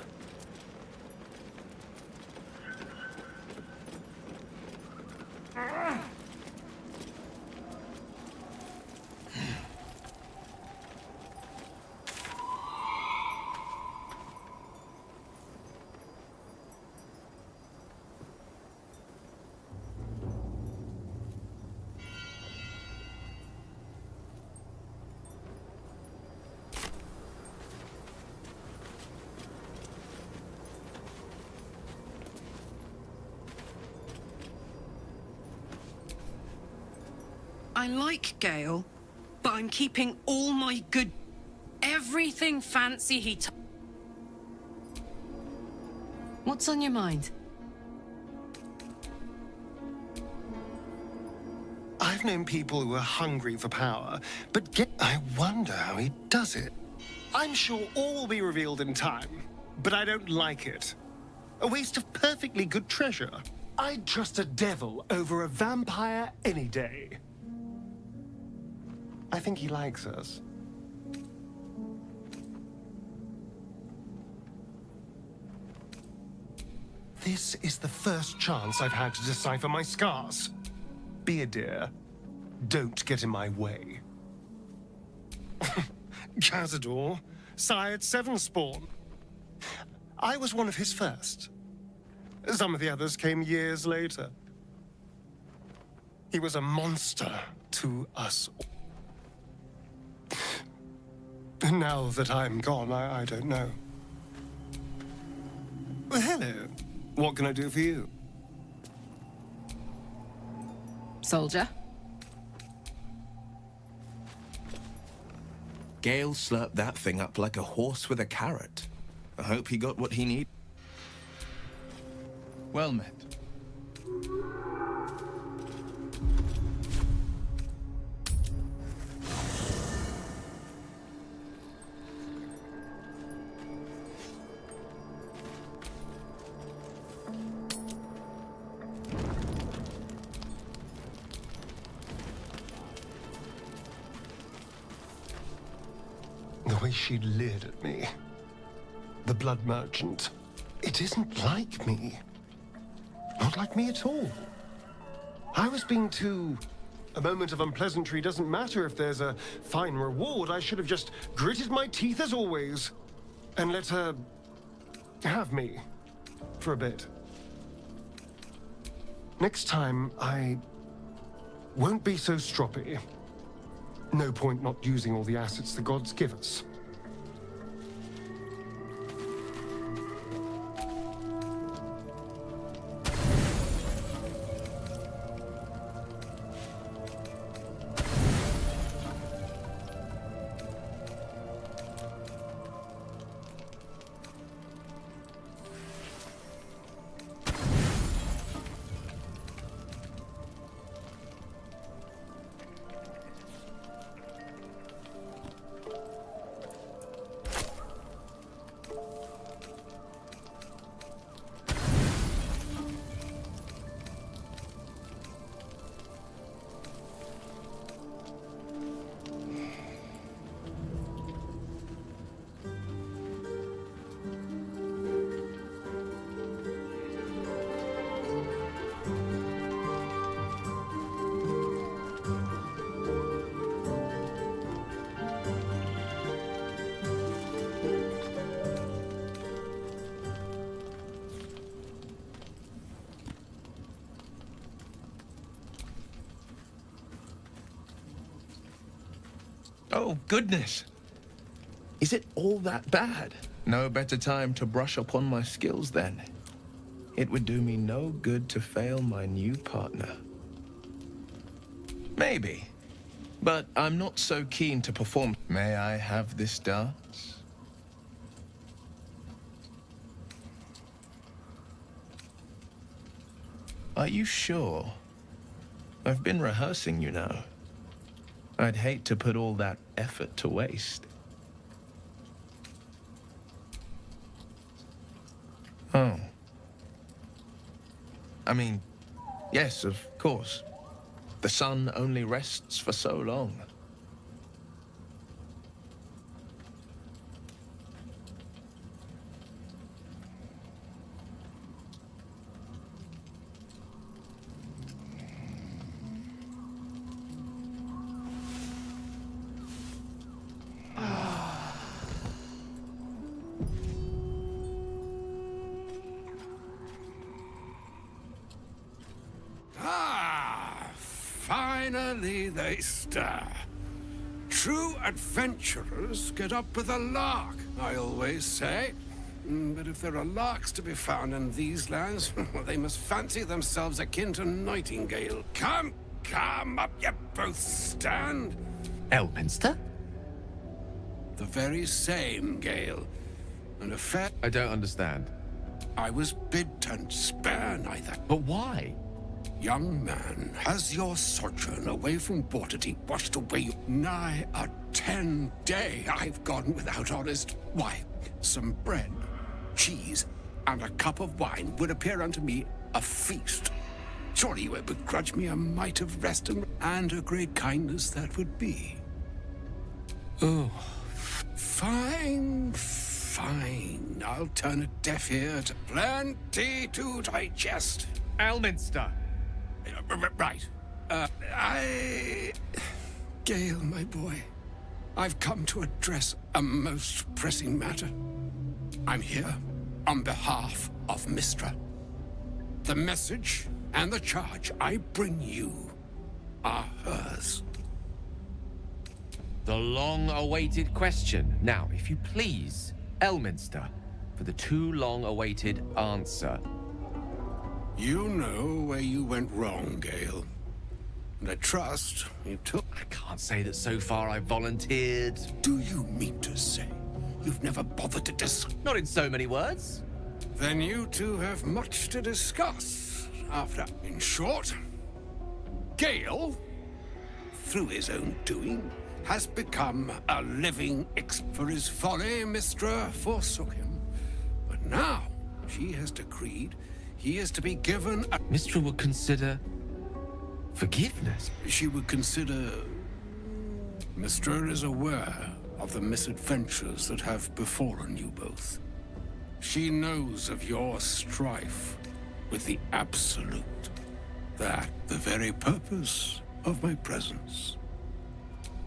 I like Gale, but I'm keeping all my good... everything fancy he... What's on your mind? I've known people who are hungry for power, but I wonder how he does it. I'm sure all will be revealed in time, but I don't like it. A waste of perfectly good treasure. I'd trust a devil over a vampire any day. I think he likes us. This is the first chance I've had to decipher my scars. Be a dear. Don't get in my way. Cazador, sired 7 spawn. I was one of his first. Some of the others came years later. He was a monster to us all. Now that I'm gone, I don't know. Well, hello. What can I do for you? Soldier? Gale slurped that thing up like a horse with a carrot. I hope he got what he needed. Well met. The way she leered at me. The blood merchant. It isn't like me. Not like me at all. I was being too... A moment of unpleasantry doesn't matter if there's a fine reward. I should have just gritted my teeth as always. And let her... have me. For a bit. Next time, I... won't be so stroppy. No point not using all the assets the gods give us. Oh, goodness. Is it all that bad? No better time to brush upon my skills then. It would do me no good to fail my new partner. Maybe. But I'm not so keen to perform. May I have this dance? Are you sure? I've been rehearsing, you know. I'd hate to put all that effort to waste. Oh. I mean, yes, of course. The sun only rests for so long. Finally they stir. True adventurers get up with a lark, I always say. But if there are larks to be found in these lands, they must fancy themselves akin to Nightingale. Come, up you both stand. Elminster? The very same, Gale. And a fair... I don't understand. I was bid to spare neither. But why? Young man, has your sojourn away from Waterdeep washed away nigh a 10-day I've gone without honest? Why, some bread, cheese, and a cup of wine would appear unto me a feast. Surely you would begrudge me a mite of rest and a great kindness that would be. Oh, fine. I'll turn a deaf ear to plenty to digest. Elminster! Right. Gale, my boy, I've come to address a most pressing matter. I'm here on behalf of Mystra. The message and the charge I bring you are hers. The long-awaited question. Now, if you please, Elminster, for the too long-awaited answer. You know where you went wrong, Gale. And I trust you took... I can't say that so far I've volunteered. Do you mean to say you've never bothered to Not in so many words. Then you two have much to discuss after... In short, Gale, through his own doing, has become a living for his folly. Mystra forsook him. But now she has decreed he is to be given a... Mystra would consider... forgiveness? She would consider... Mystra is aware of the misadventures that have befallen you both. She knows of your strife with the Absolute. That the very purpose of my presence.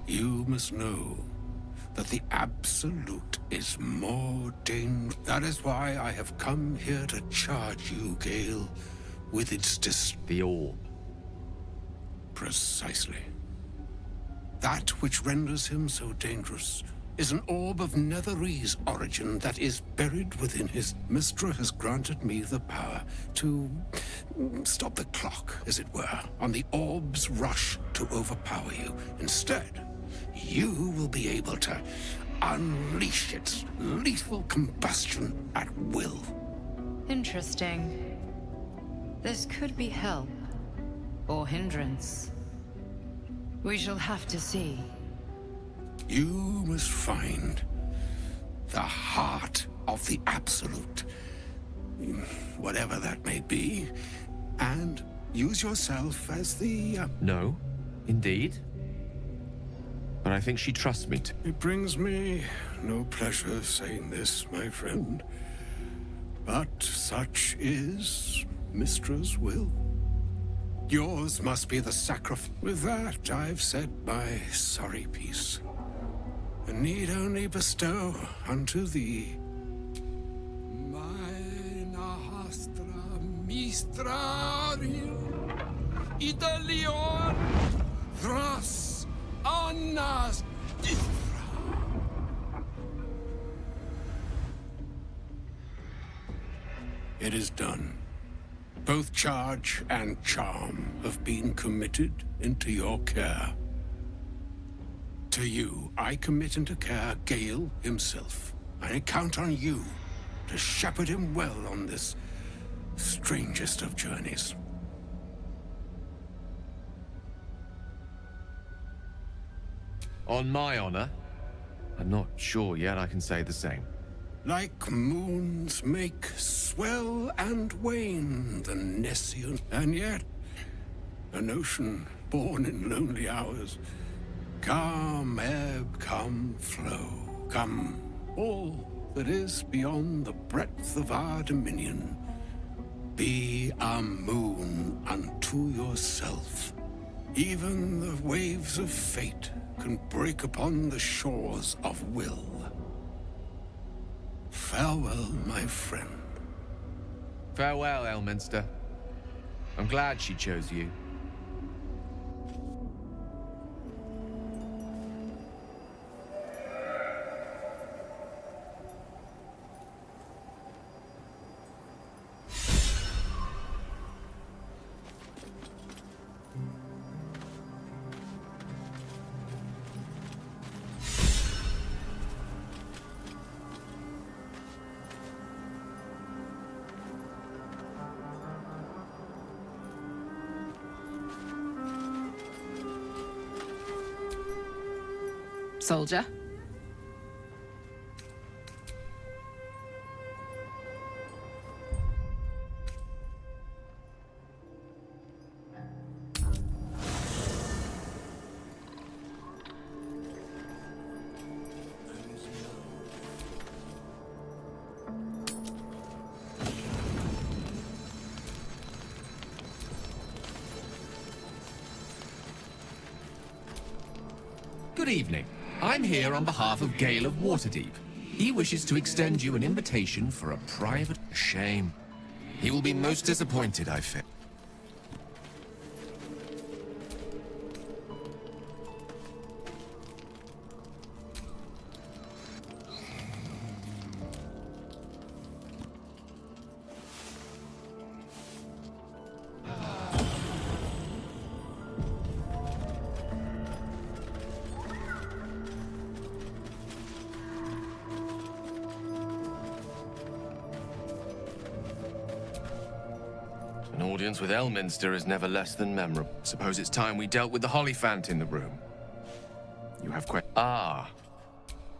You must know that the Absolute is more dangerous. That is why I have come here to charge you, Gale, with its The orb. Precisely. That which renders him so dangerous is an orb of Netherese origin that is buried within his... Mystra has granted me the power to stop the clock, as it were, on the orb's rush to overpower you. Instead, you will be able to unleash its lethal combustion at will. Interesting. This could be help, or hindrance. We shall have to see. You must find the heart of the Absolute, whatever that may be, and use yourself as the... No, indeed. But I think she trusts me to... It brings me no pleasure saying this, my friend, but such is Mystra's will. Yours must be the sacrifice. With that, I've said my sorry piece, and need only bestow unto thee my Hastra Mistrarium Idalion Thras Annas It is done. Both charge and charm have been committed into your care. To you, I commit into care Gale himself. I count on you to shepherd him well on this strangest of journeys. On my honor, I'm not sure yet I can say the same. Like moons make swell and wane the Nessian, and yet an ocean born in lonely hours. Come ebb, come flow, come all that is beyond the breadth of our dominion. Be a moon unto yourself. Even the waves of fate can break upon the shores of will. Farewell, my friend. Farewell, Elminster. I'm glad she chose you. Soldier. Good evening. I'm here on behalf of Gale of Waterdeep. He wishes to extend you an invitation for a private shame. He will be most disappointed, I fear. An audience with Elminster is never less than memorable. Suppose it's time we dealt with the Hollyphant in the room. You have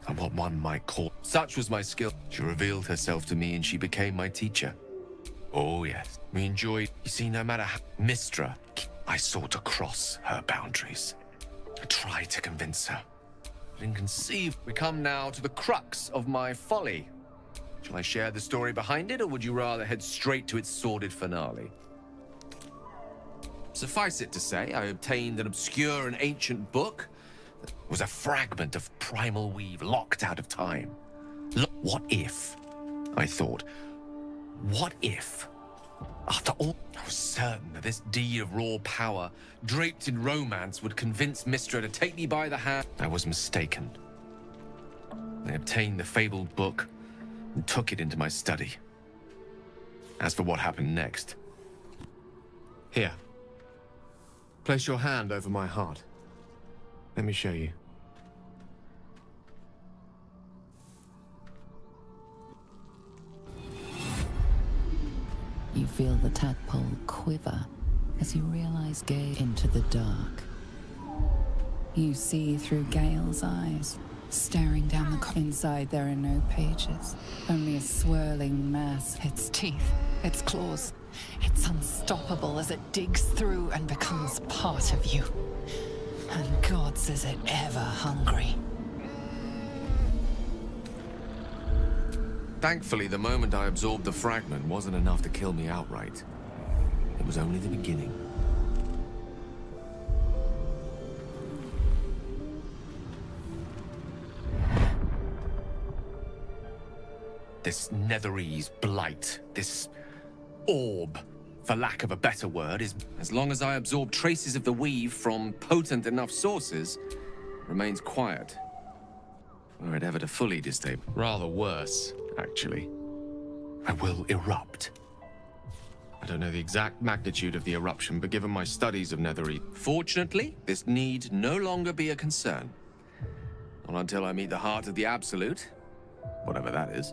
and what one might call. Such was my skill. She revealed herself to me and she became my teacher. Oh yes, we enjoyed. You see, no matter how Mistra, I sought to cross her boundaries. I tried to convince her. Inconceivable. We come now to the crux of my folly. Shall I share the story behind it, or would you rather head straight to its sordid finale? Suffice it to say, I obtained an obscure and ancient book that was a fragment of primal weave locked out of time. What if, I thought, what if, after all, I was certain that this deed of raw power, draped in romance, would convince Mistra to take me by the hand? I was mistaken. I obtained the fabled book and took it into my study. As for what happened next... Here. Place your hand over my heart. Let me show you. You feel the tadpole quiver as you realize Gale into the dark. You see through Gale's eyes, staring down the inside there are no pages, only a swirling mass. Its teeth, its claws, it's unstoppable as it digs through and becomes part of you. And gods, is it ever hungry. Thankfully, the moment I absorbed the fragment wasn't enough to kill me outright. It was only the beginning. This Netherese blight, this orb, for lack of a better word, is, as long as I absorb traces of the weave from potent enough sources, remains quiet. Were it ever to fully destabilize, rather worse, actually. I will erupt I don't know the exact magnitude of the eruption, but given my studies of Netherese, fortunately, this need no longer be a concern. Not until I meet the heart of the Absolute, whatever that is.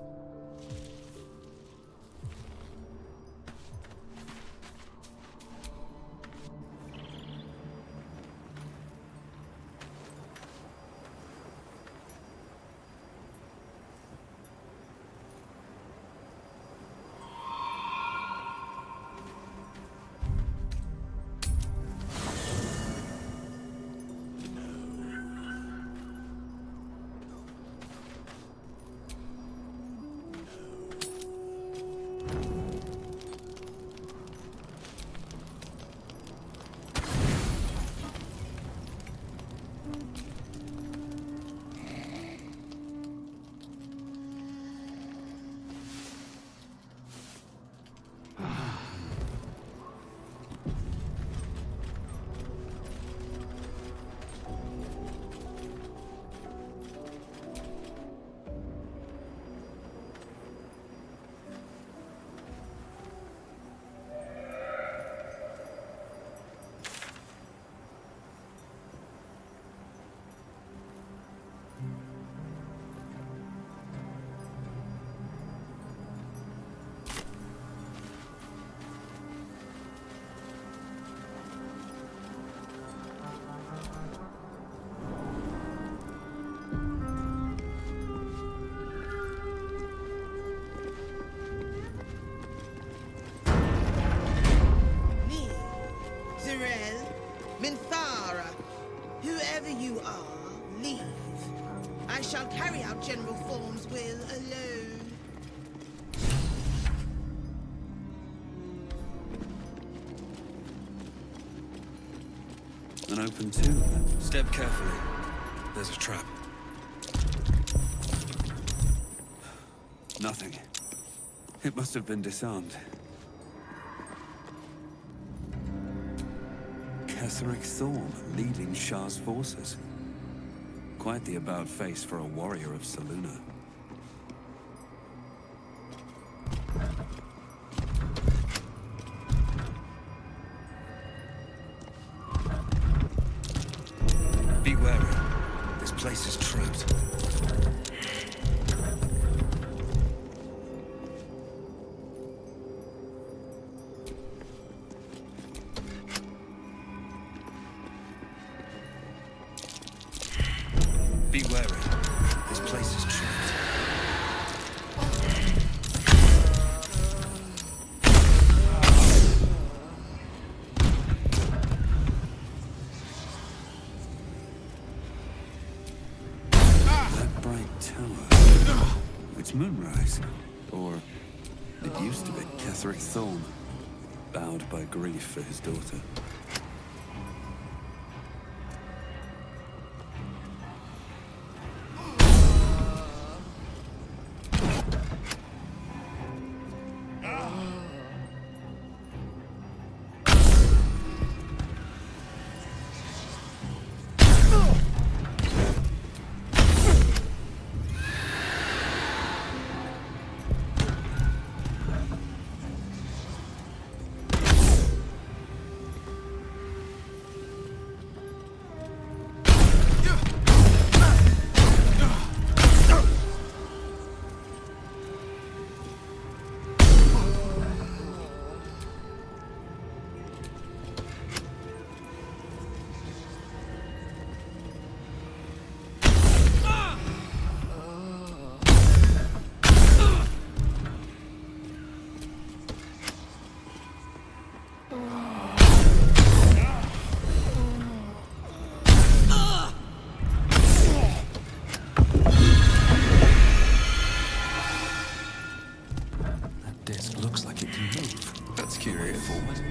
Minthara, whoever you are, leave. I shall carry out General Form's will alone. An open tomb. Step carefully. There's a trap. Nothing. It must have been disarmed. Ketheric Thorn, leading Shah's forces. Quite the about-face for a warrior of Saluna. Be wary. This place is trapped. Be wary. This place is trapped. That bright tower. It's Moonrise. Or it used to be. Ketheric Thorn, bowed by grief for his daughter. Looks like it can move. That's curious. Forward.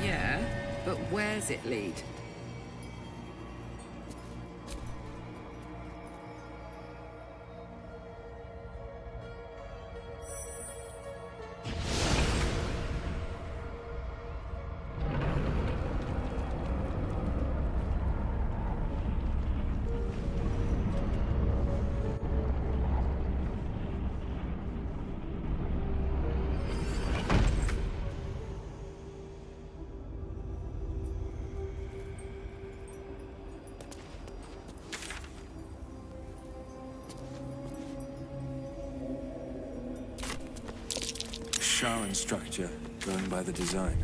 Yeah, but where's it lead? Sharan structure, going by the design.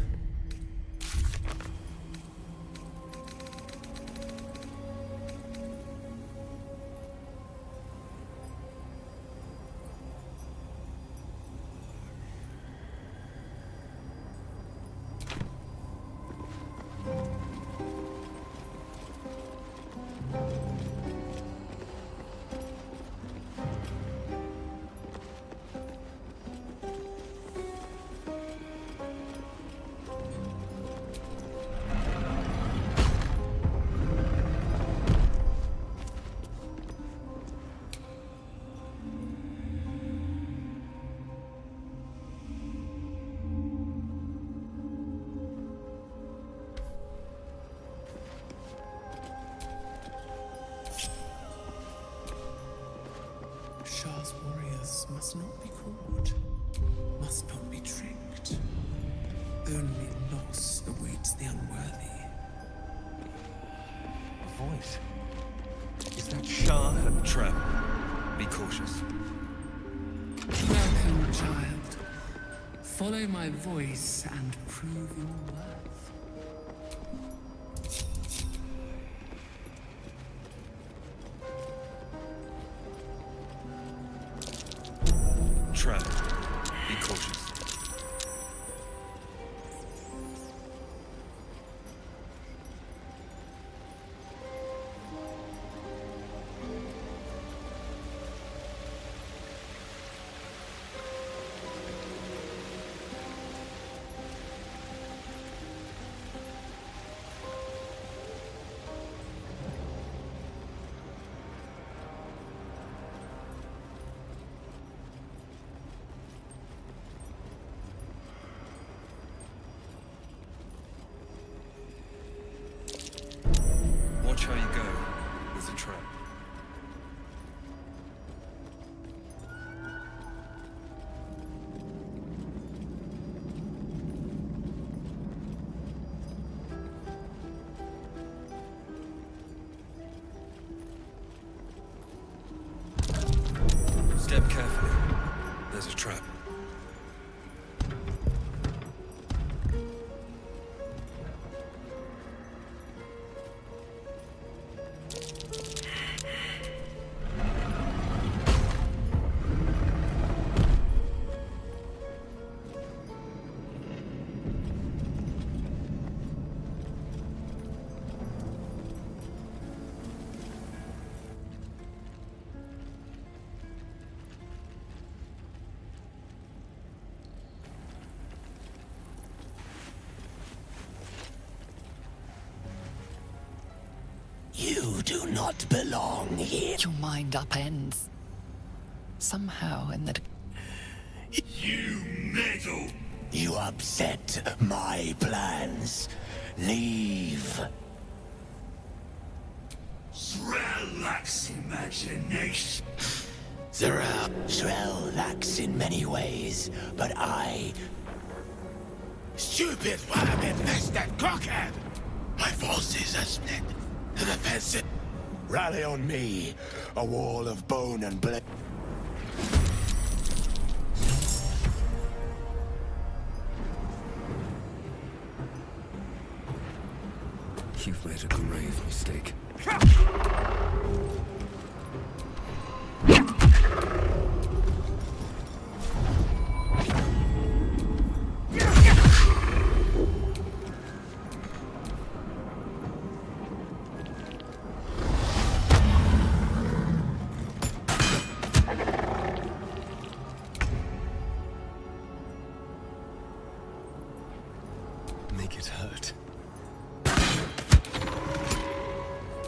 Shah's warriors must not be caught, must not be tricked. Only loss awaits the unworthy. A voice. Is that Shah? Trap. Be cautious. Welcome, child. Follow my voice and prove your worth. Trap. Be cautious. Watch how you go. There's a trap. Step carefully. There's a trap. You do not belong here. Your mind upends. Somehow in the... You meddle! You upset my plans. Leave. Srel lacks imagination. Srel lacks in many ways, but I... Stupid worm-infested cockhead! My forces are split. The defensive. Rally on me, a wall of bone and blood. You've made a grave mistake. Make it hurt.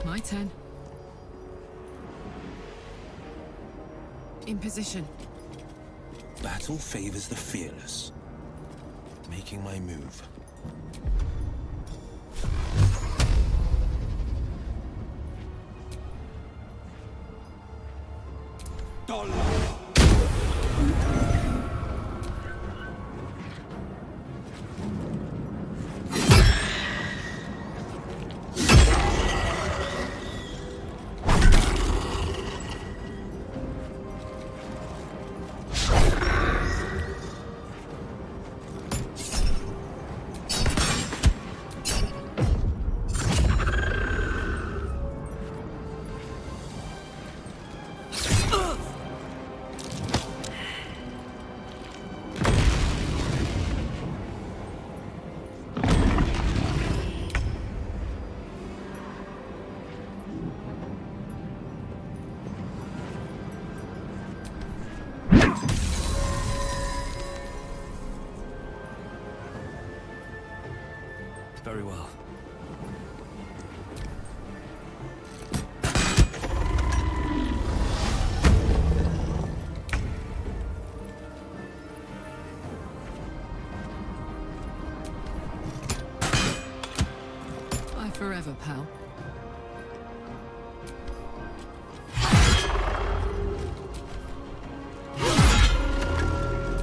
My turn. In position. Battle favors the fearless. Making my move. Very well. Bye forever, pal.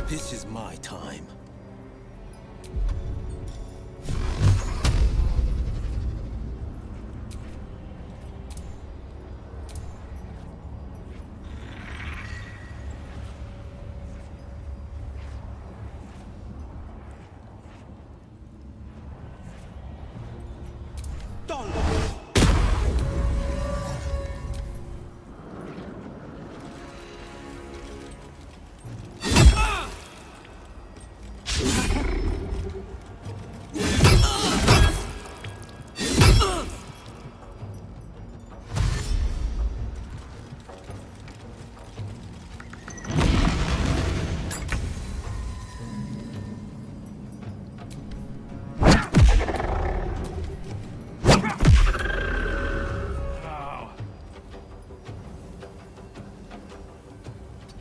This is my time.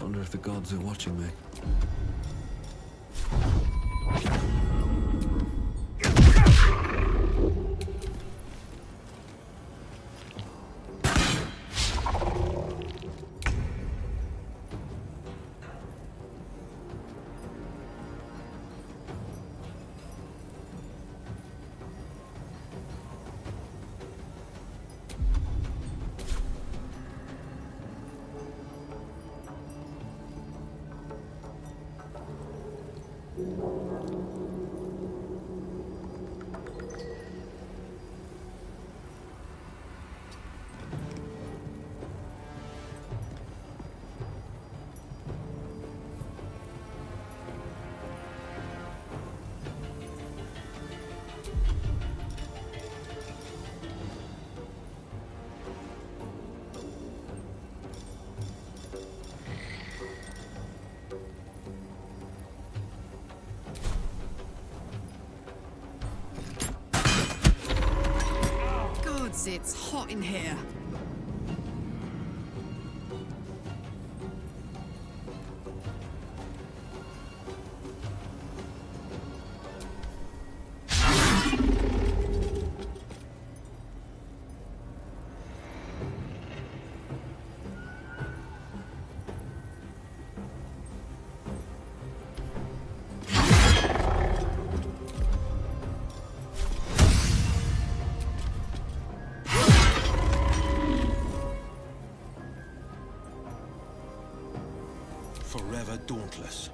Wonder if the gods are watching me. Gods, it's hot in here. Forever dauntless.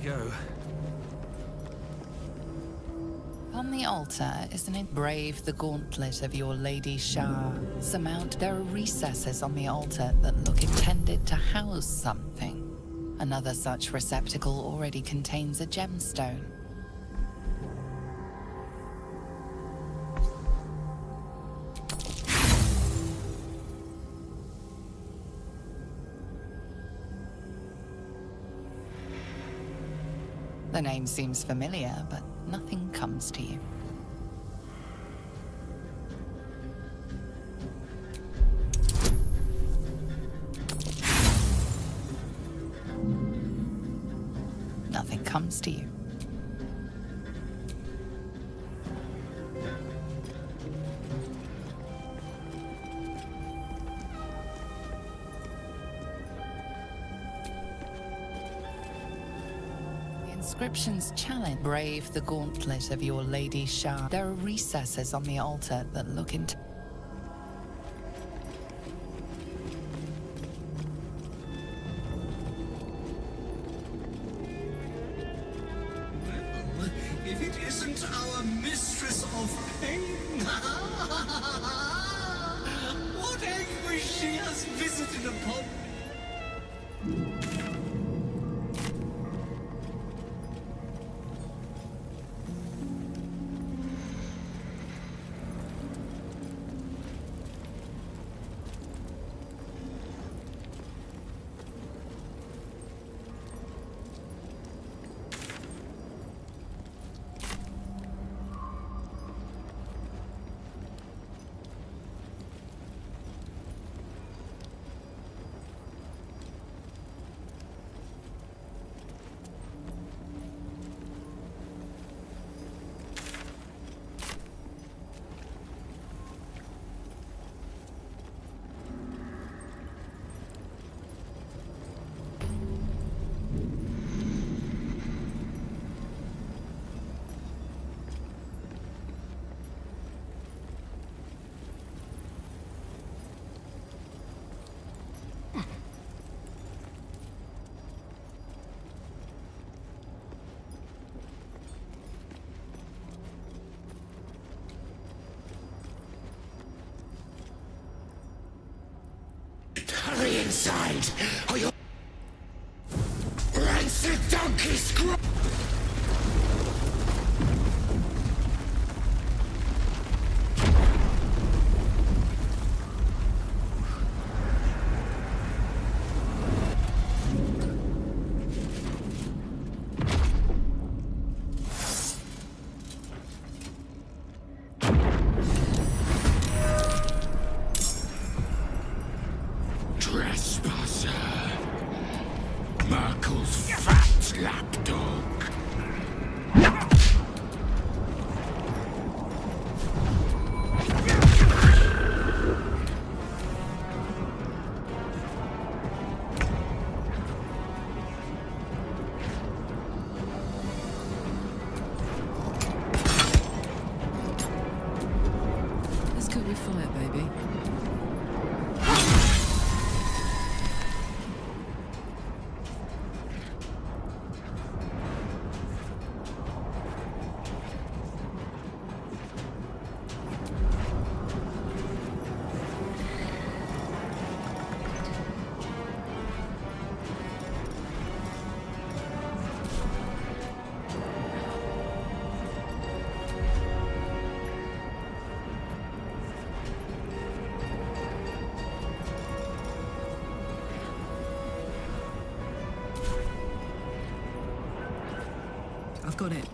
Go. On the altar, isn't it? Brave the gauntlet of your Lady Shah. Surmount. There are recesses on the altar that look intended to house something. Another such receptacle already contains a gemstone. The name seems familiar, but nothing comes to you. Nothing comes to you. Inscriptions challenge. Brave the gauntlet of your Lady Shah. There are recesses on the altar that look into... Well, if it isn't our mistress of pain, what anguish she has visited upon me. Hurry inside, or you'll... Rancid donkey screw... Trespasser. Merkel's fat lapdog. Let's go with fire, baby. I've got it.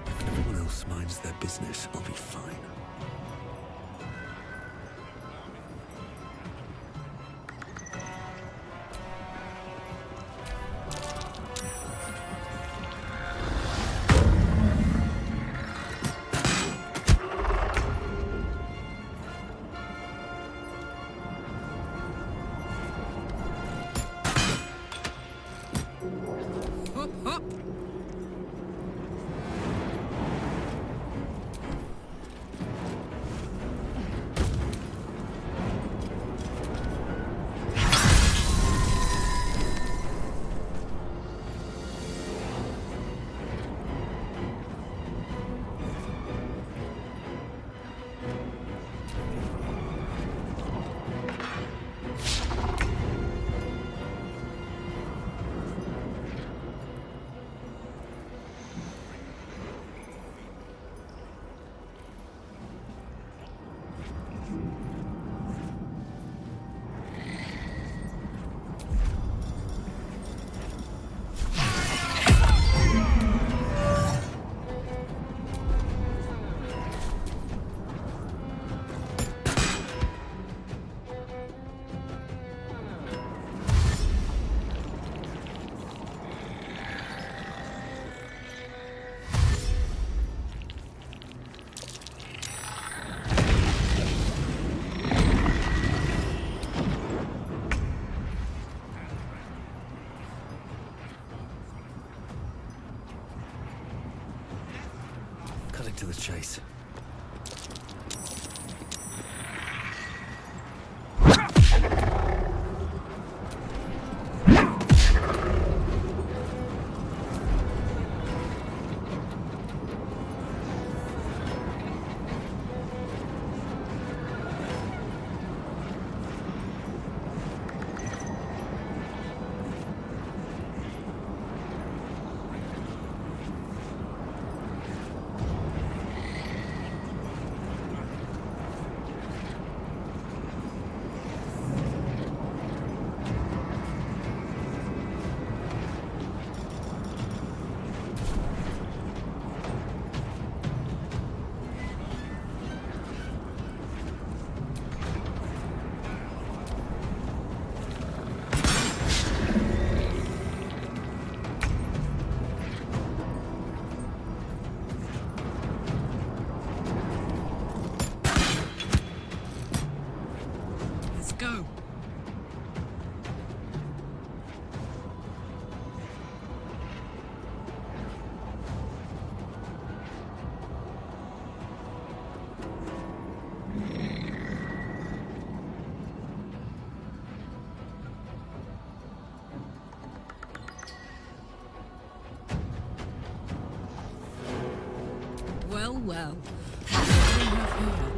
If everyone else minds their business, I'll be fine. Cutting to the chase. Go. Well, well. What do we have here?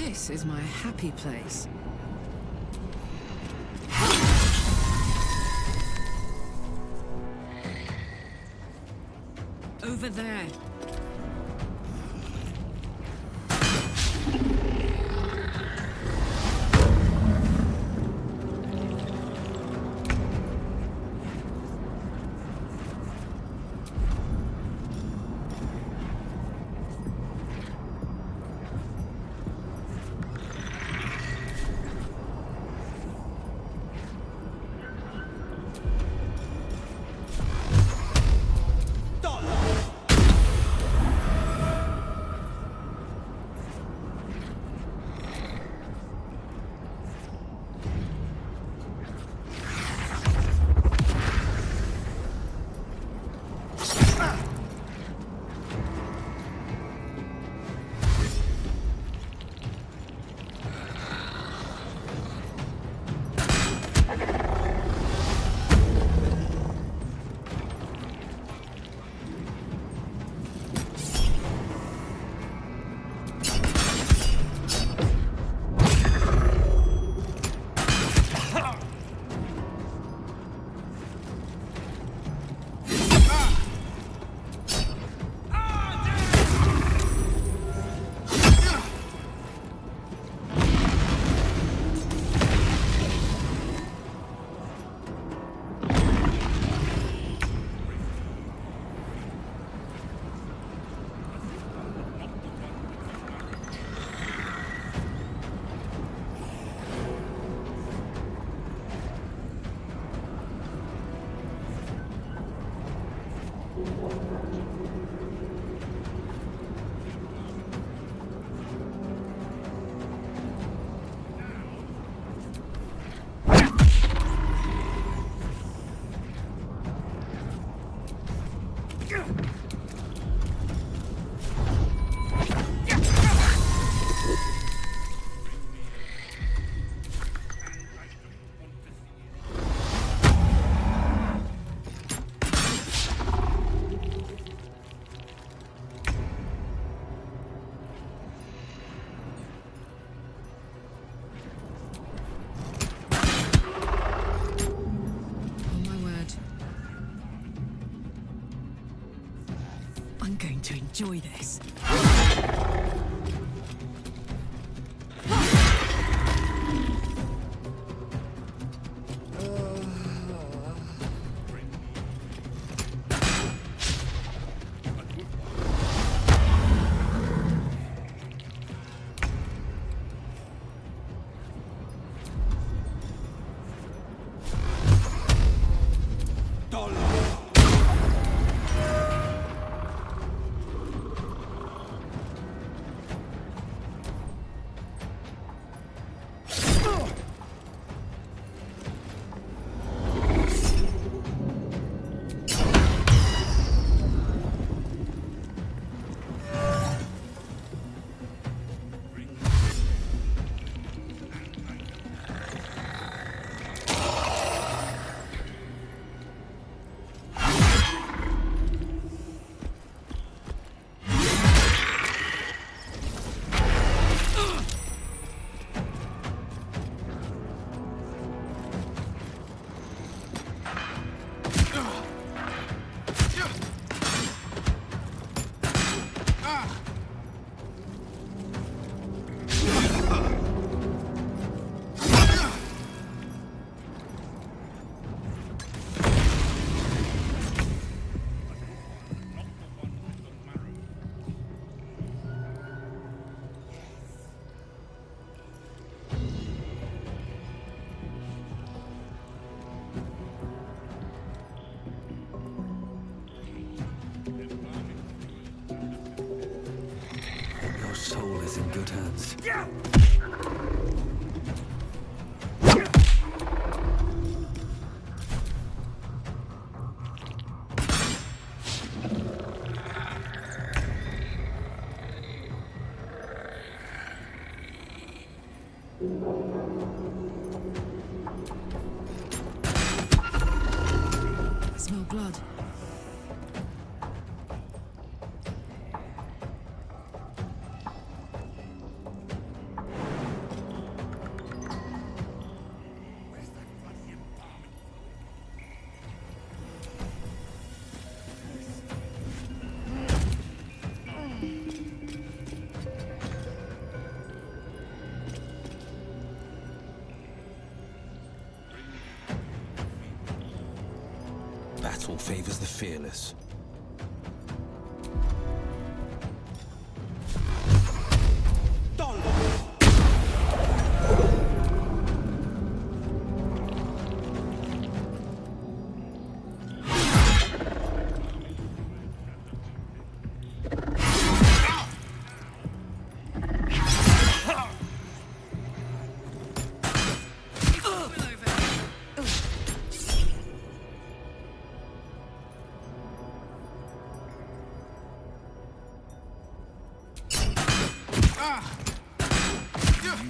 This is my happy place. Over there. I'm going to enjoy this. Soul is in good hands. I smell blood. strong favors the fearless.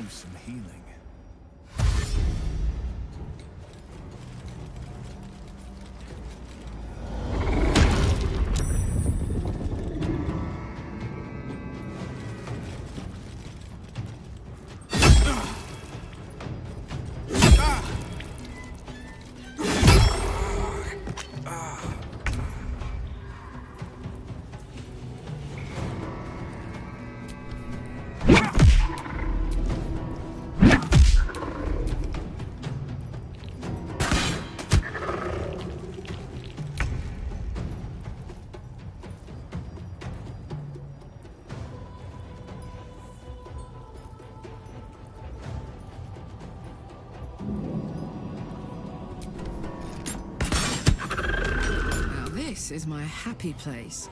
Some healing. This is my happy place.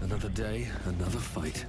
Another day, another fight.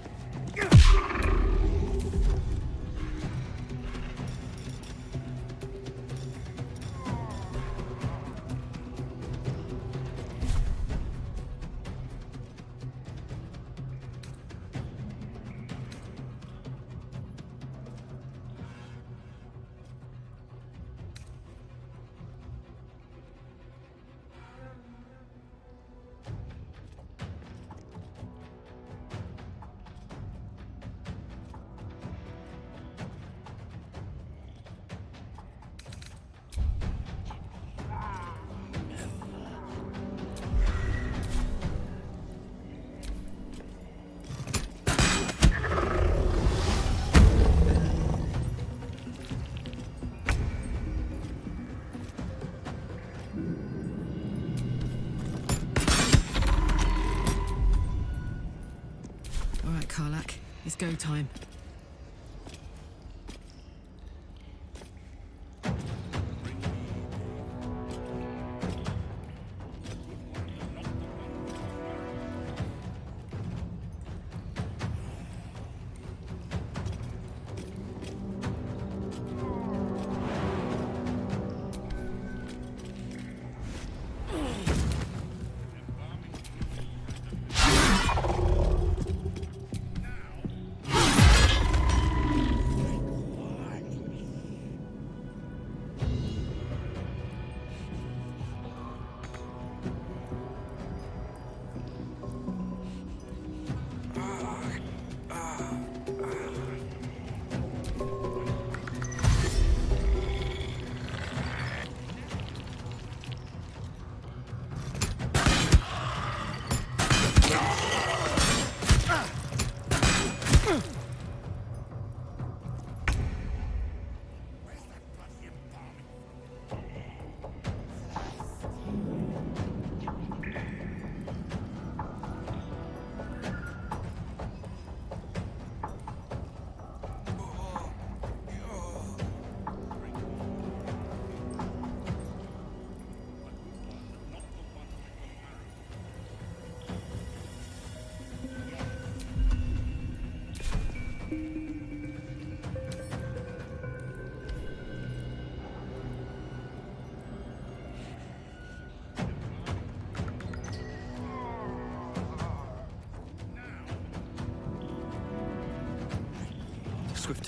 All right, Karlak, it's go time.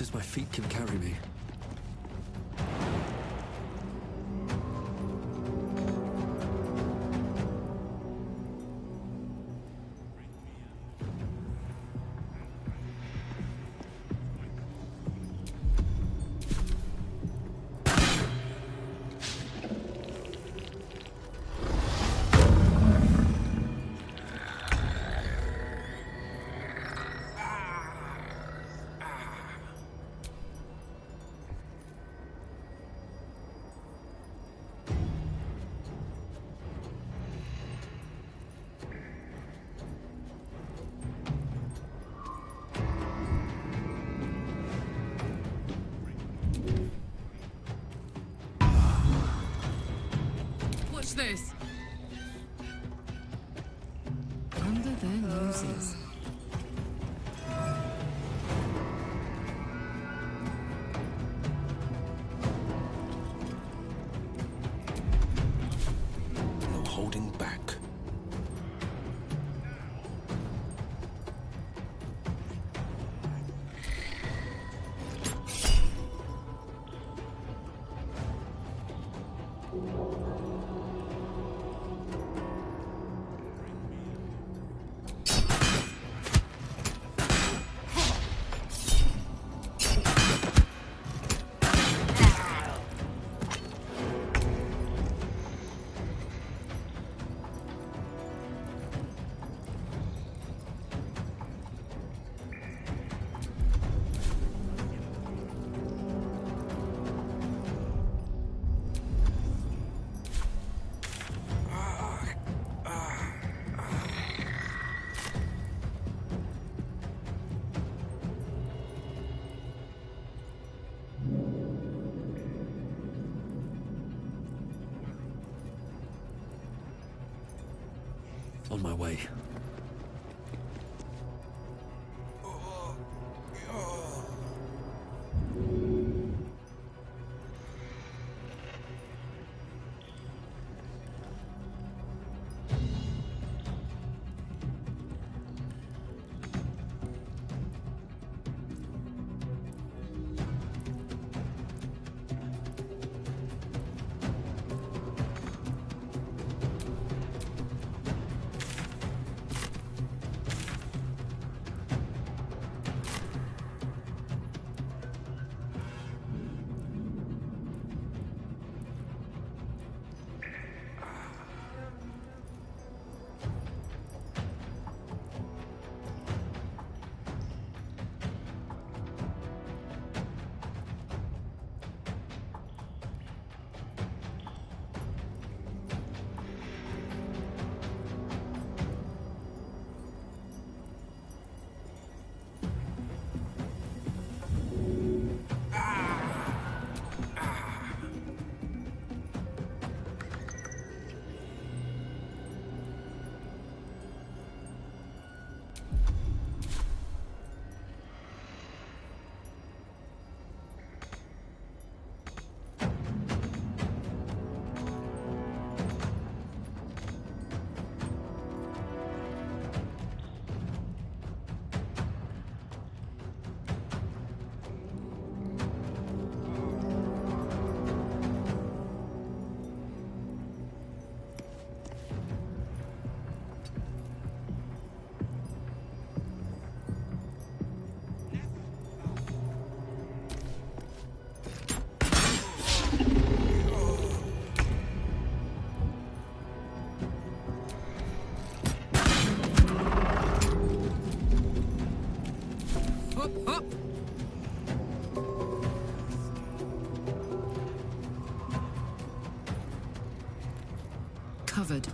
as my feet can carry me. Watch this. Under their noses. No holding back. On my way. Covered.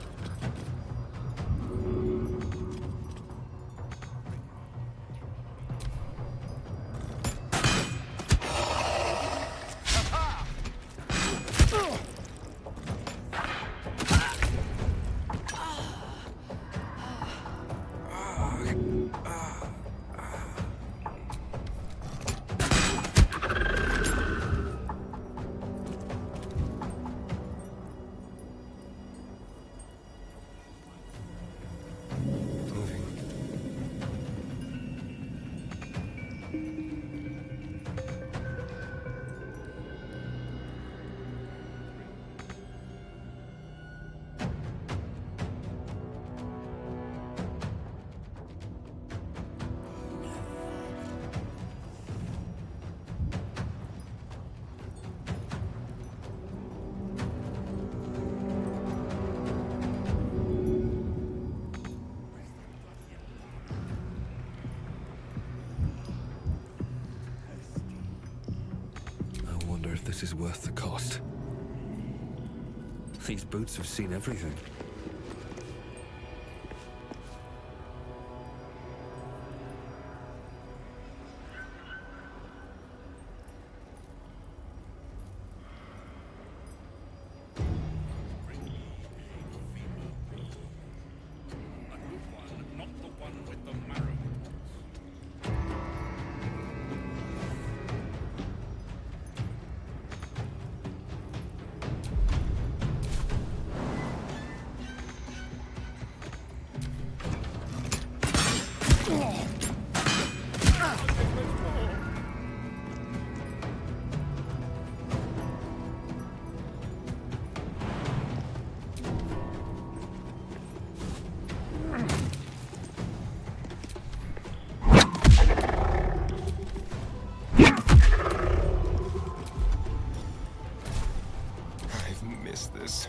if this is worth the cost. These boots have seen everything. This.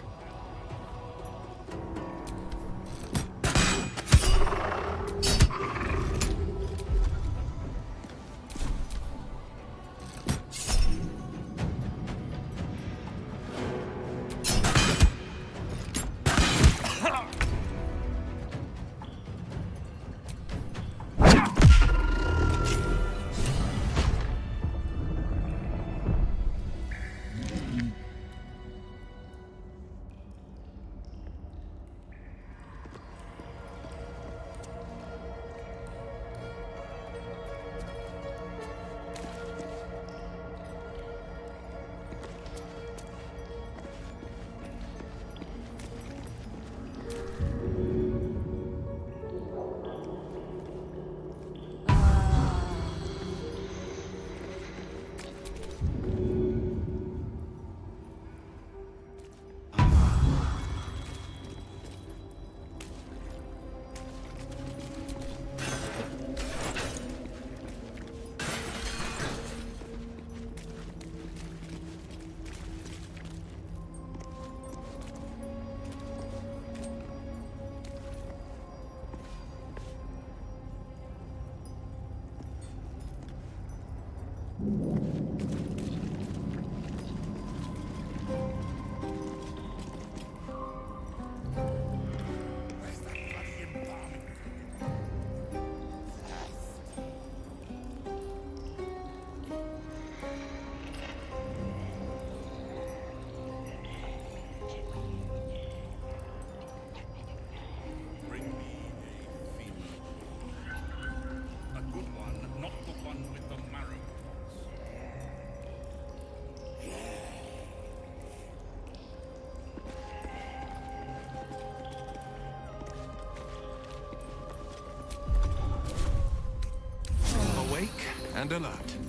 Awake and alert.